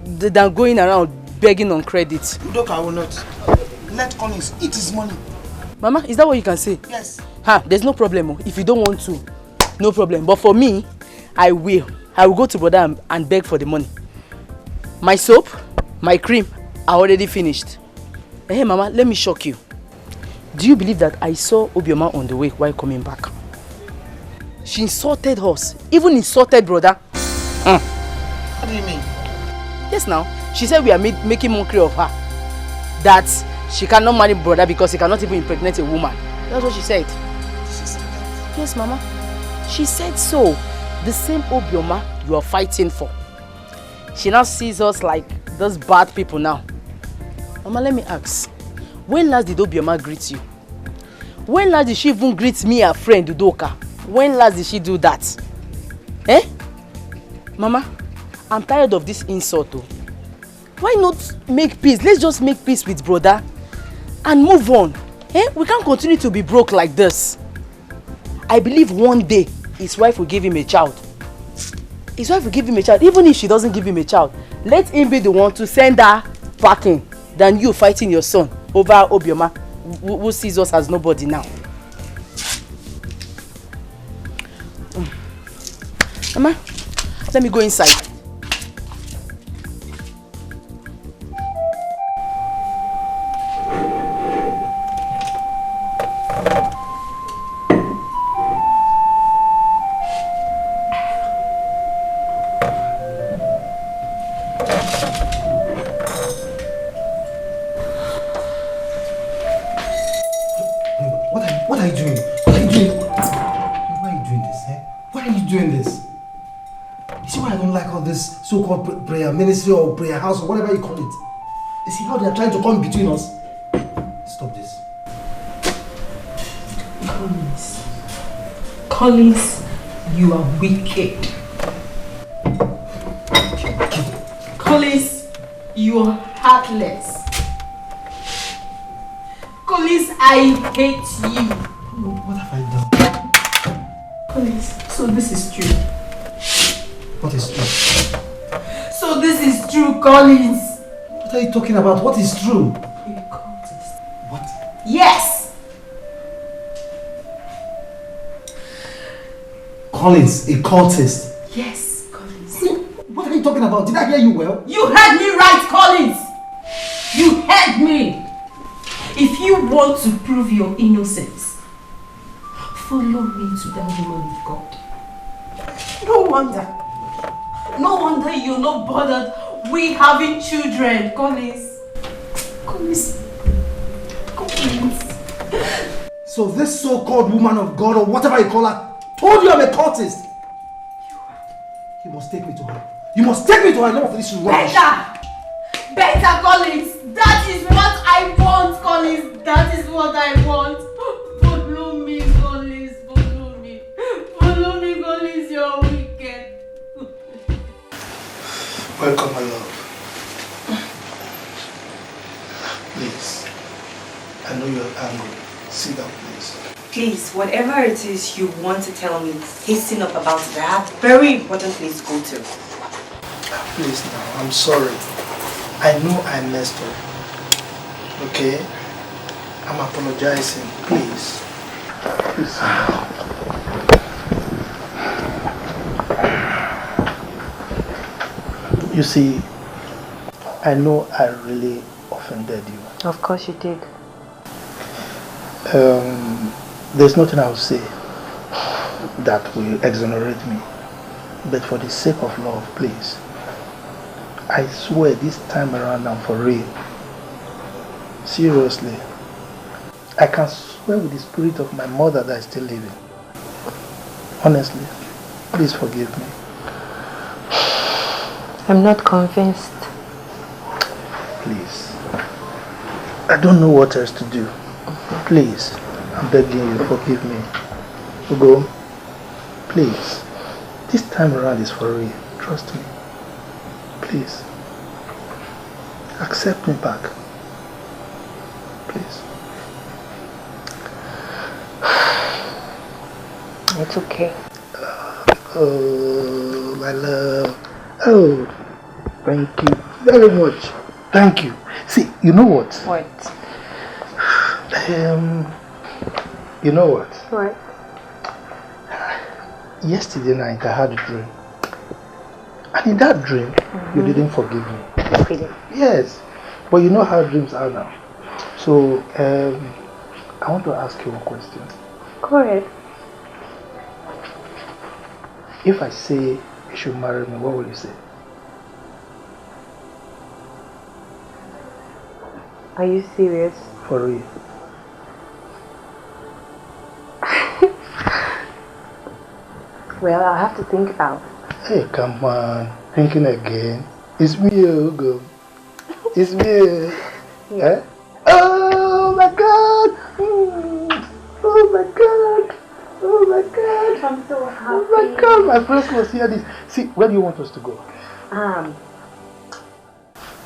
than going around begging on credit. Udoka, I will not. Let Collins eat his money. Mama, is that what you can say? Yes. There's no problem. If you don't want to, no problem. But for me, I will go to brother and beg for the money. My soap, my cream are already finished. Hey, Mama, let me shock you. Do you believe that I saw Obioma on the way while coming back? She insulted us, even insulted brother. What do you mean? Yes, now. She said we are making mockery of her. That she cannot marry brother because he cannot even impregnate a woman. That's what she said. She said that? Yes, Mama. She said so. The same Obioma you are fighting for. She now sees us like those bad people now. Mama, let me ask. When last did Obioma greet you? When last did she even greet me, her friend, Udoka? When last did she do that? Mama, I'm tired of this insult though. Why not make peace? Let's just make peace with brother. and move on. We can't continue to be broke like this. I believe one day his wife will give him a child. His wife will give him a child. Even if she doesn't give him a child, let him be the one to send her packing than you fighting your son over Obioma, who sees us as nobody now. Mama, let me go inside. What are you doing? What are you doing? Why are you doing this, eh? Why are you doing this? You see why I don't like all this so-called prayer ministry or prayer house or whatever you call it? You see how they are trying to come between us? Stop this. Collins, you are wicked. Collins, you are heartless. Collins, I hate you. What have I done? Collins, so this is true. What is true? So this is true, Collins. What are you talking about? What is true? You're a cultist. What? Yes! Collins, a cultist. Yes, Collins. What are you talking about? Did I hear you well? You heard me right, Collins! You heard me! If you want to prove your innocence, follow me to that woman of God. No wonder you're not bothered with having children, Collins. Collins. So this so-called woman of God or whatever you call her told you I'm a cultist. You must take me to her. You must take me to her. Enough of this rubbish. Better, Collins. That is what I want, Collins. That is what I want. Follow me, Collins. Follow me. Follow me, Collins. You're wicked. Welcome, my love. Please. I know you're angry. Sit down, please. Please, whatever it is you want to tell me, hasten up about it. I have very important place to go to. Please now, I'm sorry. I know I messed up. Okay? I'm apologizing. Please. Please. You see, I know I really offended you. Of course you did. There's nothing I'll say that will exonerate me. But for the sake of love, please. I swear this time around I'm for real. Seriously. I can swear with the spirit of my mother that is still living. Honestly, please forgive me. I'm not convinced. Please. I don't know what else to do. Please, I'm begging you, forgive me. Ugo, please. This time around is for real. Trust me. Please. Accept me back. Please. It's okay. Oh, my love. Oh, thank you very much. Thank you. See, you know what? What? You know what? What? Yesterday night I had a dream. And in that dream, you didn't forgive me. Really? Yes. But you know how dreams are now. So, I want to ask you a question. Go ahead. If I say you should marry me, what will you say? Are you serious? For real. Well, I'll have to think about it. Hey, come on. Thinking again. It's me, Ugo. It's me. Eh? Oh my God! Oh my God! Oh my God! I'm so happy. Oh my God! My friends must hear this. See, where do you want us to go?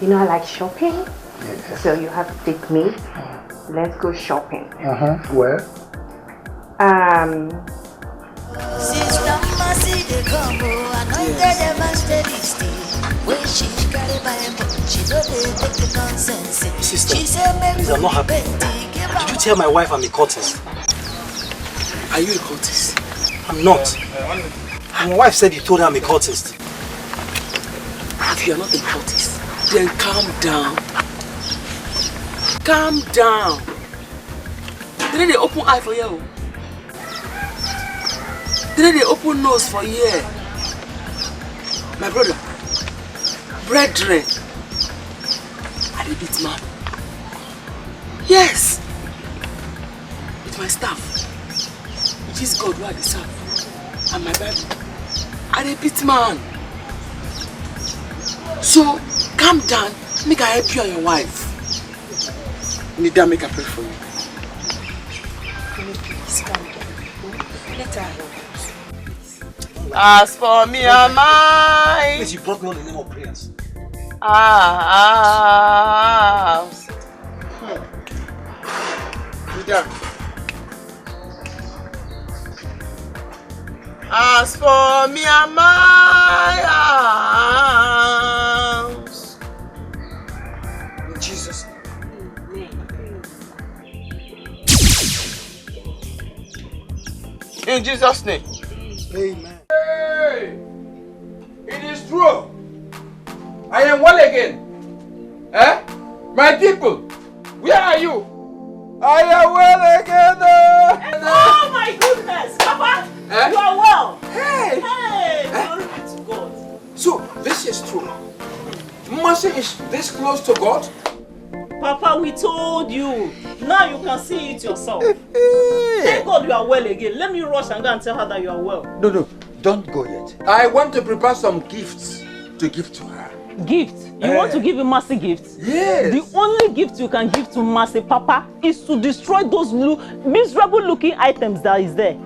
You know I like shopping. Yes. So you have to take me. Let's go shopping. Where? Sister Mercy, they come, anointed evangelist. When she carry Bible, she know they take nonsense. Sister, She said, please, I'm not happy. Did you tell my wife I'm a cultist? Are you a cultist? I'm not. And my wife said you told her I'm a cultist. If you're not a cultist, then calm down. Calm down. Did they open eye for you? Did they open nose for you? My brother, brethren, are they beat man? Yes. With my staff, which is God who I serve, and my Bible, are they beat man? So, calm down, make I help you and your wife. Need that make I pray for you. Please calm down. Let her help us. As for me and mine. Please, you brought me on the name of prayers. As for me and my house. In Jesus' name. In Jesus' name. Amen. Hey! It is true. I am well again. Eh? My people, where are you? I am well again. Oh my goodness, Papa! Eh? You are well. Hey! Hey! Glory be to God. So, this is true. Mercy is this close to God? Papa, we told you. Now you can see it yourself. Thank God you are well again. Let me rush and go and tell her that you are well. No, don't go yet. I want to prepare some gifts to give to her. Gift? You want to give a Mercy gift? Yes. The only gift you can give to Mercy, Papa, is to destroy those miserable looking items that is there.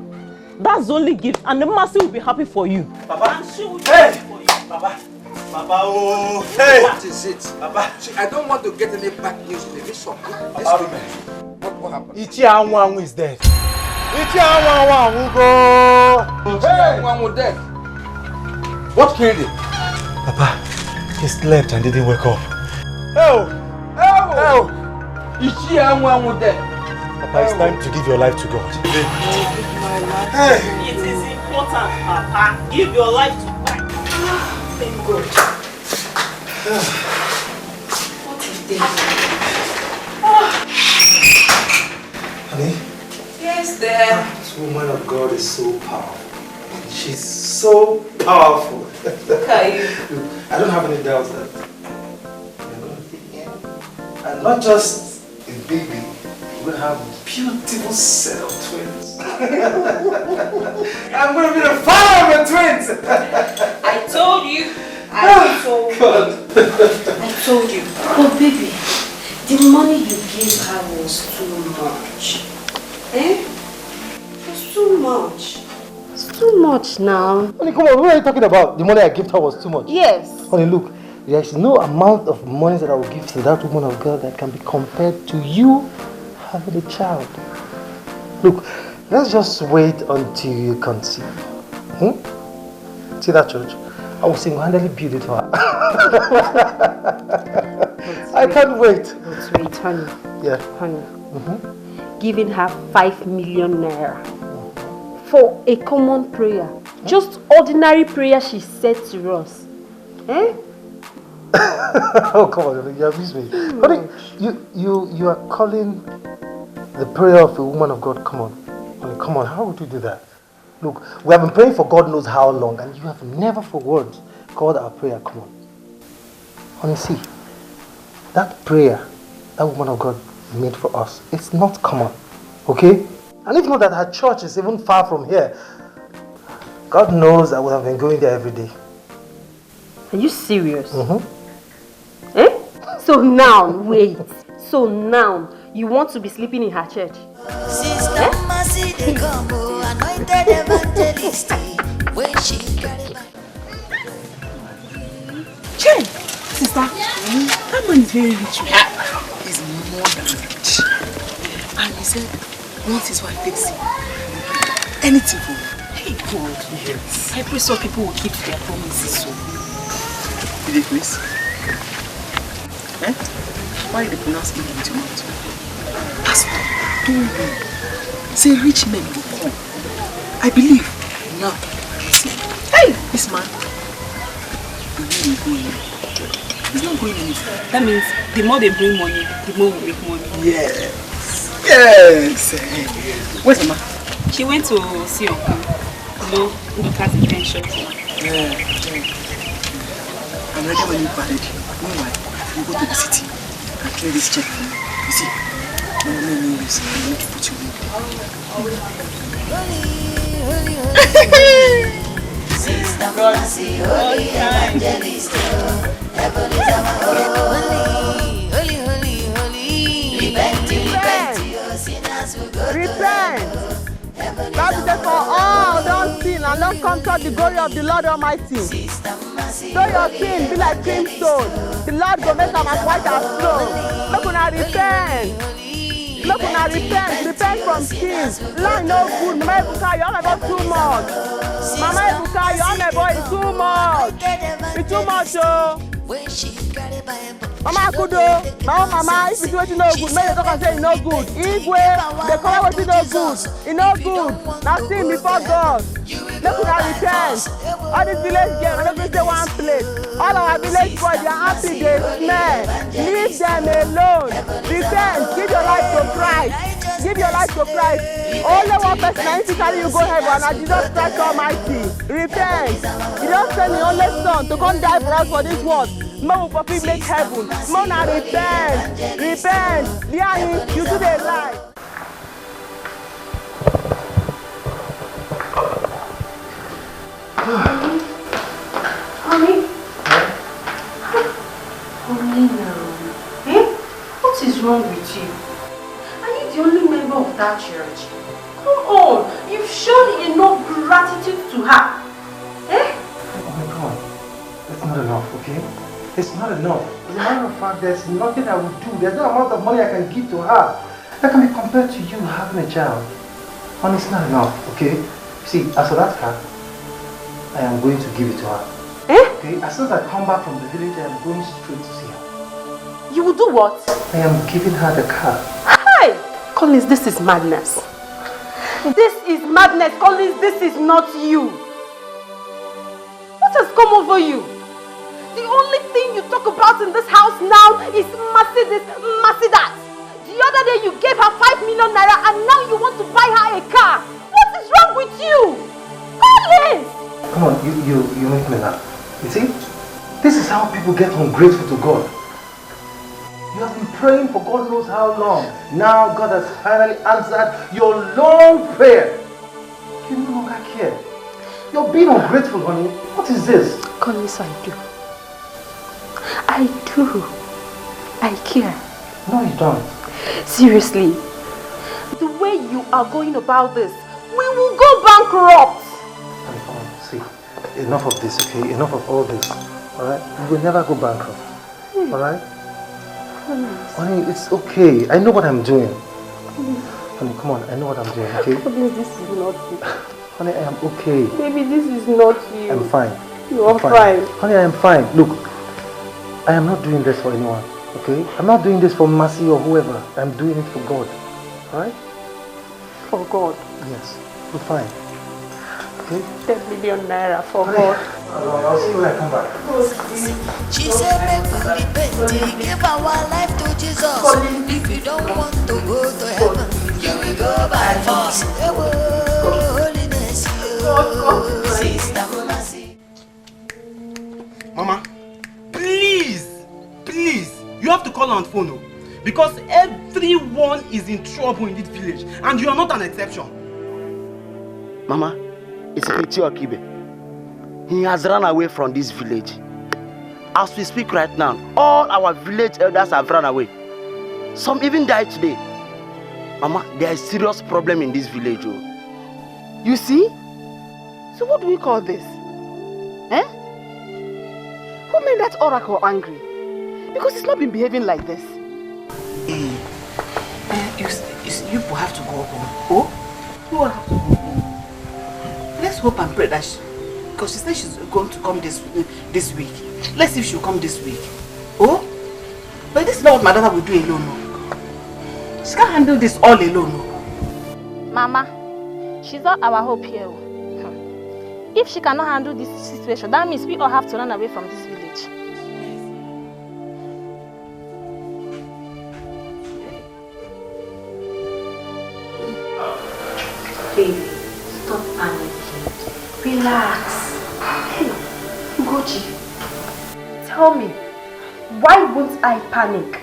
That's the only gift, and the Mercy will be happy for you. Papa. And she will be happy for you. Papa. Papa, oh. Hey. What is it? Papa. See, I don't want to get any bad news in this one. What happened? Ichi Anwangu is dead. Ichi Anwangu go. Ichi Anwangu dead. What killed him? Papa, he slept and didn't wake up. Oh! Ichi Anwangu dead. Papa, it's time to give your life to God. Hey. It is important, Papa. Give your life to God. Thank God. What is this? Honey? Yes, there. This woman of God is so powerful. She's so powerful. Look at you. I don't have any doubts that you're going to be in. And not just a baby, we're going to have a beautiful set of twins. I'm going to be the father of the twins. I told you. I told you. But baby, the money you gave her was too much. Eh? It was too much. It's too much now. Honey, come on, what are you talking about? The money I gave her was too much. Yes. Honey, look, there is no amount of money that I will give to that woman of God that can be compared to you having a child. Look, let's just wait until you conceive. See that church? I will single-handedly build it for her. I can't wait. But wait, honey. Yeah. Honey. Giving her 5 million naira for a common prayer. Just ordinary prayer she said to us. Eh? Oh, come on, you abuse me. Honey, you are calling the prayer of a woman of God. Come on. Honey, come on, how would you do that? Look, we have been praying for God knows how long, and you have never for words called our prayer. Come on. Honey, see, that prayer that woman of God made for us, it's not common. Okay? And if not that her church is even far from here, God knows I would have been going there every day. Are you serious? Eh? So now, wait. So now, you want to be sleeping in her church? Sister Mercy, they come, anointed evangelist. When she carry my... Sister, very rich man. He's more than rich. And he said, once his wife takes him, anything for him. Hey God, yes. I pray so people will keep their promises so. Did they please? Eh? Why did they pronounce it into your mouth? Pastor, don't go. Say rich men will come. I believe. Now, see. Hey, this man. He's not going anywhere. That means the more they bring money, the more we make money. Yes. Yes. Where's Mama? She went to see Uncle. No, the classic pension. Yeah. I'm ready when you're ready. Meanwhile, you go to the city and clear this check for me. You see? No, I need to put you in. Sister Mercy, holy evangelist, heaven is our holy, holy, holy, holy. Repent, your sinners will go to heaven. Bible says, for all don't sin and don't come to the glory of the Lord Almighty. Though your sin be like brimstone, the Lord will make them as white as snow. Look when I repent. Look when I repent from sin. Line no good. Mama Ebuka, you're about too much. Mama Ebuka, you're about too much. It's too much, oh. Mama Akudo, Mama, if it's what you know good, make the doctor say it's no good. Igwe, the color what you know good, it's no good. Now sin before God. Look when I repent. All these village girls, I'm not going to say one place. All our village boys, they are happy, they smell. Leave them alone. Repent, give your life to Christ. Give your life to Christ. Only one person is to carry you go heaven, and Jesus Christ Almighty. Repent. He don't send the only son to come die for us for this world. Mo will make heaven. Mo na repent. Repent. Liani, you do the lie. Honey? Honey now. Eh? What is wrong with you? Are you the only member of that church? Come on, you've shown enough gratitude to her. Eh? Oh my God, that's not enough, okay? It's not enough. As a matter of fact, there's nothing I would do. There's no amount of money I can give to her that can be compared to you having a child. And it's not enough, okay? See, as for that car, I am going to give it to her. Eh? Okay? As soon as I come back from the village, I am going straight to see her. You will do what? I am giving her the car. Hi! Collins, this is madness. This is madness. Collins, this is not you. What has come over you? The only thing you talk about in this house now is mercy this, mercy that. The other day you gave her 5 million naira and now you want to buy her a car. What is wrong with you? Collins! Come on, you make me laugh. You see? This is how people get ungrateful to God. You have been praying for God knows how long. Now God has finally answered your long prayer. You no longer care. You're being ungrateful, honey. What is this? Collins, I do. I do. I care. No, you don't. Seriously. The way you are going about this, we will go bankrupt. Honey, come on, see. Enough of this, okay? Enough of all this. Alright? We will never go bankrupt. Alright? Honey, it's okay. I know what I'm doing. Honey, come on. I know what I'm doing, okay? Please, this is not you. Honey, I am okay. Baby, this is not you. I'm fine. You are fine. Honey, I am fine. Look, I am not doing this for anyone, okay? I'm not doing this for Mercy or whoever. I'm doing it for God. Alright? For God? Yes. We're fine. Okay? 10 million naira for God. I'll see you when I come back. She said, make we repent, give our life to Jesus. If you don't want to go to heaven, you will go by force. Holiness, Sister Mercy. Mama, please, you have to call on phone, oh, because everyone is in trouble in this village, and you are not an exception. Mama, it's Petio Akibe. He has run away from this village. As we speak right now, all our village elders have run away. Some even died today. Mama, there is serious problem in this village. Oh. You see? So what do we call this? Eh? Who made that oracle angry? Because he's not been behaving like this. You will have to go home. Oh? You will have to go home. Let's hope and pray that because she said she's going to come this week. Let's see if she'll come this week. Oh? But this is not what my daughter will do alone. No. She can't handle this all alone. No. Mama, she's not our hope here. If she cannot handle this situation, that means we all have to run away from this village. Baby, stop panicking. Relax. Hey, Ugochi, tell me, why won't I panic?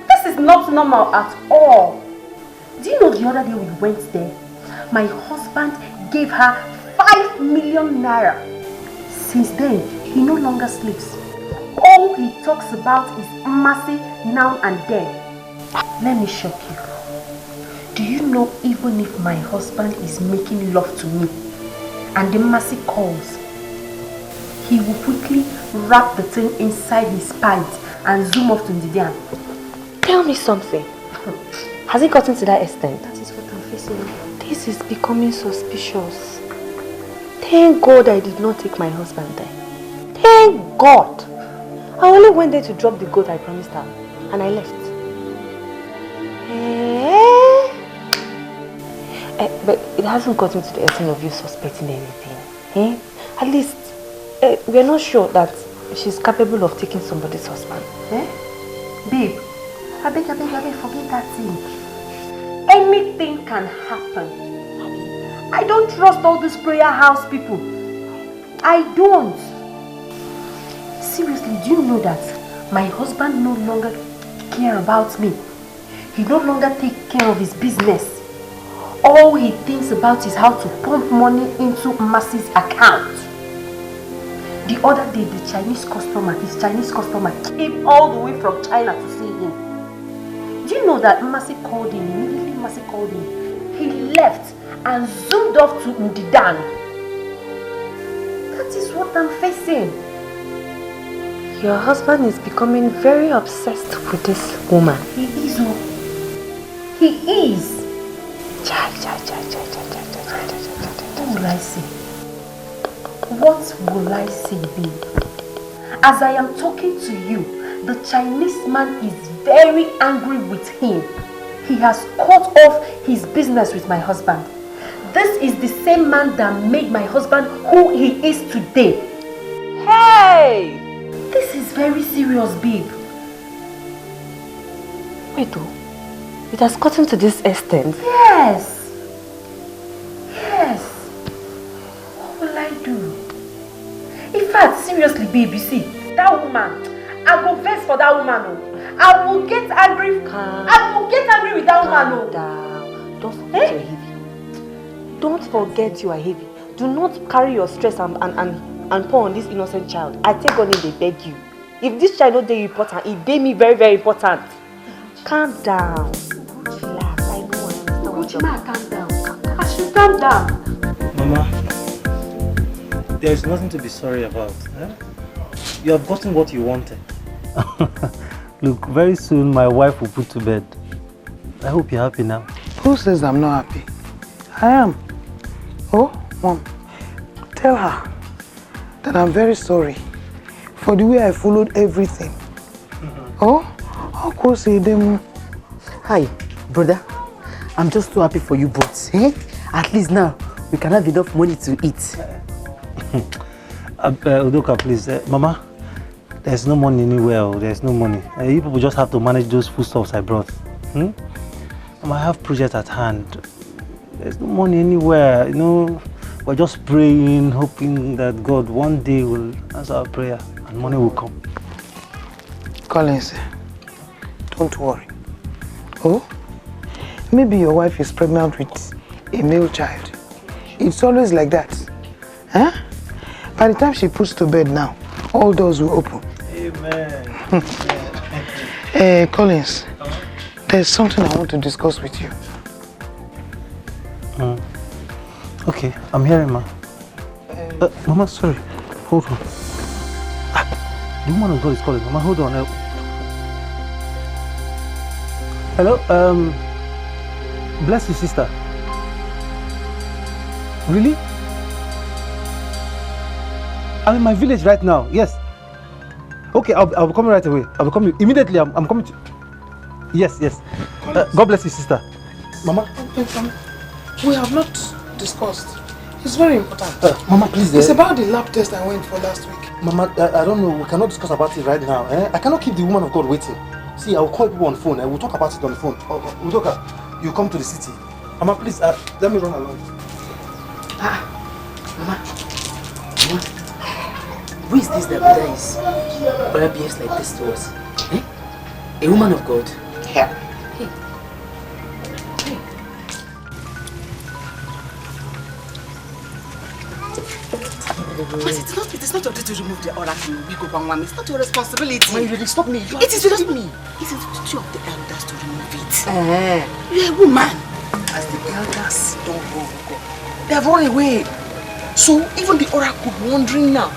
This is not normal at all. Do you know the other day we went there? My husband gave her 5 million naira. Since then, he no longer sleeps. All he talks about is mercy now and then. Let me shock you. Do you know even if my husband is making love to me and the mercy calls, he will quickly wrap the thing inside his pants and zoom off to Ndidian? Tell me something. Has it gotten to that extent? That is what I'm facing. This is becoming suspicious. Thank God I did not take my husband there. Thank God. I only went there to drop the goat I promised her. And I left. But it hasn't gotten to the extent of you suspecting anything. At least, we are not sure that she's capable of taking somebody's husband. Babe, I beg, forget that thing. Anything can happen. I don't trust all these prayer house people. I don't. Seriously, do you know that my husband no longer cares about me? He no longer takes care of his business. All he thinks about is how to pump money into Mercy's account. The other day, his Chinese customer came all the way from China to see him. Do you know that Mercy called him? Immediately Mercy called him. He left and zoomed off to Ndidan. That is what I'm facing. Your husband is becoming very obsessed with this woman. He is. He is. What will I say? What will I say, babe? As I am talking to you, the Chinese man is very angry with him. He has cut off his business with my husband. This is the same man that made my husband who he is today. Hey! This is very serious, babe. Wait, though. It has gotten to this extent? Yes. Yes. What will I do? In fact, seriously, babe, you see, that woman, I go vex for that woman. I will get angry. I will get angry with that woman. Down. Don't forget you're heavy. Don't forget you are heavy. Do not carry your stress and pour on this innocent child. I take on it, they beg you. If this child not day important, it day me very, very important. Calm down. Relax. I know I understand. Calm down. I should calm down. Mama, there is nothing to be sorry about. You have gotten what you wanted. Look, very soon my wife will put to bed. I hope you're happy now. Who says I'm not happy? I am. Oh, Mom, tell her that I'm very sorry for the way I followed everything. Oh, how could say them? Hi, brother. I'm just so happy for you both. At least now we can have enough money to eat. Udoka, please. Mama, there's no money anywhere. There's no money. You people just have to manage those foodstuffs I brought. I have projects at hand. There's no money anywhere. You know, we're just praying, hoping that God one day will answer our prayer and money will come. Collins, don't worry. Oh, maybe your wife is pregnant with a male child. It's always like that. By the time she puts to bed now, all doors will open. Amen. Collins, there's something I want to discuss with you. Okay, I'm hearing, ma. Mama, sorry. Hold on. The woman of God is calling. Mama, hold on. Hello, bless you, sister. Really? I'm in my village right now. Yes. Okay, I'll be coming right away. I'll be coming immediately. I'm coming to. Yes, yes. God bless you, sister. Mama. We have not discussed. It's very important. Mama, please. It's about the lab test I went for last week. Mama, I don't know. We cannot discuss about it right now. I cannot keep the woman of God waiting. See, I will call people on the phone. We'll talk about it on the phone. Udoka, you come to the city. Mama, please, let me run along. Mama. Who is this that brother is? Brother behaves like this to us. Eh? A woman of God. Yeah. Hey. But it is not your duty to remove the oracle. It's not your responsibility. Why you really stop me? It is your duty. It is the duty of the elders to remove it. You're a woman. As the elders don't go, they have run away. So even the oracle wondering now.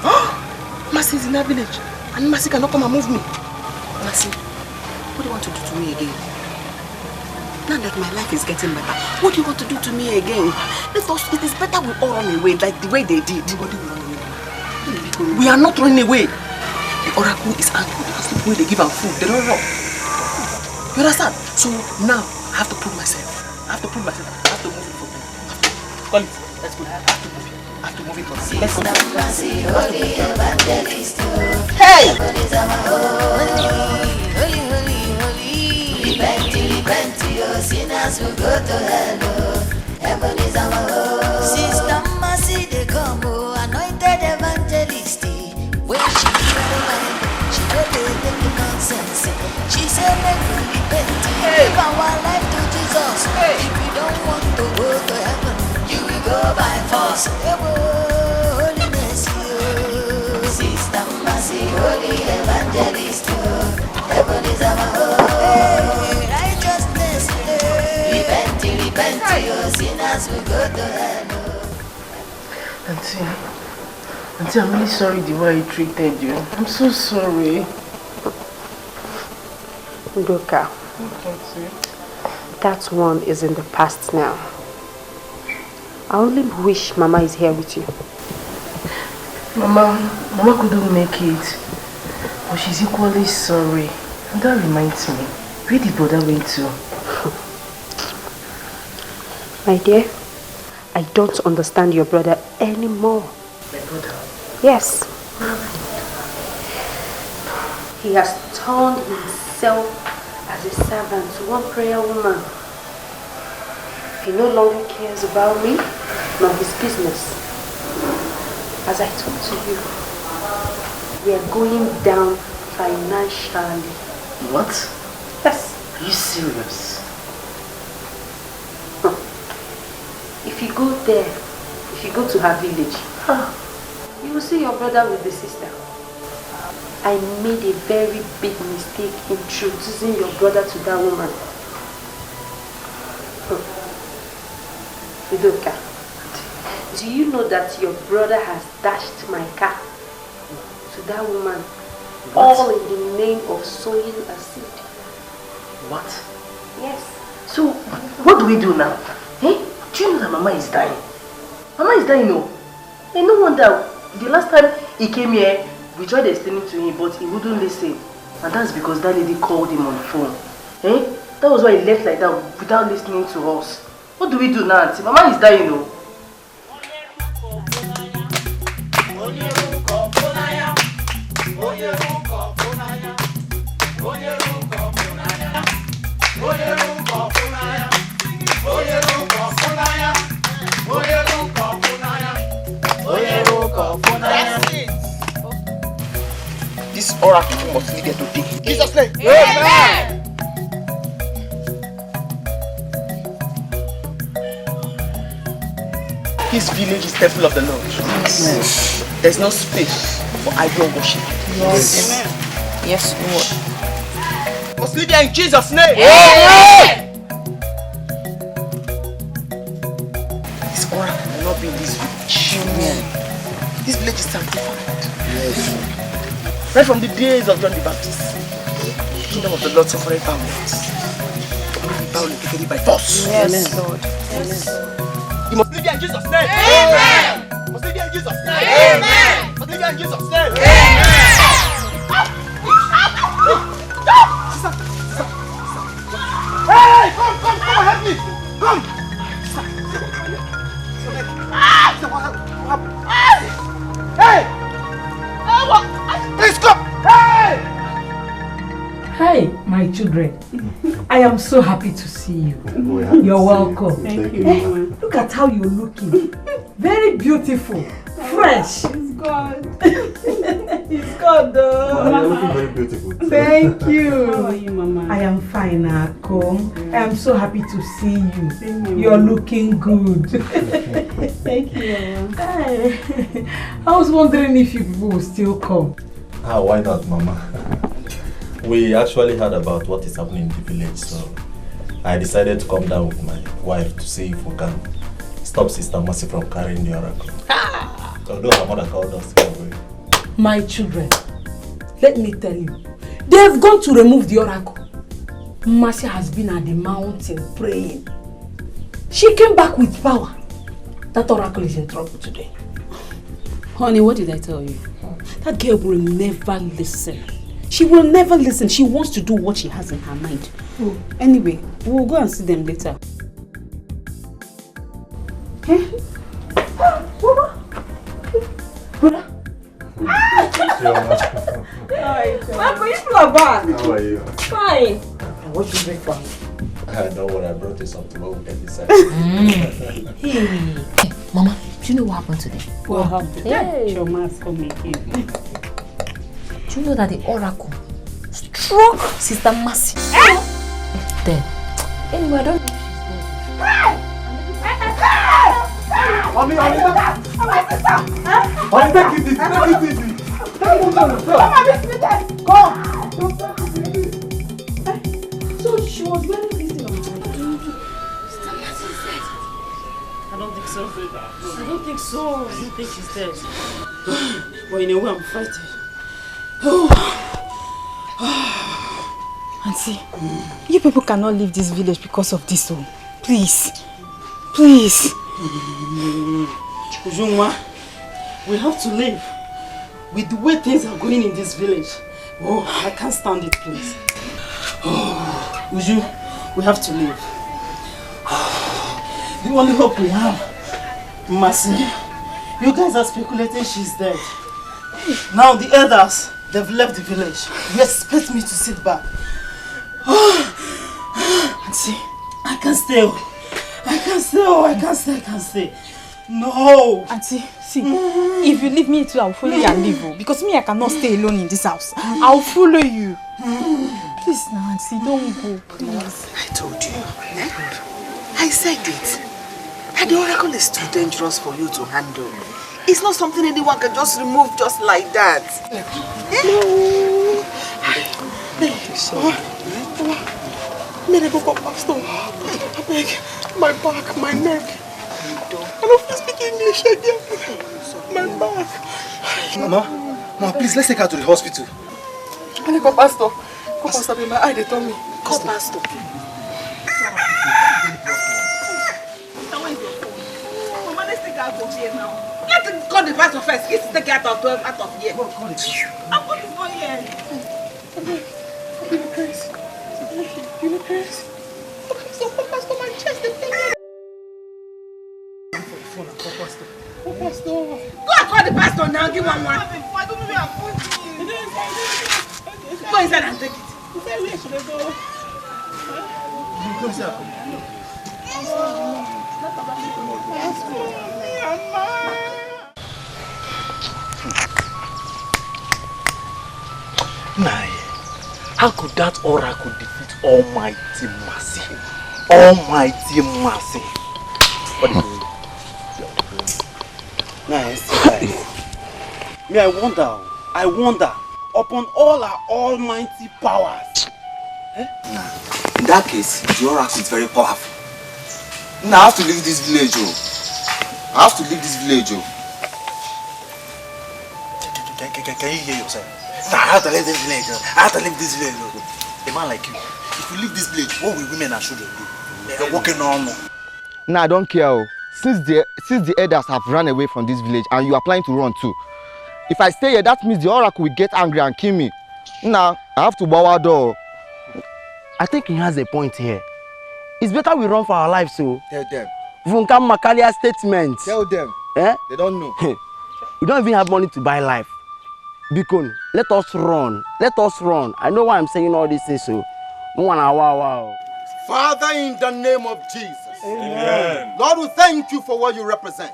Mercy is in that village, and Mercy cannot come and move me. Mercy, what do you want to do to me again? Now that my life is getting better, what do you want to do to me again? It is better we all run away like the way they did. Nobody will run away. We are not running away. The oracle is angry because the way they give them food, they don't run. You understand? So now I have to prove myself. I have to move it from them. Call it. Let's go. I have to move it from them. Let's go. Hey! Repent, your sinners will go to hell. Heaven is our home. Sister Mercy, they come, anointed evangelist. When she don't take nonsense. She said, make we repent. Give our life to Jesus. If you don't want to go to heaven, you will go by force. Holiness, Sister Mercy, holy evangelist. Heaven is our home. Righteousness, repent, your sinners will go to hell. Auntie, I'm really sorry the way I treated you. I'm so sorry. Doka, that one is in the past now. I only wish Mama is here with you. Mama couldn't make it, but she's equally sorry. And that reminds me, where did brother went to? My dear, I don't understand your brother anymore. My brother? Yes. He has turned himself as a servant to one prayer woman. He no longer cares about me, nor his business. As I talk to you, we are going down financially. What? Yes. Are you serious? If you go there, if you go to her village, you will see your brother with the sister. I made a very big mistake introducing your brother to that woman. Udoka, do you know that your brother has dashed my car to that woman? What? All in the name of sowing a seed. What? Yes. So, what do we do now? Hey, do you know that Mama is dying? Mama is dying, no? And no wonder, the last time he came here, we tried explaining to him, but he wouldn't listen. And that's because that lady called him on the phone. Eh? That was why he left like that without listening to us. What do we do now, Auntie? Mama is dying, no? This oracle must lead them to dig. Jesus' name. Amen. This village is temple of the Lord. Yes. There's no space for idol worship. Yes. Amen. Yes, Lord. Must lead them in Jesus' name. Amen. This oracle will not be in this village. Amen. This village is sanctified. Yes. Right from the days of John the Baptist, the kingdom of the Lord suffered violence, eradicated by force. Yes, Lord. Yes. You must live here in Jesus' name. Amen. You must live here in Jesus' name. Amen. You must live here in Jesus' name. Amen. Sister. Hey, come and help me. Come. Hey! Please come! Hey! Hi, my children. I am so happy to see you. You're welcome. Thank you. Look at how you're looking. Very beautiful. Fresh. It's God. It's God, though. You're looking very beautiful. Thank you. How are you, Mama? I am fine, Ako. I am so happy to see you. You're looking good. Thank you, Mama. I was wondering if you will still come. Why not, Mama? We actually heard about what is happening in the village, so I decided to come down with my wife to see if we can stop Sister Mercy from carrying the oracle. Although her mother called us to go away. My children, let me tell you, they have gone to remove the oracle. Mercy has been at the mountain praying. She came back with power. That oracle is in trouble today. Honey, what did I tell you? That girl will never listen. She will never listen. She wants to do what she has in her mind. Anyway, we'll go and see them later. Marco, you are back. How are you? Fine. What should you make for me? Don't worry, I brought you something when we get inside. Hey, Mama, do you know what happened today? What happened? Hey. Your mask for me. Do you know that the oracle struck Sister Mercy? Dead. Anyway, I don't know if she's dead. Mommy, take it easy. Come. So she was wearing this thing on her head. Sister Mercy is dead. I don't think so. I don't think so. I don't think she's dead. But in a way, I'm frightened. Auntie, you people cannot leave this village because of this one. Please. Please. Ujungwa, we have to leave. With the way things are going in this village. Oh, I can't stand it, please. Oh, Uju, we have to leave. The only hope we have, Mercy, you guys are speculating she's dead. Now the elders, they've left the village. You expect me to sit back. Auntie, I can't stay. I can't stay. No! Auntie, see, if you leave me too, I'll follow you and leave. Because me, I cannot stay alone in this house. I'll follow you. Please now, Auntie, don't go, please. I told you. I said it. And the oracle is too dangerous for you to handle. It's not something anyone can just remove just like that. May I go back, Pastor? I beg, my back, my neck. I don't feel speak English again. My back. Mama, please, let's take her to the hospital. May I go, Pastor? Go, Pastor, my eye, they told me. Go, Pastor. Mama, let's take her out of here now. Let's call the pastor first. Let's take her out of here. I'm going to go here. Give me grace. Give me grace. Pastor, my chest is pain. Go, Pastor. Go and call the pastor now. Give one more. I don't know where I'm going. Go inside and take it. Where should I go? Nah, how could that oracle defeat Almighty Mercy? Almighty Mercy. What do you mean? Nice. Me, I wonder, upon all our almighty powers. In that case, the oracle is very powerful. Now I have to leave this village, Can you hear yourself? Nah, I have to leave this village. A man like you, if if we leave this village, what will women and children do? They're walking on. Nah, I don't care. Since the elders have run away from this village and you are planning to run too, if I stay here, that means the oracle will get angry and kill me. Nah, I have to bow our door. I think he has a point here. It's better we run for our lives, so. Tell them. Vunkam Makalia statement. Tell them. Eh? They don't know. We don't even have money to buy life. Bikon, let us run. Let us run. I know why I'm saying all these things, so. Father, in the name of Jesus. Amen. Lord, we thank you for what you represent.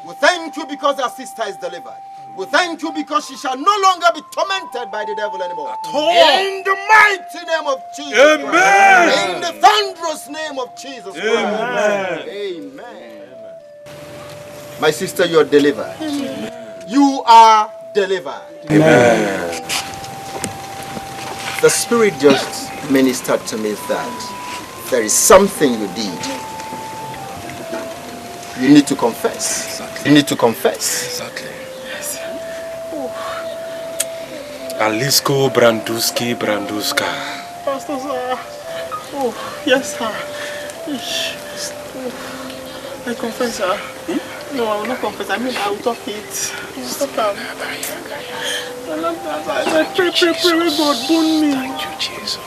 We thank you because our sister is delivered. We thank you because she shall no longer be tormented by the devil anymore. In the mighty name of Jesus Amen. Christ. In the thunderous name of Jesus Christ. Amen. Amen. My sister, you are delivered. You are delivered. Amen. The Spirit just ministered to me that there is something you did. You need to confess. Exactly. You need to confess. Exactly. Yes. Alisko Branduska. Pastor, sir. Oh, yes, sir. I confess, sir. No, I will not confess. I mean, I will talk it. Stop that. I pray, God, burn me. Thank you, Jesus.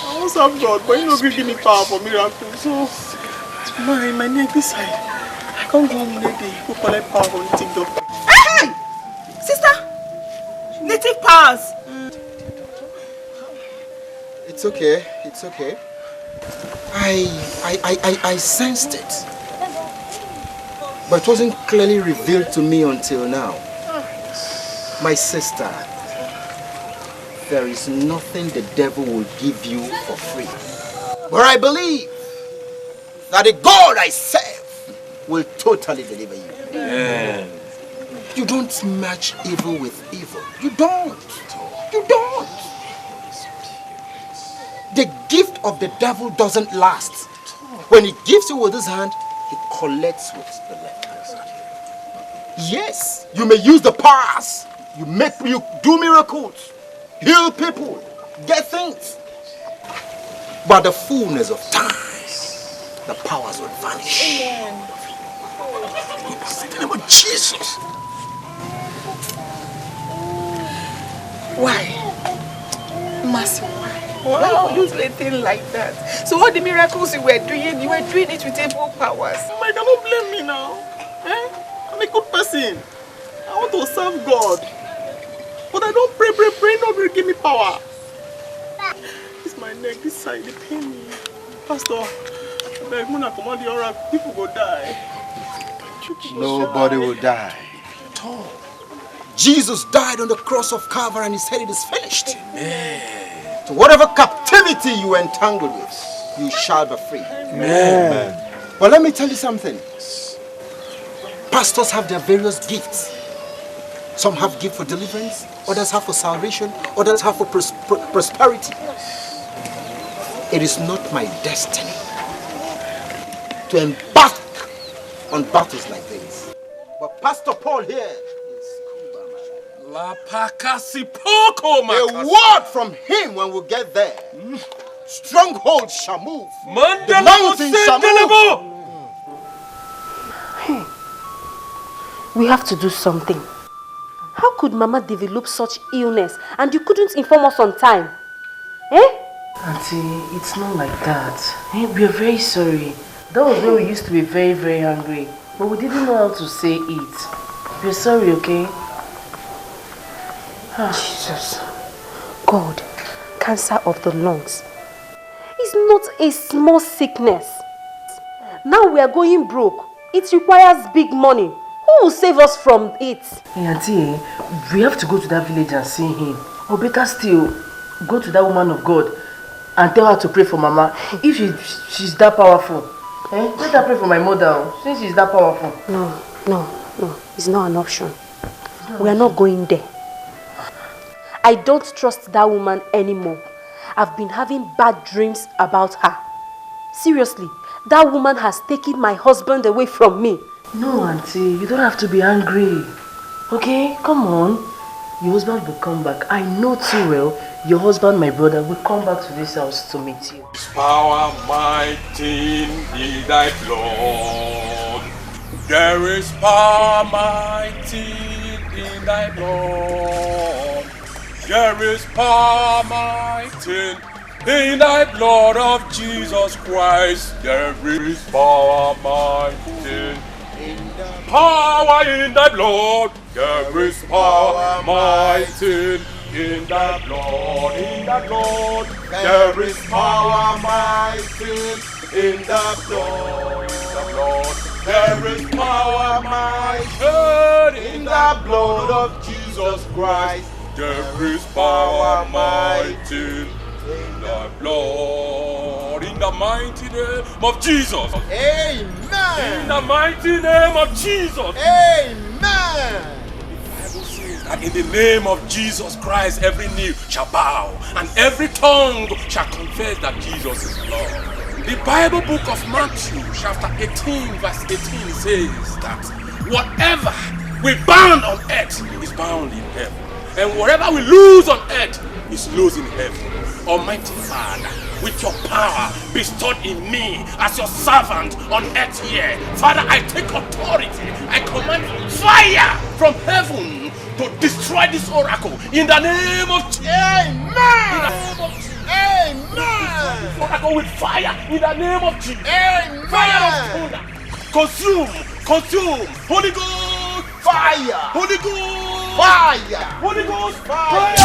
I want to have God, but you know, give me power for miracles. So, my neck this side, I can't go home lady who collect power from the doctor. Hey! Sister! Native powers! It's okay. It's okay. I sensed it. But it wasn't clearly revealed to me until now. My sister, there is nothing the devil will give you for free. But I believe that the God I serve will totally deliver you. Amen. You don't match evil with evil. You don't. You don't. The gift of the devil doesn't last. When he gives you with his hand, he collects with the left. Yes, you may use the powers. You do miracles, heal people, get things. But the fullness of time, the powers will vanish. Amen. In the name of Jesus. Why? Mercy, why would you do a thing like that? So all the miracles you were doing it with evil powers. You cannot blame me now. Eh? I'm a good person. I want to serve God. But I don't pray, nobody give me power. It's my neck, this side, they pain me. Pastor, I beg, when I command the oracle, people will die. Nobody will die. Jesus died on the cross of Calvary and he said it is finished. Amen. So whatever captivity you are entangled with, you shall be free. Amen. But let me tell you something. Pastors have their various gifts. Some have gift for deliverance, others have for salvation, others have for prosperity. It is not my destiny to embark on battles like this. But Pastor Paul here is a word from him when we get there. Strongholds shall move. The mountains shall move. Hey, we have to do something. How could Mama develop such illness and you couldn't inform us on time? Eh? Auntie, it's not like that. We are very sorry. That was when we used to be very, very hungry. But we didn't know how to say it. We're sorry, okay? Jesus. God, cancer of the lungs is not a small sickness. Now we are going broke. It requires big money. Who will save us from it? Hey, Auntie, we have to go to that village and see him. Or better still, go to that woman of God and tell her to pray for Mama. If she's that powerful. Let her pray for my mother, since she's that powerful. No. It's not an option. We are not going there. I don't trust that woman anymore. I've been having bad dreams about her. Seriously, that woman has taken my husband away from me. No, Auntie, you don't have to be angry. Okay, come on. your husband will come back. I know too well your husband, my brother, will come back to this house to meet you. Power mighty in thy blood. There is power mighty in thy blood. There is power mighty in thy blood of Jesus Christ. There is power mighty. Power in thy blood. There is power mighty in thy blood. In thy blood. There is power mighty in the blood. In the blood. There is power mighty in the blood of Jesus Christ. There is power mighty in the blood. In the mighty name of Jesus. Amen. In the mighty name of Jesus. Amen. That in the name of Jesus Christ every knee shall bow and every tongue shall confess that Jesus is Lord. The Bible book of Matthew chapter 18 verse 18 says that whatever we bound on earth is bound in heaven, and whatever we lose on earth is loose in heaven. Almighty Father, with your power bestowed in me as your servant on earth here, Father, I take authority. I command fire from heaven to destroy this oracle in the name of Jesus. Amen. Amen. This oracle with fire in the name of Jesus. Amen. Fire of thunder. Consume. Consume. Holy Ghost. Fire. Holy Ghost. Fire. Holy Ghost. Fire.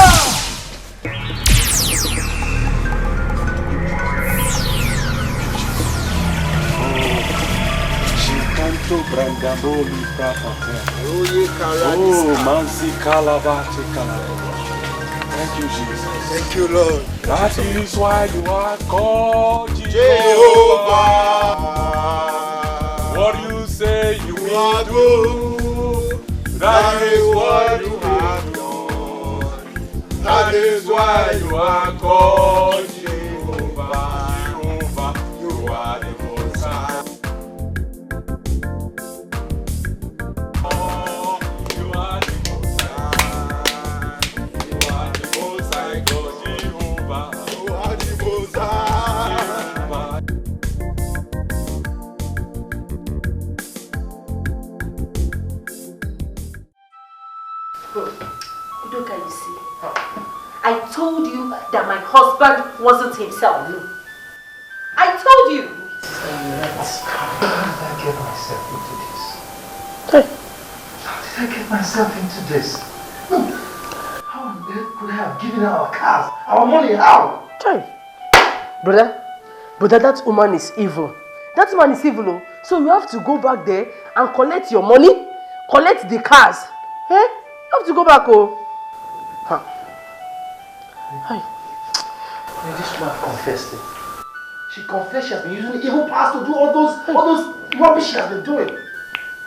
Canto brandamboli prapate. Oh, mansi kalabate kalabate. Thank you, Jesus. Thank you, Lord. That is why you are called Jehovah. What you say you will do, that is what you have done. That is why you are called Jehovah. Jehovah, you are the Most High. Udoka, you see, I told you that my husband wasn't himself. I told you. How did I get myself into this? How did I get myself into this? How on earth could I have given her our cars, our money? How? Brother, that woman is evil. That woman is evil. Oh. So you have to go back there and collect your money, collect the cars. Eh? You have to go back, oh. This woman confessed it. She confessed she has been using evil powers to do all those rubbish she has been doing.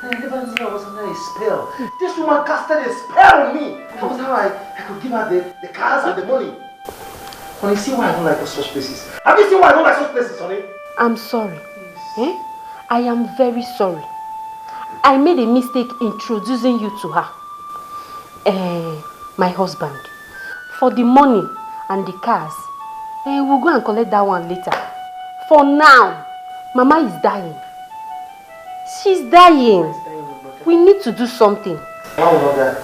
And I never knew I was under a spell. This woman casted a spell on me. That was how I could give her the cars and the money. Honey, see why I don't like such places? Have you seen why I don't like such places, honey? I'm sorry. Eh? I am very sorry. I made a mistake introducing you to her. My husband. For the money and the cars, we'll go and collect that one later. For now, Mama is dying. She's dying. We need to do something. Mama will not die.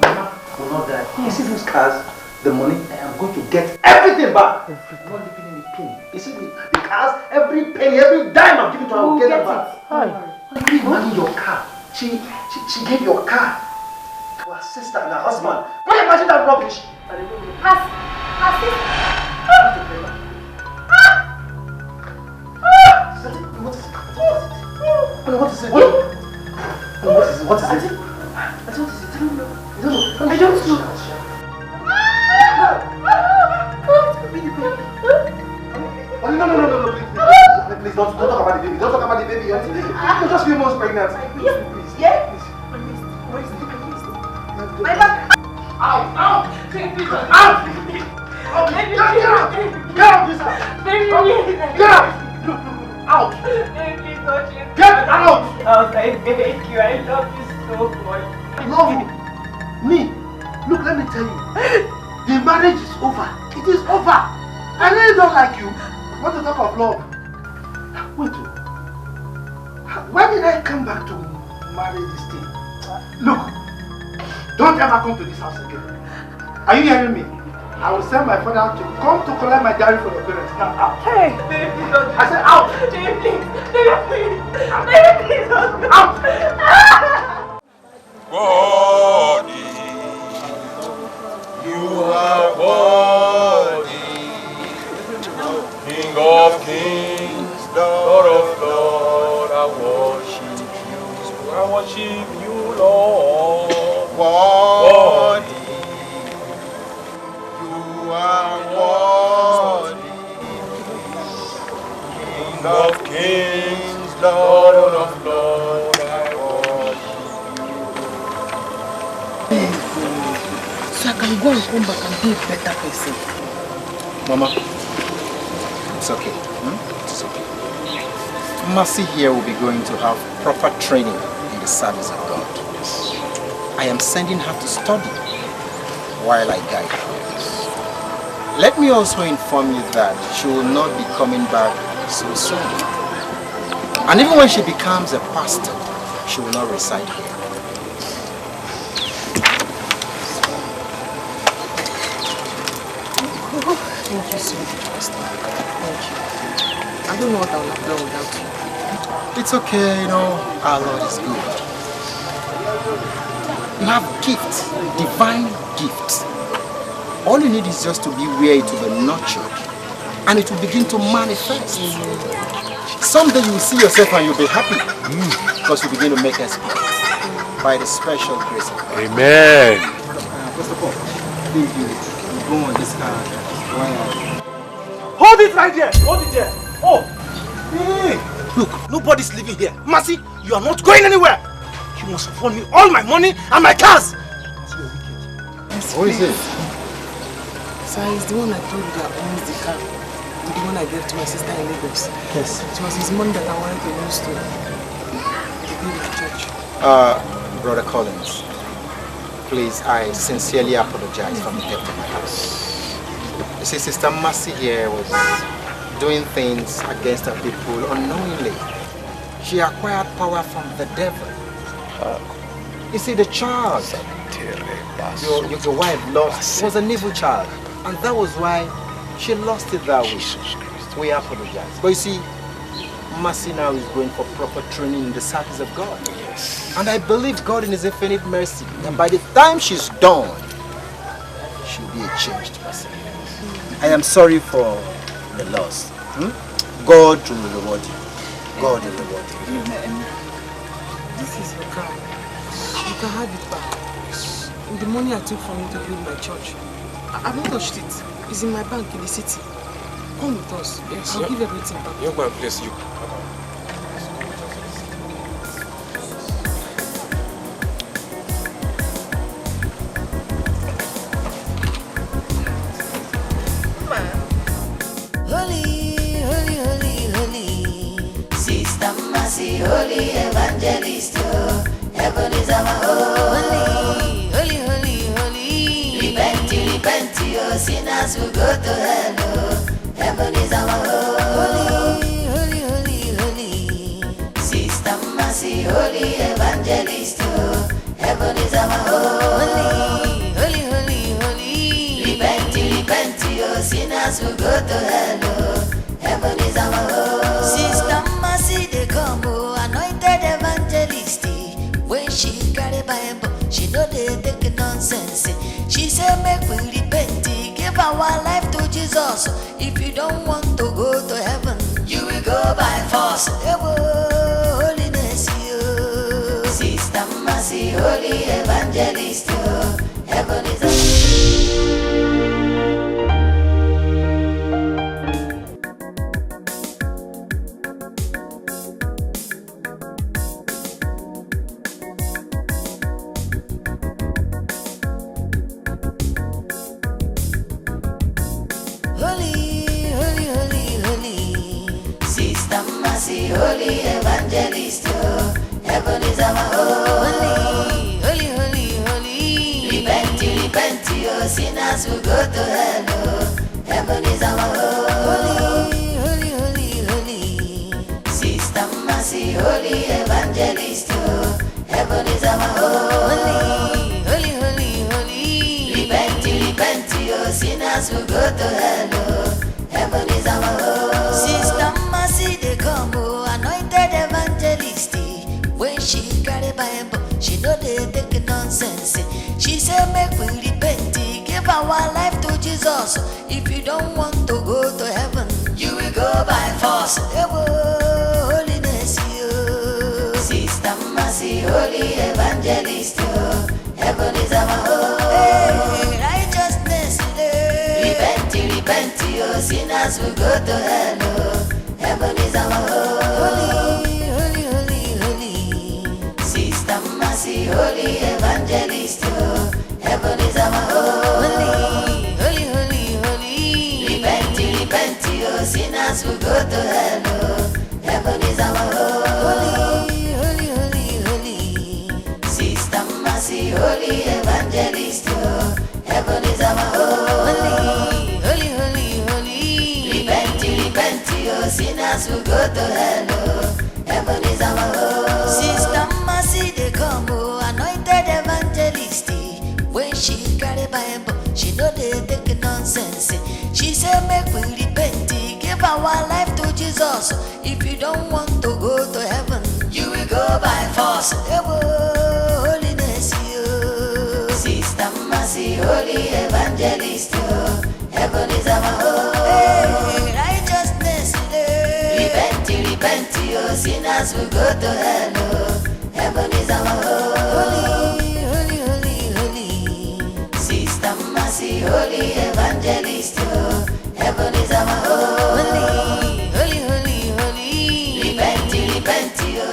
Mama will not die. You see those cars, the money, I am going to get everything back. I'm not leaving any penny. You see the cars, every penny, every dime I'm giving to her, I will get it back. Can you imagine your car? She gave your car to her sister and her husband. Can you imagine that rubbish? Her sister. What is it? What is it? What is it? I don't know. No, please don't talk about the baby. Don't talk about the baby. You're just a few months pregnant. Please. Yeah? My back. Out! Get out of this house! Baby, get out! Out! Baby, touch it. Get out! I beg you, I love you so much. I love you. Me? Look let me tell you, the marriage is over. It is over. I really don't like you. What to talk of love? Wait, why did I come back to marry this thing? Look, don't ever come to this house again. Are you hearing me? I will send my father to come to collect my diary from your parents. Now, out. Hey, baby, don't. I said out. Baby, please. Baby, please. Baby, please don't. Out. Worthy, you are worthy, King of kings, Lord of lords, I worship you, Lord. Worthy, you are worthy, King of kings, Lord of lords, I So I can go and come back and be a better person. Mama, it's okay. It's okay. Mercy here will be going to have proper training in the service of God. I am sending her to study while I guide her. Let me also inform you that she will not be coming back so soon. And even when she becomes a pastor, she will not reside here. Thank you so much, Pastor. Thank you. I don't know what I would have done without you. It's okay, you know, our Lord is good. You have gifts, divine gifts. All you need is just to be where it will be nurtured and it will begin to manifest. Someday you will see yourself and you'll be happy because you begin to make exploits by the special grace of God. Amen. First of all, thank you. Go on this Hold it right there. Hold it there. Oh. Hey, look, nobody's living here. Mercy, you are not going anywhere. You must afford me all my money and my cars. Yes, Who is it? Sir, it's the one I told you that owns the car. The one I gave to my sister in Lagos. Yes. It was his money that I wanted to use to give the church. Brother Collins, please, I sincerely apologize for the theft of my house. You see, Sister Mercy here was doing things against her people unknowingly. She acquired power from the devil. You see, the child your wife lost was an evil child. And that was why she lost it that way. We apologize. But you see, Mercy now is going for proper training in the service of God. Yes. And I believe God in His infinite mercy. And by the time she's done, she'll be a changed person. I am sorry for the loss. God will reward you. God will reward you. This is your car. You can have it back. The money I took from you to build my church, I've not touched it. It's in my bank in the city. Come with us. Yes, I'll give everything back. Young man, please, you. Holy evangelist, heaven is our home. Holy, holy, holy. Repent, repent, oh, sinners will go to hell. Heaven is our home. Holy, holy, holy. Sister Mercy, holy evangelist, heaven is our home. Holy, holy, holy. Repent, repent, oh, sinners will go to hell. Heaven is our home. Sister Mercy, they come. When she carry Bible, she know they take nonsense. She say make we repent, give our life to Jesus. If you don't want to go to heaven, you will go by force. Holiness, you Sister Mercy, holy evangelist, heaven is a holy evangelist, heaven is our home. Holy, holy, holy, holy. Repent, oh, sinners will go to hell, oh. Heaven is our home. Holy, holy, holy. Sister Mercy, holy evangelist, oh. Heaven is our home. Holy, holy, holy. Repent, oh, sinners will go to hell, oh. Heaven is our home. Sister Mercy, they come, oh, anointed evangelist. When she carry Bible, she know they take nonsense. She say make we repent, give our life to Jesus. If you don't want to go to heaven, you will go by force. Holiness, you. Sister Mercy, holy evangelist, you. Heaven is our home. Hey, righteousness, repent, you. Sinners will go to hell, oh. Heaven is our home. Sister Mercy, holy evangelist, oh. Heaven is our home. Holy, holy, holy. Repent, oh, sinners will go to hell, oh. Heaven is our home. Holy, holy, holy. Sister Mercy, holy evangelist, oh. Heaven is our home. Holy, holy, holy. Repent, oh, sinners will go to hell, oh. Heaven is our home. Sister Mercy, they come, oh, anointed evangelist. When she carry Bible, she know they take nonsense. She say make we repent, give our life to Jesus. If you don't want to go to heaven, you will go by force. Holiness, you. Sister Mercy, holy evangelist, you. Heaven is our home. Hey, righteousness, repent, you. Sinners will go to hell, oh. Heaven is our home. Holy, holy, holy. Sister Mercy, holy evangelist, oh. Heaven is our home. Holy, holy, holy. Repent, you.